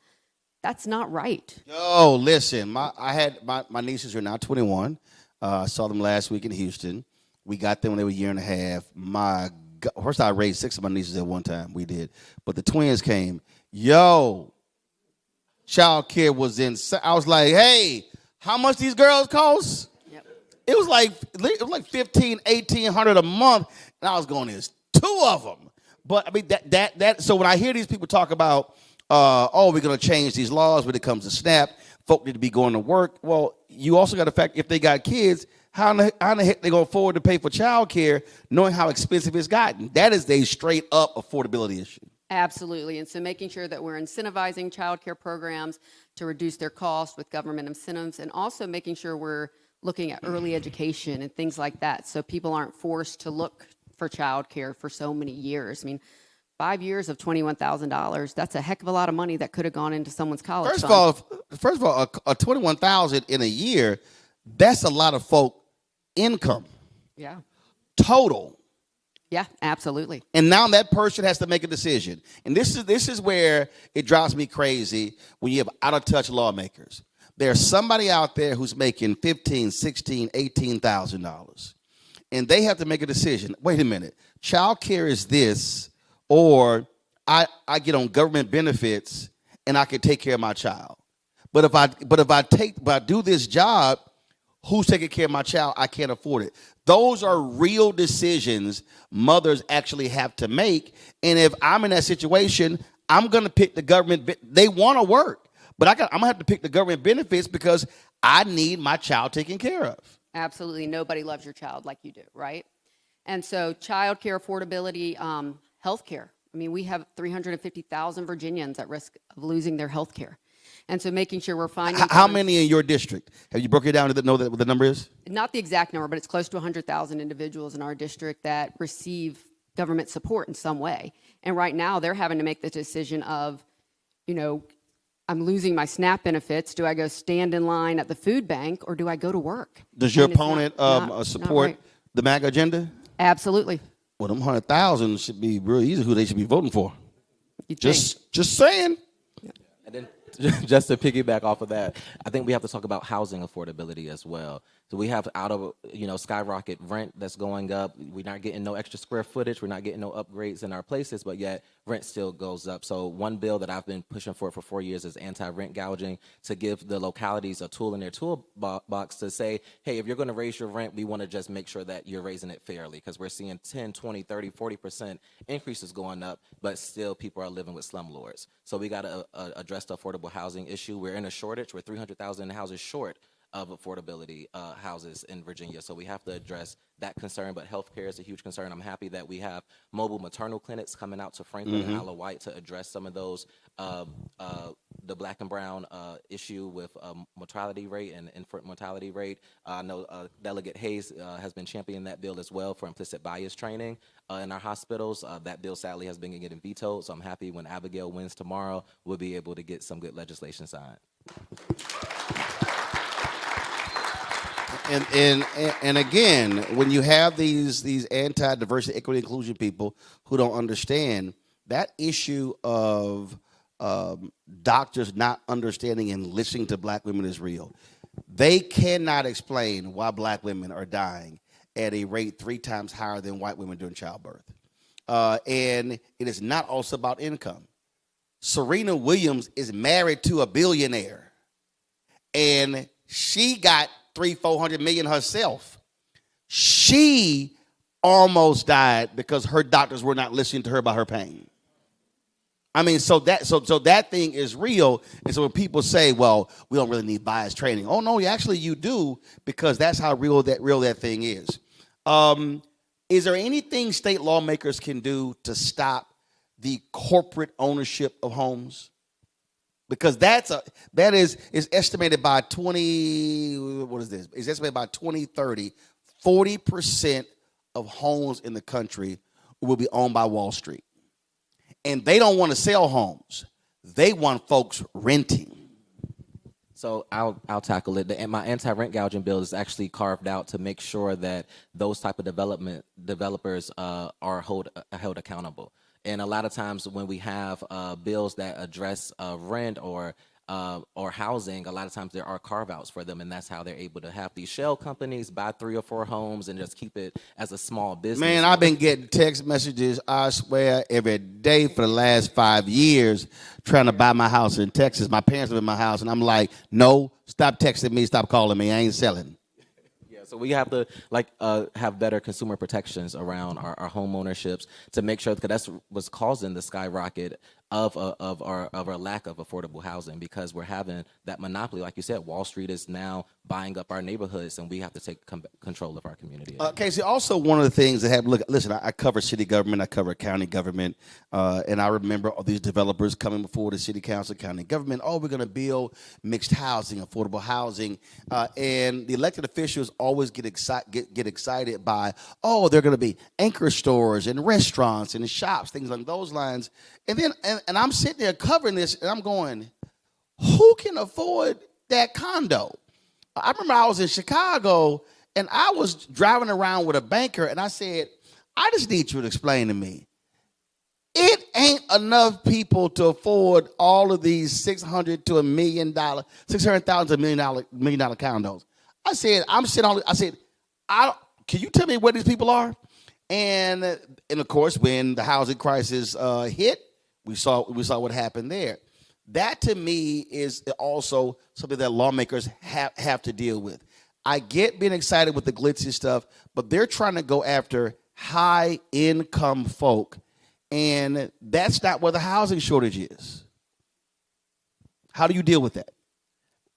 That's not right. Yo, listen, my nieces are now 21. I saw them last week in Houston. We got them when they were a year and a half. My God, first I raised 6 of my nieces at one time. We did. But the twins came. Yo, child care was insane. I was like, hey, how much these girls cost? Yep. It was like $1,500, $1,800 a month. And I was going, there's 2 of them. But I mean, so when I hear these people talk about, we're going to change these laws when it comes to SNAP, folk need to be going to work. Well, you also got the fact if they got kids, how in the heck they going to afford to pay for child care knowing how expensive it's gotten? That is a straight up affordability issue. Absolutely. And so making sure that we're incentivizing child care programs to reduce their cost with government incentives, and also making sure we're looking at early education and things like that so people aren't forced to look for child care for so many years. I mean, 5 years of $21,000, that's a heck of a lot of money that could have gone into someone's college First fund. of all, a $21,000 in a year, that's a lot of folk income. Yeah. Total. Yeah, absolutely. And now that person has to make a decision. And this is where it drives me crazy when you have out-of-touch lawmakers. There's somebody out there who's making $15,000, $16,000, $18,000. And they have to make a decision. Wait a minute. Child care is this, or I get on government benefits and I can take care of my child. But if I do this job, Who's taking care of my child? I can't afford it. Those are real decisions mothers actually have to make. And if I'm in that situation, I'm going to pick the government. They want to work, but I'm going to have to pick the government benefits because I need my child taken care of. Absolutely. Nobody loves your child like you do, right? And so child care affordability, health care. I mean, we have 350,000 Virginians at risk of losing their health care. And so making sure we're finding... How many in your district? Have you broken it down to know what the number is? Not the exact number, but it's close to 100,000 individuals in our district that receive government support in some way. And right now, they're having to make the decision of, you know, I'm losing my SNAP benefits. Do I go stand in line at the food bank or do I go to work? Does your And it's opponent not support right. the MAGA agenda? Absolutely. Well, them 100,000 should be real easy who they should be voting for. You think? Just saying. And then just to piggyback off of that, I think we have to talk about housing affordability as well. So we have skyrocket rent that's going up. We're not getting no extra square footage. We're not getting no upgrades in our places, but yet rent still goes up. So one bill that I've been pushing for 4 years is anti-rent gouging, to give the localities a tool in their toolbox to say, hey, if you're going to raise your rent, we want to just make sure that you're raising it fairly, because we're seeing 10, 20, 30, 40% increases going up, but still people are living with slumlords. So we got to address the affordable housing issue. We're in a shortage. We're 300,000 houses short of affordability houses in Virginia. So we have to address that concern, but healthcare is a huge concern. I'm happy that we have mobile maternal clinics coming out to Franklin and Isle of Wight to address some of those, the black and brown issue with mortality rate and infant mortality rate. I know Delegate Hayes has been championing that bill as well for implicit bias training in our hospitals. That bill sadly has been getting vetoed, so I'm happy when Abigail wins tomorrow, we'll be able to get some good legislation signed. And again, when you have these anti-diversity, equity, inclusion people who don't understand, that issue of doctors not understanding and listening to black women is real. They cannot explain why black women are dying at a rate 3 times higher than white women during childbirth. And it is not also about income. Serena Williams is married to a billionaire, and she got 300-400 million herself. She almost died because her doctors were not listening to her about her pain. I mean, so that thing is real. And so when people say, well, we don't really need bias training. Oh no, actually you do, because that's how real that thing is. Is there anything state lawmakers can do to stop the corporate ownership of homes? Because that is estimated by 2030, 40% of homes in the country will be owned by Wall Street. And they don't want to sell homes. They want folks renting. So I'll tackle it. My anti-rent gouging bill is actually carved out to make sure that those type of developers are held accountable. And a lot of times when we have bills that address rent or housing, a lot of times there are carve-outs for them, and that's how they're able to have these shell companies buy 3 or 4 homes and just keep it as a small business. Man, I've been getting text messages, I swear, every day for the last 5 years trying to buy my house in Texas. My parents live in my house, and I'm like, no, stop texting me, stop calling me, I ain't selling. So we have to have better consumer protections around our home ownerships to make sure, because that's what's causing the skyrocket of our lack of affordable housing, because we're having that monopoly. Like you said, Wall Street is now buying up our neighborhoods, and we have to take control of our community. Kacey, also one of the things that have, listen, I cover city government, I cover county government, and I remember all these developers coming before the city council, county government, we're going to build mixed housing, affordable housing, and the elected officials always get excited by, they're going to be anchor stores and restaurants and shops, things along those lines. And then, and I'm sitting there covering this, and I'm going, who can afford that condo? I remember I was in Chicago, and I was driving around with a banker, and I said, I just need you to explain to me. It ain't enough people to afford all of these $600,000 to $1 million, $600,000 to $1 million condos. I said, can you tell me where these people are? And of course, when the housing crisis hit, we saw what happened there. That to me is also something that lawmakers have to deal with. I get being excited with the glitzy stuff, but they're trying to go after high-income folk, and that's not where the housing shortage is. How do you deal with that?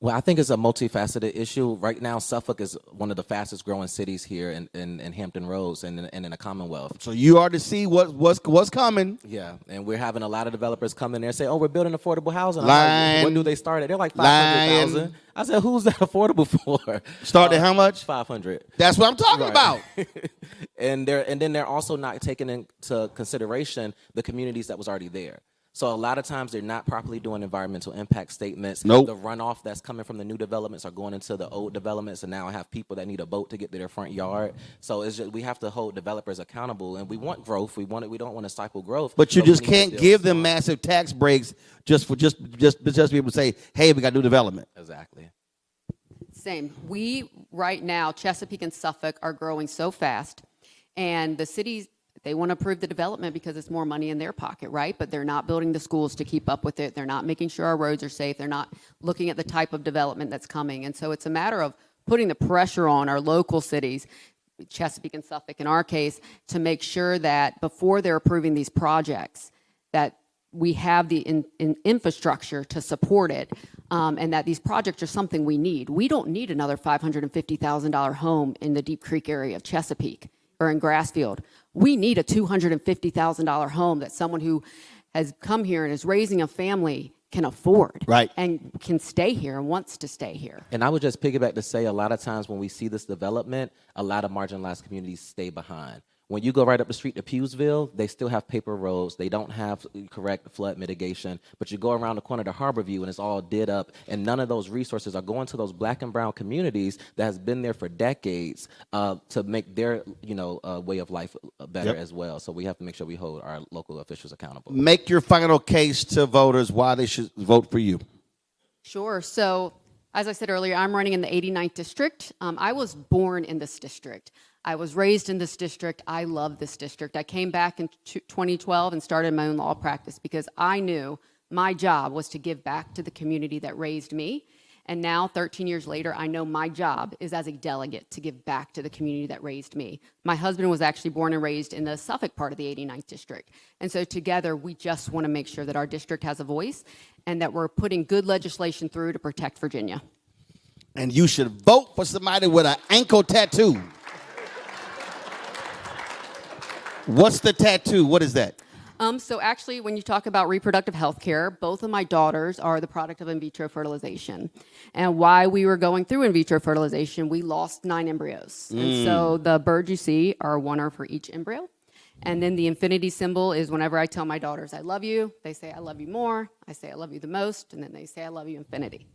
Well, I think it's a multifaceted issue. Right now, Suffolk is one of the fastest growing cities here in Hampton Roads and in the Commonwealth. So you already see what's coming. Yeah, and we're having a lot of developers come in there and say, "Oh, we're building affordable housing." I'm Lying. like, what do they start at? They're like 500,000. I said, "Who's that affordable for?" Start at how much? 500. That's what I'm talking about. And then they're also not taking into consideration the communities that was already there. So a lot of times they're not properly doing environmental impact statements. Nope. The runoff that's coming from the new developments are going into the old developments, and now I have people that need a boat to get to their front yard. So it's just, we have to hold developers accountable, and we want growth. We don't want to stifle growth. But you we just need to can't still give them start. massive tax breaks just to be able to say, "Hey, we got new development." Exactly. Same. We, right now, Chesapeake and Suffolk are growing so fast, and the cities, they want to approve the development because it's more money in their pocket, right? But they're not building the schools to keep up with it. They're not making sure our roads are safe. They're not looking at the type of development that's coming. And so it's a matter of putting the pressure on our local cities, Chesapeake and Suffolk in our case, to make sure that before they're approving these projects, that we have the infrastructure to support it, and that these projects are something we need. We don't need another $550,000 home in the Deep Creek area of Chesapeake or in Grassfield. We need a $250,000 home that someone who has come here and is raising a family can afford, right, and can stay here and wants to stay here. And I would just piggyback to say, a lot of times when we see this development, a lot of marginalized communities stay behind. When you go right up the street to Pewsville, they still have paper roads. They don't have correct flood mitigation. But you go around the corner to Harborview, and it's all did up. And none of those resources are going to those black and brown communities that has been there for decades to make their way of life better as well. So we have to make sure we hold our local officials accountable. Make your final case to voters why they should vote for you. Sure. So, as I said earlier, I'm running in the 89th district. I was born in this district. I was raised in this district. I love this district. I came back in 2012 and started my own law practice because I knew my job was to give back to the community that raised me. And now, 13 years later, I know my job is as a delegate to give back to the community that raised me. My husband was actually born and raised in the Suffolk part of the 89th district. And so together, we just want to make sure that our district has a voice and that we're putting good legislation through to protect Virginia. And you should vote for somebody with an ankle tattoo. What's the tattoo? What is that? So actually, when you talk about reproductive health care, both of my daughters are the product of in vitro fertilization. And while we were going through in vitro fertilization, we lost 9 embryos. And so the birds you see are one are for each embryo. And then the infinity symbol is whenever I tell my daughters, I love you, they say, I love you more. I say, I love you the most. And then they say, I love you infinity.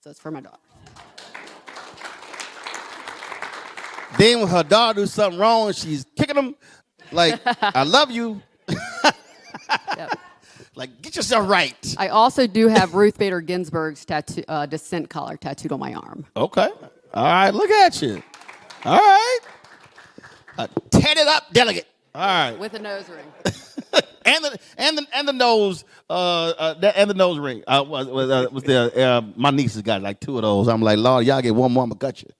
So it's for my daughters. Then when her daughter do something wrong, she's kicking them like, I love you. Yep. Like, get yourself right. I also do have Ruth Bader Ginsburg's tattoo, descent collar tattooed on my arm. Okay. All right, look at you. All right. Tatted up delegate. All right. With a nose ring. and the nose ring. Was there? My nieces got like 2 of those. I'm like, Lord, y'all get one more, I'm gonna cut you.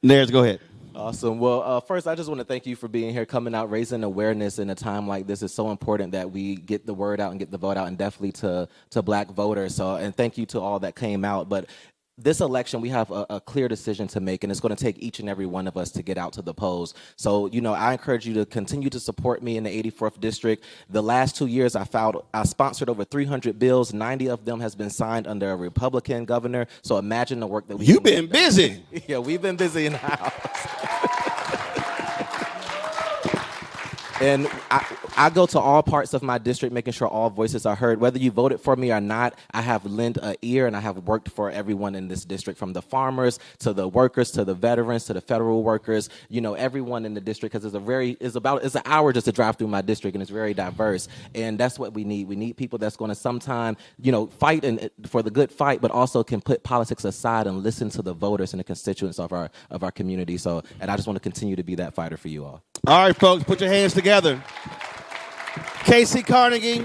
Nares, go ahead. Awesome. Well, first, I just want to thank you for being here, coming out, raising awareness in a time like this. It's so important that we get the word out and get the vote out, and definitely to black voters. So, and thank you to all that came out. But this election, we have a clear decision to make, and it's going to take each and every one of us to get out to the polls. So, I encourage you to continue to support me in the 84th District. The last 2 years, I sponsored over 300 bills. 90 of them has been signed under a Republican governor. So imagine the work that we. You've been busy. Yeah, we've been busy in the House. And I go to all parts of my district, making sure all voices are heard. Whether you voted for me or not, I have lent an ear, and I have worked for everyone in this district, from the farmers to the workers to the veterans to the federal workers. Everyone in the district, because it's an hour just to drive through my district, and it's very diverse. And that's what we need. We need people that's going to sometime, fight for the good fight, but also can put politics aside and listen to the voters and the constituents of our community. So, and I just want to continue to be that fighter for you all. All right, folks, put your hands together. Kacey, Carnegie,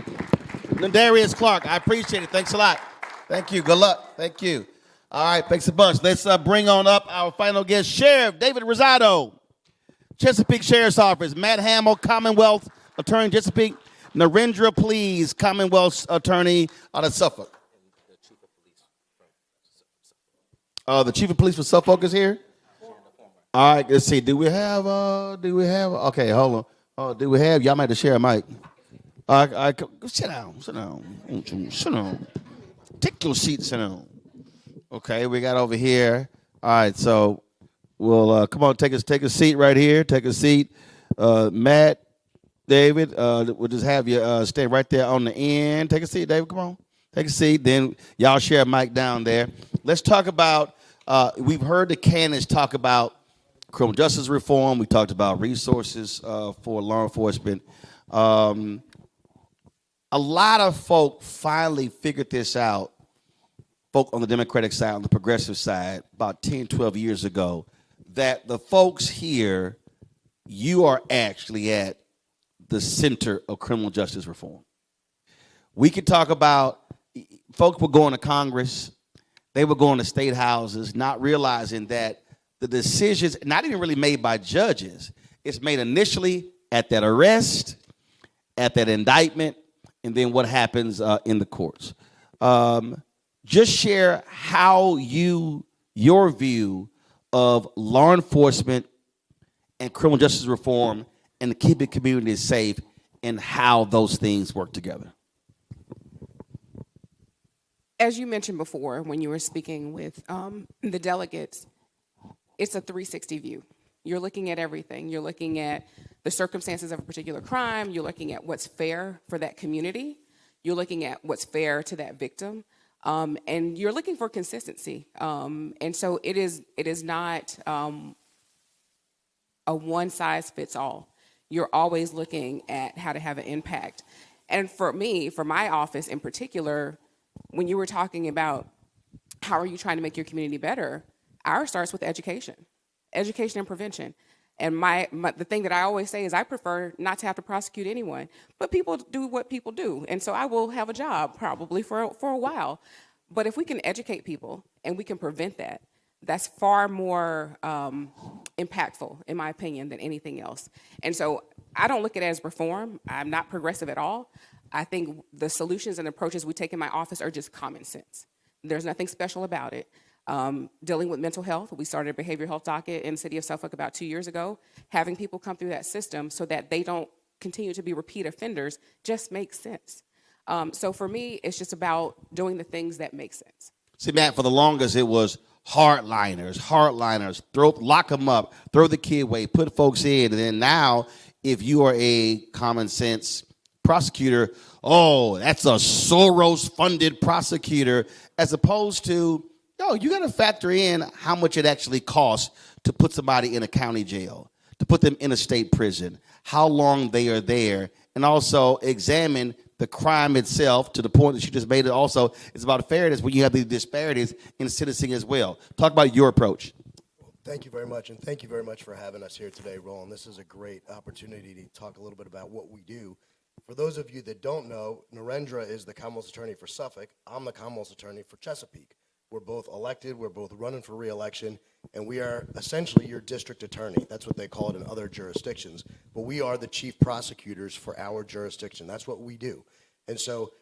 Nadarius, Clark, I appreciate it. Thanks a lot. Thank you. Good luck. Thank you. All right, thanks a bunch. Let's bring on up our final guest, Sheriff David Rosado, Chesapeake Sheriff's Office. Matt Hamill, Commonwealth Attorney, Chesapeake. Narendra, please, Commonwealth Attorney out of Suffolk. The Chief of Police for Suffolk is here. All right, let's see. Do we have? Okay, hold on. Oh, do we have? Y'all might have to share a mic. Sit down. Take your seat, sit down. Okay, we got over here. All right, so we'll come on, take a seat right here. Take a seat. Matt, David, we'll just have you stay right there on the end. Take a seat, David. Come on. Take a seat. Then y'all share a mic down there. Let's talk about, we've heard the candidates talk about criminal justice reform. We talked about resources for law enforcement. A lot of folk finally figured this out, folk on the Democratic side, on the progressive side, about 10, 12 years ago, that the folks here, you are actually at the center of criminal justice reform. We could talk about, folks were going to Congress, they were going to state houses, not realizing that the decisions, not even really made by judges, it's made initially at that arrest, at that indictment, and then what happens in the courts. Just share how your view of law enforcement and criminal justice reform and keeping communities safe and how those things work together. As you mentioned before, when you were speaking with the delegates, it's a 360 view. You're looking at everything. You're looking at the circumstances of a particular crime. You're looking at what's fair for that community. You're looking at what's fair to that victim. And you're looking for consistency. And so it is not a one-size-fits-all. You're always looking at how to have an impact. And for me, for my office in particular, when you were talking about how are you trying to make your community better, ours starts with education and prevention. And the thing that I always say is I prefer not to have to prosecute anyone, but people do what people do. And so I will have a job probably for a while. But if we can educate people and we can prevent that, that's far more impactful, in my opinion, than anything else. And so I don't look at it as reform. I'm not progressive at all. I think the solutions and approaches we take in my office are just common sense. There's nothing special about it. Dealing with mental health, we started a behavioral health docket in the city of Suffolk about 2 years ago. Having people come through that system so that they don't continue to be repeat offenders just makes sense. So for me, it's just about doing the things that make sense. See, Matt, for the longest, it was hardliners, lock them up, throw the kid away, put folks in. And then now, if you are a common sense prosecutor, oh, that's a Soros-funded prosecutor, as opposed to, no, you got to factor in how much it actually costs to put somebody in a county jail, to put them in a state prison, how long they are there, and also examine the crime itself to the point that you just made it. Also, it's about fairness when you have the disparities in sentencing as well. Talk about your approach. Thank you very much, and thank you very much for having us here today, Roland. This is a great opportunity to talk a little bit about what we do. For those of you that don't know, Narendra is the Commonwealth's attorney for Suffolk. I'm the Commonwealth's attorney for Chesapeake. We're both elected, we're both running for re-election, and we are essentially your district attorney. That's what they call it in other jurisdictions. But we are the chief prosecutors for our jurisdiction. That's what we do. And so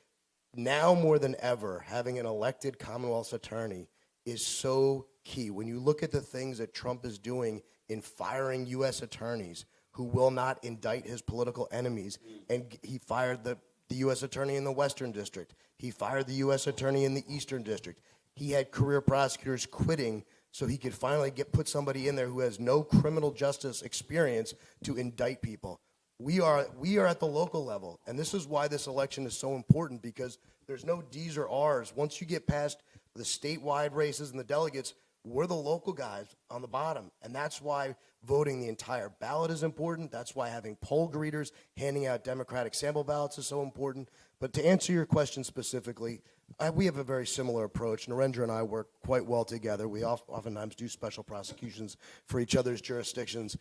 now more than ever, having an elected Commonwealth's attorney is so key. When you look at the things that Trump is doing in firing U.S. attorneys who will not indict his political enemies, and he fired the U.S. attorney in the Western District. He fired the U.S. attorney in the Eastern District. He had career prosecutors quitting so he could finally put somebody in there who has no criminal justice experience to indict people. We are at the local level, and this is why this election is so important, because there's no D's or R's. Once you get past the statewide races and the delegates, we're the local guys on the bottom, and that's why voting the entire ballot is important. That's why having poll greeters handing out Democratic sample ballots is so important. But to answer your question specifically, we have a very similar approach. Narendra and I work quite well together. We oftentimes do special prosecutions for each other's jurisdictions.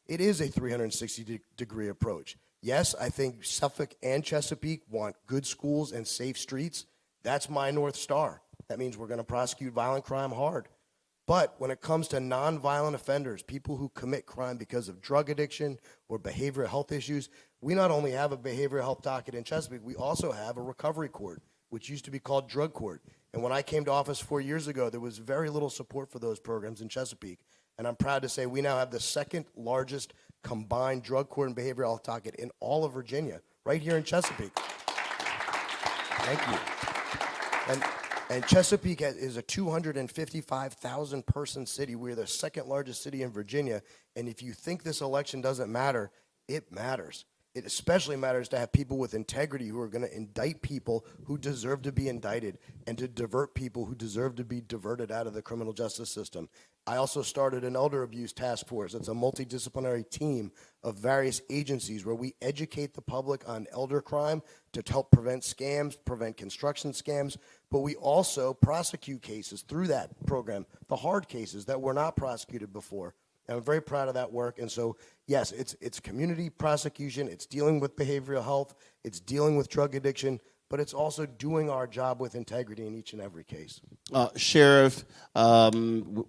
It is a 360-degree approach. Yes, I think Suffolk and Chesapeake want good schools and safe streets. That's my North Star. That means we're going to prosecute violent crime hard. But when it comes to nonviolent offenders, people who commit crime because of drug addiction or behavioral health issues, we not only have a behavioral health docket in Chesapeake, we also have a recovery court, which used to be called drug court. And when I came to office 4 years ago, there was very little support for those programs in Chesapeake. And I'm proud to say we now have the second largest combined drug court and behavioral health docket in all of Virginia, right here in Chesapeake. Thank you. And Chesapeake is a 255,000 person city. We're the second largest city in Virginia. And if you think this election doesn't matter, it matters. It especially matters to have people with integrity who are going to indict people who deserve to be indicted and to divert people who deserve to be diverted out of the criminal justice system. I also started an elder abuse task force. It's a multidisciplinary team of various agencies where we educate the public on elder crime to help prevent scams, prevent construction scams, but we also prosecute cases through that program, the hard cases that were not prosecuted before. And I'm very proud of that work. And so, yes, it's community prosecution, it's dealing with behavioral health, it's dealing with drug addiction, but it's also doing our job with integrity in each and every case. Sheriff,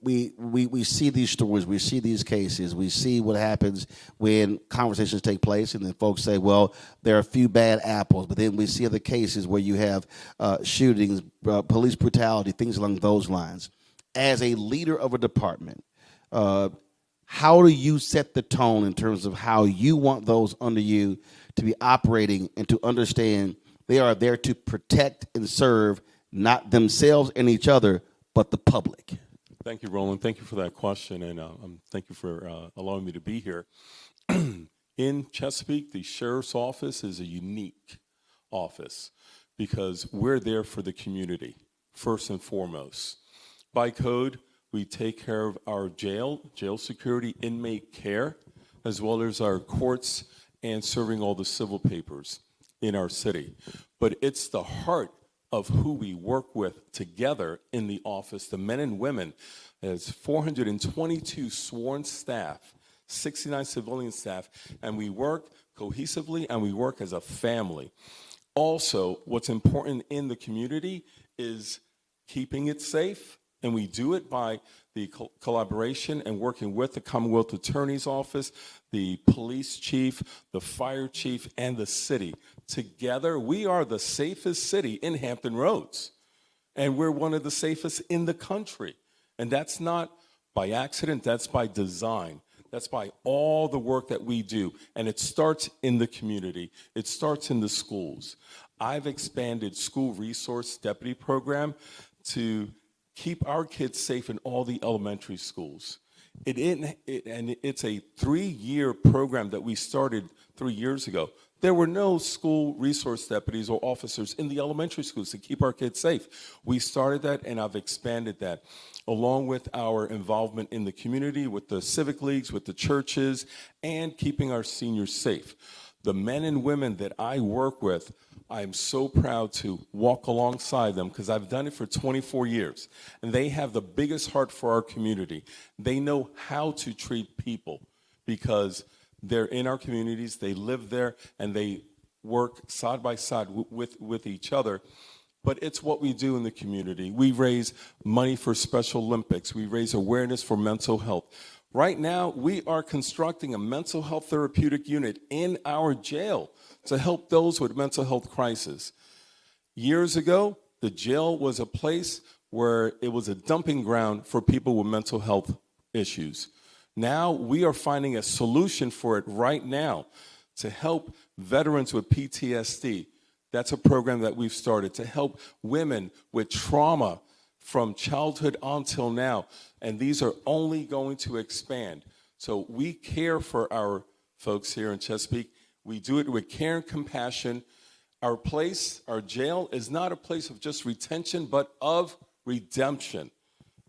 we see these stories, we see these cases, we see what happens when conversations take place, and then folks say, well, there are a few bad apples, but then we see other cases where you have shootings, police brutality, things along those lines. As a leader of a department, how do you set the tone in terms of how you want those under you to be operating and to understand they are there to protect and serve not themselves and each other, but the public? Thank you, Roland. Thank you for that question, and thank you for allowing me to be here. In Chesapeake, the sheriff's office is a unique office because we're there for the community, first and foremost. By code, we take care of our jail security, inmate care, as well as our courts and serving all the civil papers in our city. But it's the heart of who we work with together in the office, the men and women. There's 422 sworn staff, 69 civilian staff, and we work cohesively and we work as a family. Also, what's important in the community is keeping it safe. And we do it by the collaboration and working with the Commonwealth Attorney's Office, the police chief, the fire chief, and the city. Together, we are the safest city in Hampton Roads. And we're one of the safest in the country. And that's not by accident, that's by design. That's by all the work that we do. And it starts in the community. It starts in the schools. I've expanded school resource deputy program to keep our kids safe in all the elementary schools. And it's a 3-year program that we started 3 years ago. There were no school resource deputies or officers in the elementary schools to keep our kids safe. We started that, and I've expanded that, along with our involvement in the community, with the civic leagues, with the churches, and keeping our seniors safe. The men and women that I work with, I'm so proud to walk alongside them because I've done it for 24 years. And they have the biggest heart for our community. They know how to treat people because they're in our communities, they live there, and they work side by side with each other. But it's what we do in the community. We raise money for Special Olympics. We raise awareness for mental health. Right now, we are constructing a mental health therapeutic unit in our jail to help those with mental health crisis. Years ago, the jail was a place where it was a dumping ground for people with mental health issues. Now, we are finding a solution for it right now to help veterans with PTSD. That's a program that we've started to help women with trauma from childhood until now, and these are only going to expand. So we care for our folks here in Chesapeake. We do it with care and compassion. Our place, our jail, is not a place of just retention, but of redemption.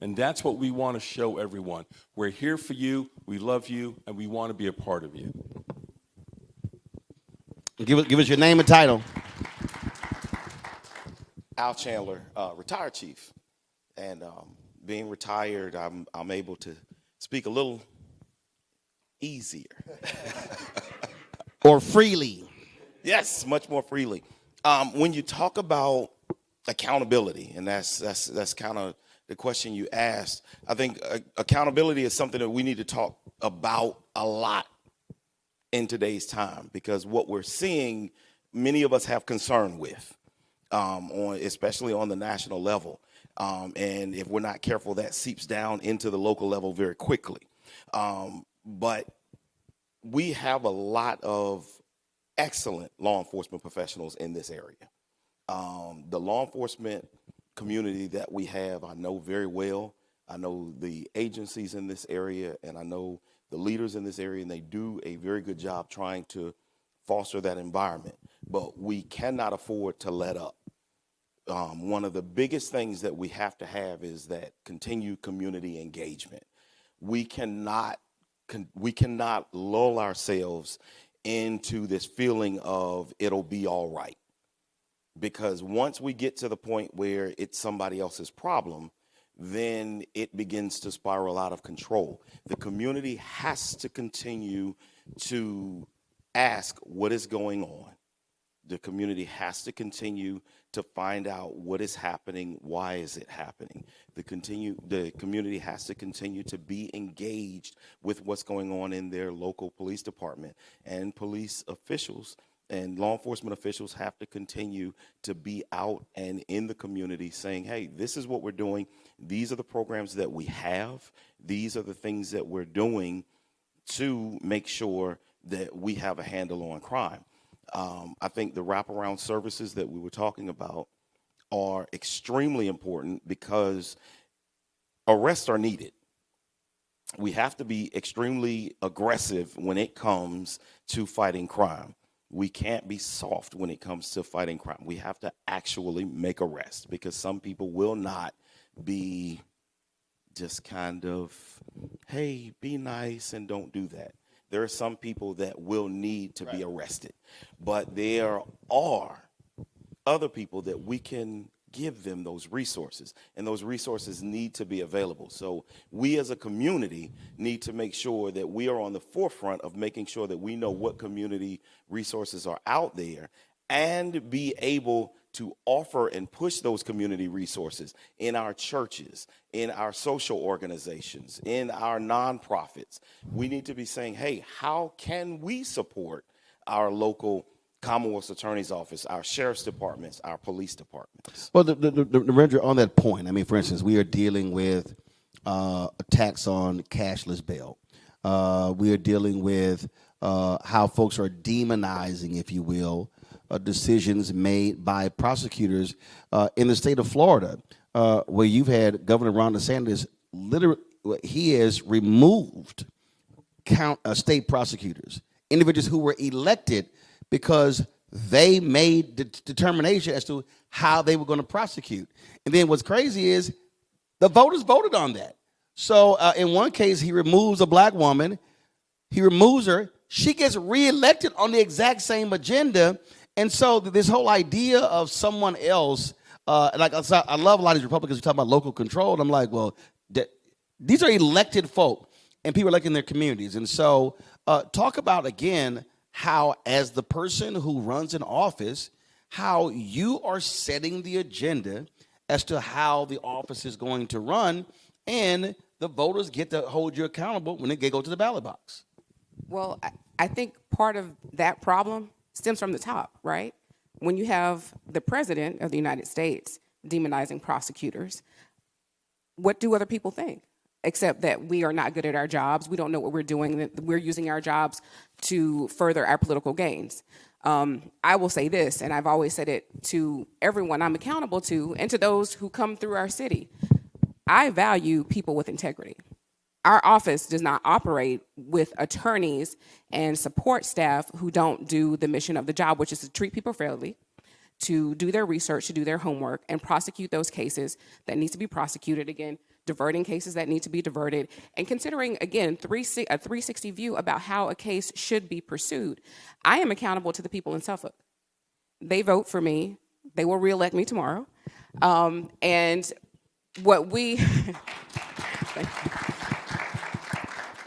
And that's what we want to show everyone. We're here for you, we love you, and we want to be a part of you. Give us your name and title. Al Chandler, retired chief. And being retired, I'm able to speak a little easier. Or freely. Yes, much more freely. When you talk about accountability, and that's kind of the question you asked. I think accountability is something that we need to talk about a lot in today's time, because what we're seeing, many of us have concern with, especially on the national level. And if we're not careful, that seeps down into the local level very quickly. But we have a lot of excellent law enforcement professionals in this area. The law enforcement community that we have, I know very well. I know the agencies in this area, and I know the leaders in this area, and they do a very good job trying to foster that environment. But we cannot afford to let up. One of the biggest things that we have to have is that continued community engagement. We cannot lull ourselves into this feeling of it'll be all right. Because once we get to the point where it's somebody else's problem, then it begins to spiral out of control. The community has to continue to ask what is going on. The community has to continue to find out what is happening, why is it happening. The community has to continue to be engaged with what's going on in their local police department, and police officials and law enforcement officials have to continue to be out and in the community saying, hey, this is what we're doing. These are the programs that we have. These are the things that we're doing to make sure that we have a handle on crime. I think the wraparound services that we were talking about are extremely important because arrests are needed. We have to be extremely aggressive when it comes to fighting crime. We can't be soft when it comes to fighting crime. We have to actually make arrests, because some people will not be just kind of, hey, be nice and don't do that. There are some people that will need to be arrested, but there are other people that we can give them those resources, and those resources need to be available. So we as a community need to make sure that we are on the forefront of making sure that we know what community resources are out there, and be able to offer and push those community resources in our churches, in our social organizations, in our nonprofits. We need to be saying, hey, how can we support our local Commonwealth's Attorney's Office, our sheriff's departments, our police departments? Well, Narendra, on that point, I mean, for instance, we are dealing with attacks on cashless bail. We are dealing with how folks are demonizing, if you will, decisions made by prosecutors in the state of Florida, where you've had Governor Ron DeSantis, literally, he has removed state prosecutors, individuals who were elected because they made the determination as to how they were going to prosecute. And then what's crazy is the voters voted on that. So in one case, he removes a black woman. He removes her. She gets reelected on the exact same agenda. And so this whole idea of someone else, I love a lot of these Republicans who talk about local control. And I'm like, well, these are elected folk, and people are elected in their communities. And so talk about, again, how, as the person who runs an office, how you are setting the agenda as to how the office is going to run, and the voters get to hold you accountable when they go to the ballot box. Well, I think part of that problem stems from the top, right? When you have the president of the United States demonizing prosecutors, what do other people think? Except that we are not good at our jobs. We don't know what we're doing. That we're using our jobs to further our political gains. I will say this, and I've always said it to everyone I'm accountable to, and to those who come through our city. I value people with integrity. Our office does not operate with attorneys and support staff who don't do the mission of the job, which is to treat people fairly, to do their research, to do their homework, and prosecute those cases that need to be prosecuted, again, diverting cases that need to be diverted, and considering, again, a 360 view about how a case should be pursued. I am accountable to the people in Suffolk. They vote for me. They will reelect me tomorrow. And what we...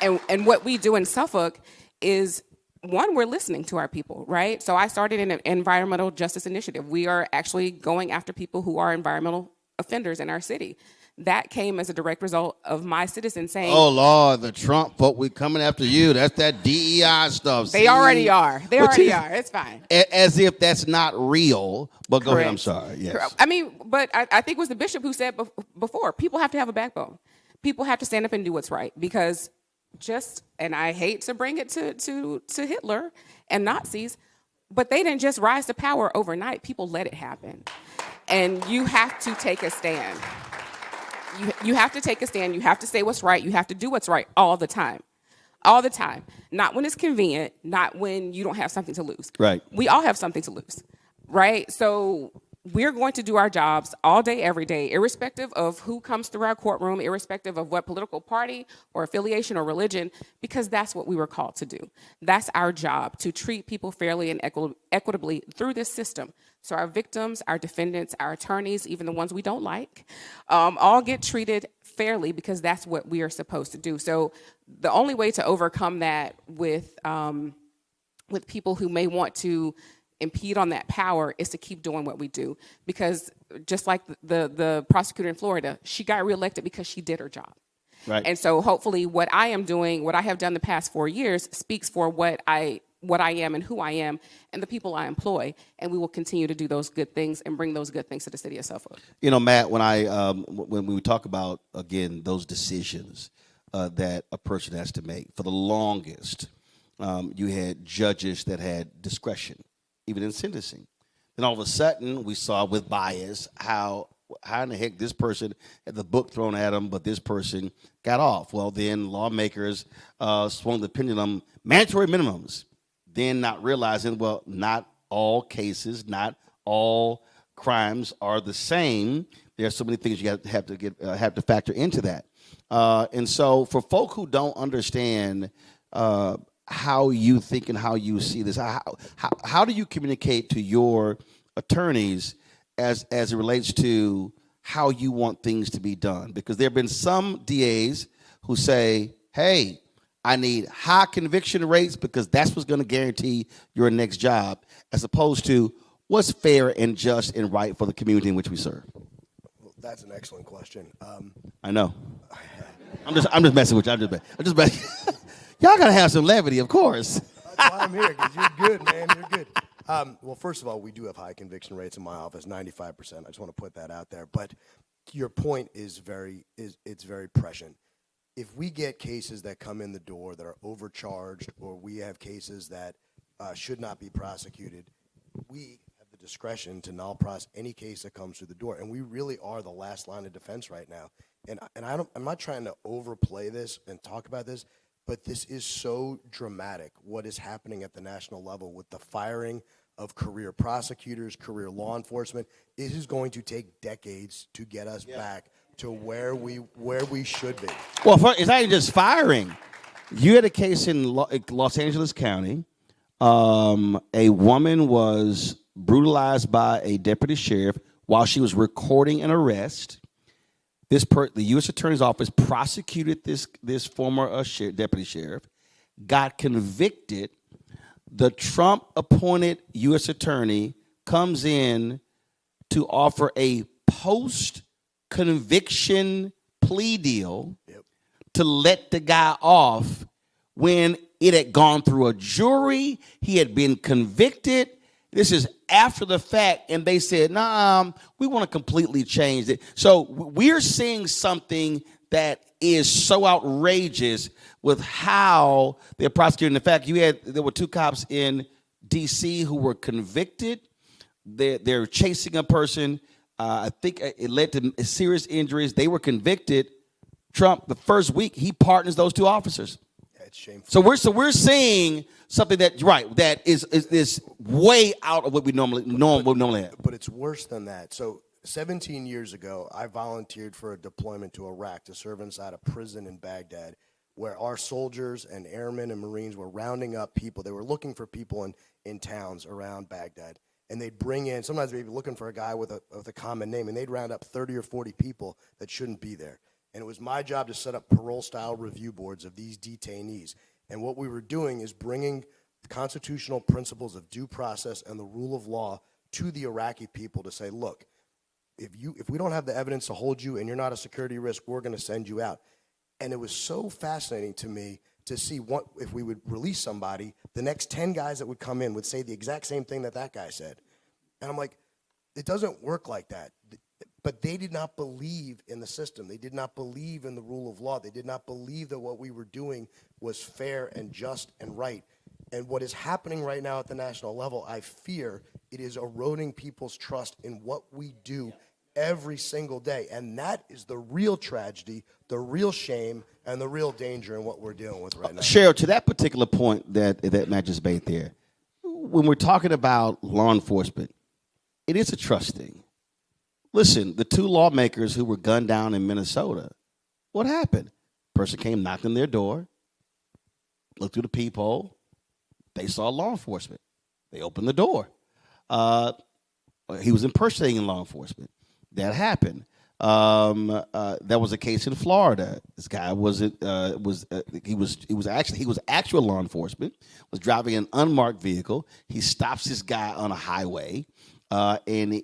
And what we do in Suffolk is one, we're listening to our people, right? So I started an environmental justice initiative. We are actually going after people who are environmental offenders in our city. That came as a direct result of my citizens saying, "Oh Lord, the Trump folk, we coming after you." That's that DEI stuff. They already are. They already are. It's fine. As if that's not real. But go ahead. I'm Correct. sorry. Yes. Correct. I mean, but I think it was the bishop who said before, people have to have a backbone. People have to stand up and do what's right, because and I hate to bring it to Hitler and Nazis, but they didn't just rise to power overnight. People let it happen. And you have to take a stand. You have to take a stand. You have to say what's right. You have to do what's right all the time. All the time. Not when it's convenient, not when you don't have something to lose. Right. We all have something to lose, right? So we're going to do our jobs all day, every day, irrespective of who comes through our courtroom, irrespective of what political party or affiliation or religion, because that's what we were called to do. That's our job, to treat people fairly and equitably through this system. So our victims, our defendants, our attorneys, even the ones we don't like, all get treated fairly, because that's what we are supposed to do. So the only way to overcome that with people who may want to impede on that power is to keep doing what we do. Because just like the prosecutor in Florida, she got reelected because she did her job. Right. And so hopefully what I am doing, what I have done the past 4 years, speaks for what I am and who I am and the people I employ. And we will continue to do those good things and bring those good things to the city of Suffolk. You know, Matt, when we talk about, again, those decisions that a person has to make, for the longest, you had judges that had discretion, even in sentencing. Then all of a sudden, we saw with bias how in the heck this person had the book thrown at him, but this person got off. Well, then lawmakers swung the pendulum, mandatory minimums, then not realizing, well, not all cases, not all crimes are the same. There are so many things you have to factor into that. And so for folk who don't understand how you think and how you see this, how do you communicate to your attorneys as it relates to how you want things to be done? Because there have been some DAs who say, hey, I need high conviction rates because that's what's going to guarantee your next job, as opposed to what's fair and just and right for the community in which we serve. Well, that's an excellent question. I know. I'm just messing with you. I'm just messing. Y'all got to have some levity, of course. That's why I'm here, because you're good, man. You're good. Well, first of all, we do have high conviction rates in my office, 95%. I just want to put that out there. But your point is very prescient. If we get cases that come in the door that are overcharged, or we have cases that should not be prosecuted, we have the discretion to null prosecute any case that comes through the door. And we really are the last line of defense right now. And I'm not trying to overplay this and talk about this, but this is so dramatic, what is happening at the national level with the firing of career prosecutors, career law enforcement. It is going to take decades to get us back to where we should be. Well, it's not even just firing. You had a case in Los Angeles County. A woman was brutalized by a deputy sheriff while she was recording an arrest. The U.S. Attorney's Office prosecuted this former deputy sheriff, got convicted. The Trump-appointed U.S. attorney comes in to offer a post-conviction plea deal to let the guy off when it had gone through a jury. He had been convicted. This is after the fact, and they said, nah, we want to completely change it. So we're seeing something that is so outrageous with how they're prosecuting. In fact, there were 2 cops in D.C. who were convicted. They're chasing a person. I think it led to serious injuries. They were convicted. Trump, the first week, he pardons those 2 officers. It's shameful. So we're seeing something that is way out of what we normally have. But it's worse than that. So 17 years ago, I volunteered for a deployment to Iraq to serve inside a prison in Baghdad, where our soldiers and airmen and Marines were rounding up people. They were looking for people in towns around Baghdad, and they'd bring in, sometimes they'd be looking for a guy with a common name, and they'd round up 30 or 40 people that shouldn't be there. And it was my job to set up parole-style review boards of these detainees. And what we were doing is bringing constitutional principles of due process and the rule of law to the Iraqi people to say, look, if we don't have the evidence to hold you and you're not a security risk, we're going to send you out. And it was so fascinating to me to see what if we would release somebody, the next 10 guys that would come in would say the exact same thing that guy said. And I'm like, it doesn't work like that. But they did not believe in the system. They did not believe in the rule of law. They did not believe that what we were doing was fair and just and right. And what is happening right now at the national level, I fear it is eroding people's trust in what we do every single day. And that is the real tragedy, the real shame, and the real danger in what we're dealing with right now. Cheryl, to that particular point that Matt just made there, when we're talking about law enforcement, it is a trust thing. Listen, the 2 lawmakers who were gunned down in Minnesota, what happened? Person came, knocked on their door, looked through the peephole. They saw law enforcement. They opened the door. He was impersonating law enforcement. That happened. That was a case in Florida. This guy was actual law enforcement. Was driving an unmarked vehicle. He stops this guy on a highway. And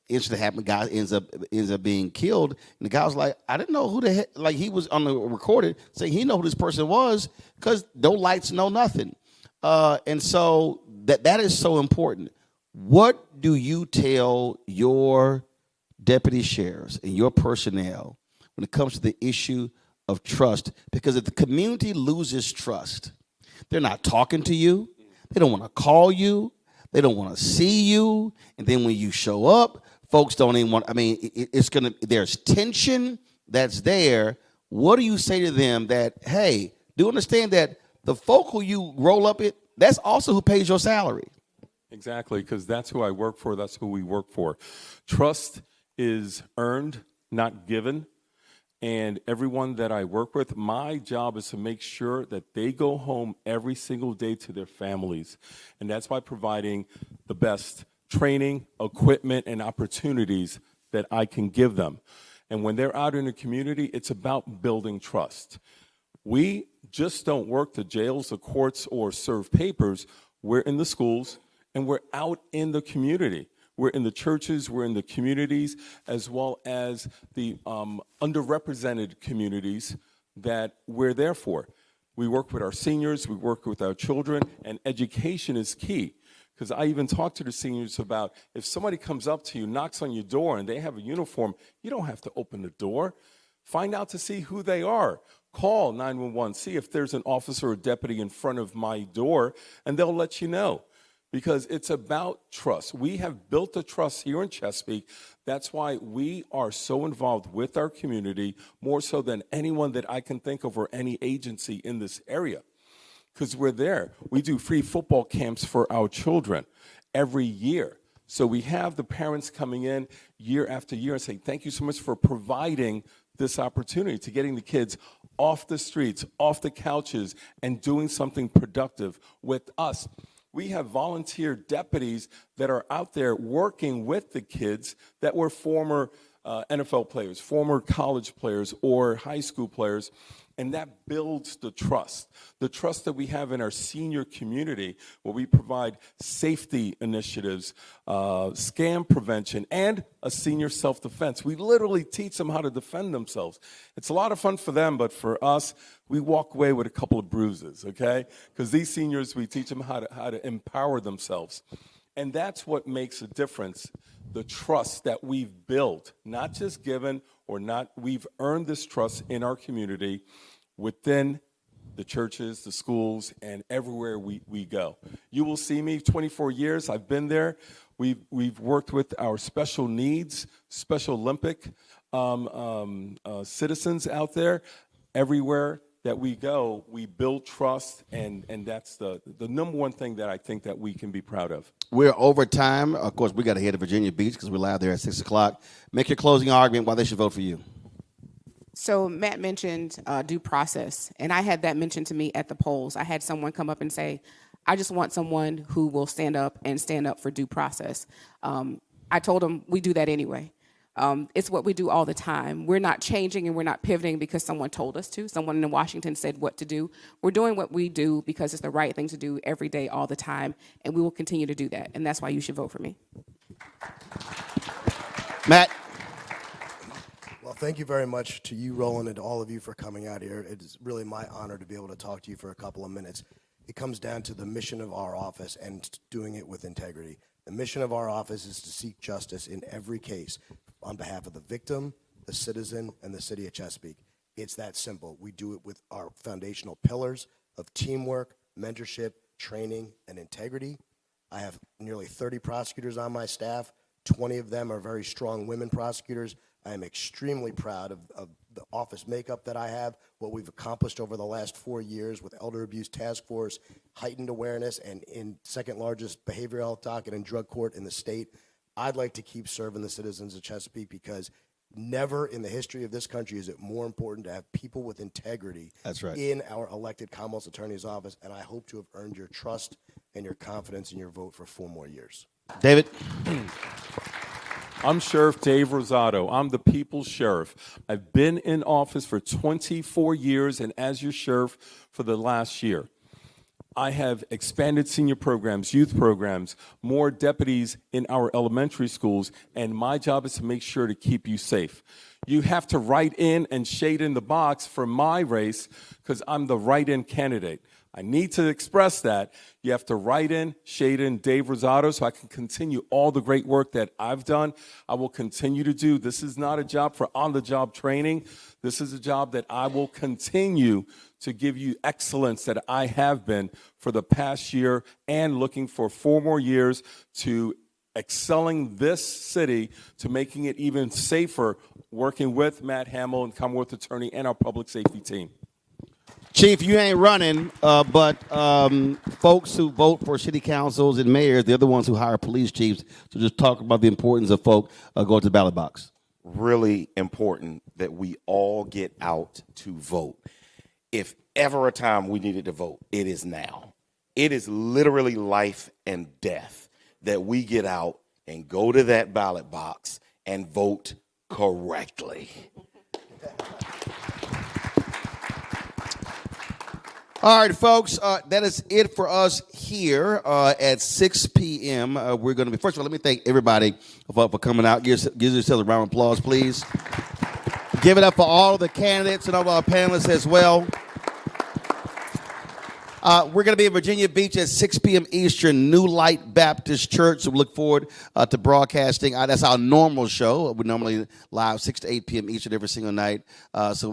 incident happened. Guy ends up being killed. And the guy was like, I didn't know who the heck. Like, he was on the recorded saying he know who this person was because no lights, no nothing. And so that is so important. What do you tell your deputy sheriffs and your personnel when it comes to the issue of trust? Because if the community loses trust, they're not talking to you. They don't want to call you. They don't want to see you. And then when you show up, folks don't even want, there's tension that's there. What do you say to them that, hey, do understand that the folk who you roll up it, that's also who pays your salary? Exactly, because that's who I work for. That's who we work for. Trust is earned, not given. And everyone that I work with, my job is to make sure that they go home every single day to their families. And that's by providing the best training, equipment, and opportunities that I can give them. And when they're out in the community, it's about building trust. We just don't work the jails, the courts, or serve papers. We're in the schools, and we're out in the community. We're in the churches, we're in the communities, as well as the underrepresented communities that we're there for. We work with our seniors, we work with our children, and education is key. Because I even talk to the seniors about if somebody comes up to you, knocks on your door, and they have a uniform, you don't have to open the door. Find out to see who they are. Call 911, see if there's an officer or deputy in front of my door, and they'll let you know. Because it's about trust. We have built a trust here in Chesapeake. That's why we are so involved with our community, more so than anyone that I can think of or any agency in this area. Because we're there. We do free football camps for our children every year. So we have the parents coming in year after year and saying, thank you so much for providing this opportunity to getting the kids off the streets, off the couches, and doing something productive with us. We have volunteer deputies that are out there working with the kids that were former NFL players, former college players, or high school players, and that builds the trust that we have in our senior community, where we provide safety initiatives, scam prevention, and a senior self-defense. We literally teach them how to defend themselves. It's a lot of fun for them, but for us, we walk away with a couple of bruises, okay? Because these seniors, we teach them how to empower themselves. And that's what makes a difference, the trust that we've built, not just given or not, we've earned this trust in our community within the churches, the schools, and everywhere we go. You will see me 24 years. I've been there. We've worked with our special needs, Special Olympic citizens out there. Everywhere that we go, we build trust, and that's the number one thing that I think that we can be proud of. We're over time. Of course, we got to head to Virginia Beach because we're live there at 6 o'clock. Make your closing argument why they should vote for you. So Matt mentioned due process, and I had that mentioned to me at the polls. I had someone come up and say, I just want someone who will stand up for due process. I told him we do that anyway. It's what we do all the time. We're not changing and we're not pivoting because someone told us to. Someone in Washington said what to do. We're doing what we do because it's the right thing to do every day, all the time, and we will continue to do that. And that's why you should vote for me. Matt. Well, thank you very much to you, Roland, and to all of you for coming out here. It is really my honor to be able to talk to you for a couple of minutes. It comes down to the mission of our office and doing it with integrity. The mission of our office is to seek justice in every case on behalf of the victim, the citizen, and the city of Chesapeake. It's that simple. We do it with our foundational pillars of teamwork, mentorship, training, and integrity. I have nearly 30 prosecutors on my staff. 20 of them are very strong women prosecutors. I am extremely proud of the office makeup that I have, what we've accomplished over the last 4 years with Elder Abuse Task Force, heightened awareness, and in second largest behavioral health docket and drug court in the state. I'd like to keep serving the citizens of Chesapeake because never in the history of this country is it more important to have people with integrity in our elected Commonwealth Attorney's office, and I hope to have earned your trust and your confidence in your vote for 4 more years. David? I'm Sheriff Dave Rosado. I'm the People's Sheriff. I've been in office for 24 years and as your sheriff for the last year. I have expanded senior programs, youth programs, more deputies in our elementary schools, and my job is to make sure to keep you safe. You have to write in and shade in the box for my race because I'm the write-in candidate. I need to express that. You have to write in, shade in Dave Rosado so I can continue all the great work that I've done. I will continue to do. This is not a job for on-the-job training. This is a job that I will continue to give you excellence that I have been for the past year and looking for 4 more years to excelling this city to making it even safer, working with Matt Hamill and Commonwealth Attorney and our public safety team. Chief, you ain't running, but folks who vote for city councils and mayors, they're the ones who hire police chiefs. So just talk about the importance of folk going to the ballot box. Really important that we all get out to vote. If ever a time we needed to vote, it is now. It is literally life and death that we get out and go to that ballot box and vote correctly. All right, folks, that is it for us here at 6 p.m. We're going to be, first of all, let me thank everybody for coming out. Give yourselves a round of applause, please. Give it up for all of the candidates and all of our panelists as well. We're going to be in Virginia Beach at 6 p.m. Eastern, New Light Baptist Church. So we look forward to broadcasting. That's our normal show. We're normally live 6 to 8 p.m. Eastern every single night. So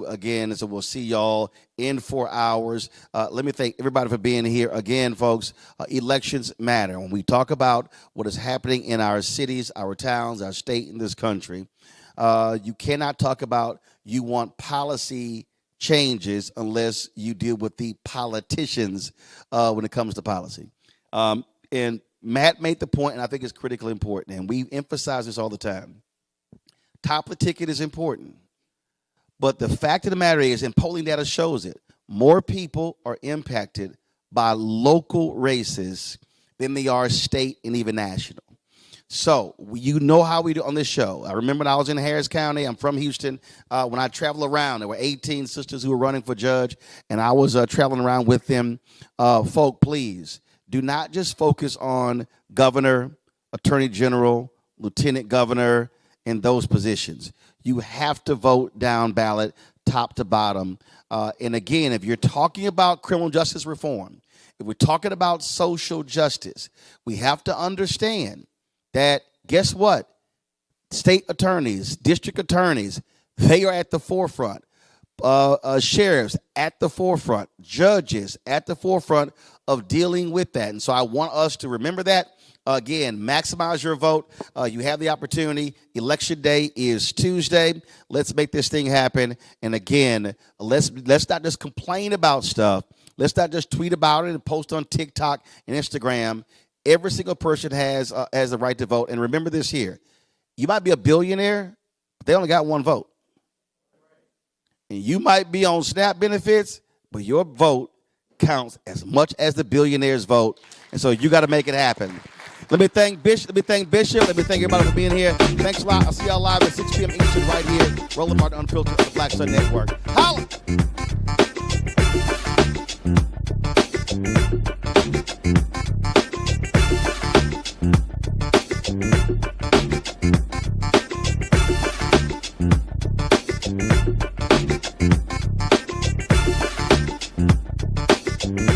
we'll see y'all in 4 hours. Let me thank everybody for being here. Again, folks, elections matter. When we talk about what is happening in our cities, our towns, our state, in this country, you cannot talk about you want policy changes unless you deal with the politicians when it comes to policy. And Matt made the point, and I think it's critically important, and we emphasize this all the time. Top of the ticket is important. But the fact of the matter is, and polling data shows it, more people are impacted by local races than they are state and even national. So you know how we do on this show. I remember when I was in Harris County. I'm from Houston. When I travel around, there were 18 sisters who were running for judge, and I was traveling around with them. Folk, please, do not just focus on governor, attorney general, lieutenant governor, and those positions. You have to vote down ballot, top to bottom. And again, if you're talking about criminal justice reform, if we're talking about social justice, we have to understand that, guess what? State attorneys, district attorneys, they are at the forefront. Sheriffs at the forefront, judges at the forefront of dealing with that. And so I want us to remember that. Again, maximize your vote. You have the opportunity. Election day is Tuesday. Let's make this thing happen. And again, let's not just complain about stuff. Let's not just tweet about it and post on TikTok and Instagram. Every single person has the right to vote. And remember this here. You might be a billionaire, but they only got one vote. And you might be on SNAP benefits, but your vote counts as much as the billionaire's vote. And so you got to make it happen. Let me thank Bishop. Let me thank everybody for being here. Thanks a lot. I'll see y'all live at 6 p.m. Eastern right here. Roland Martin Unfiltered on the Black Sun Network. Holla! Thank you.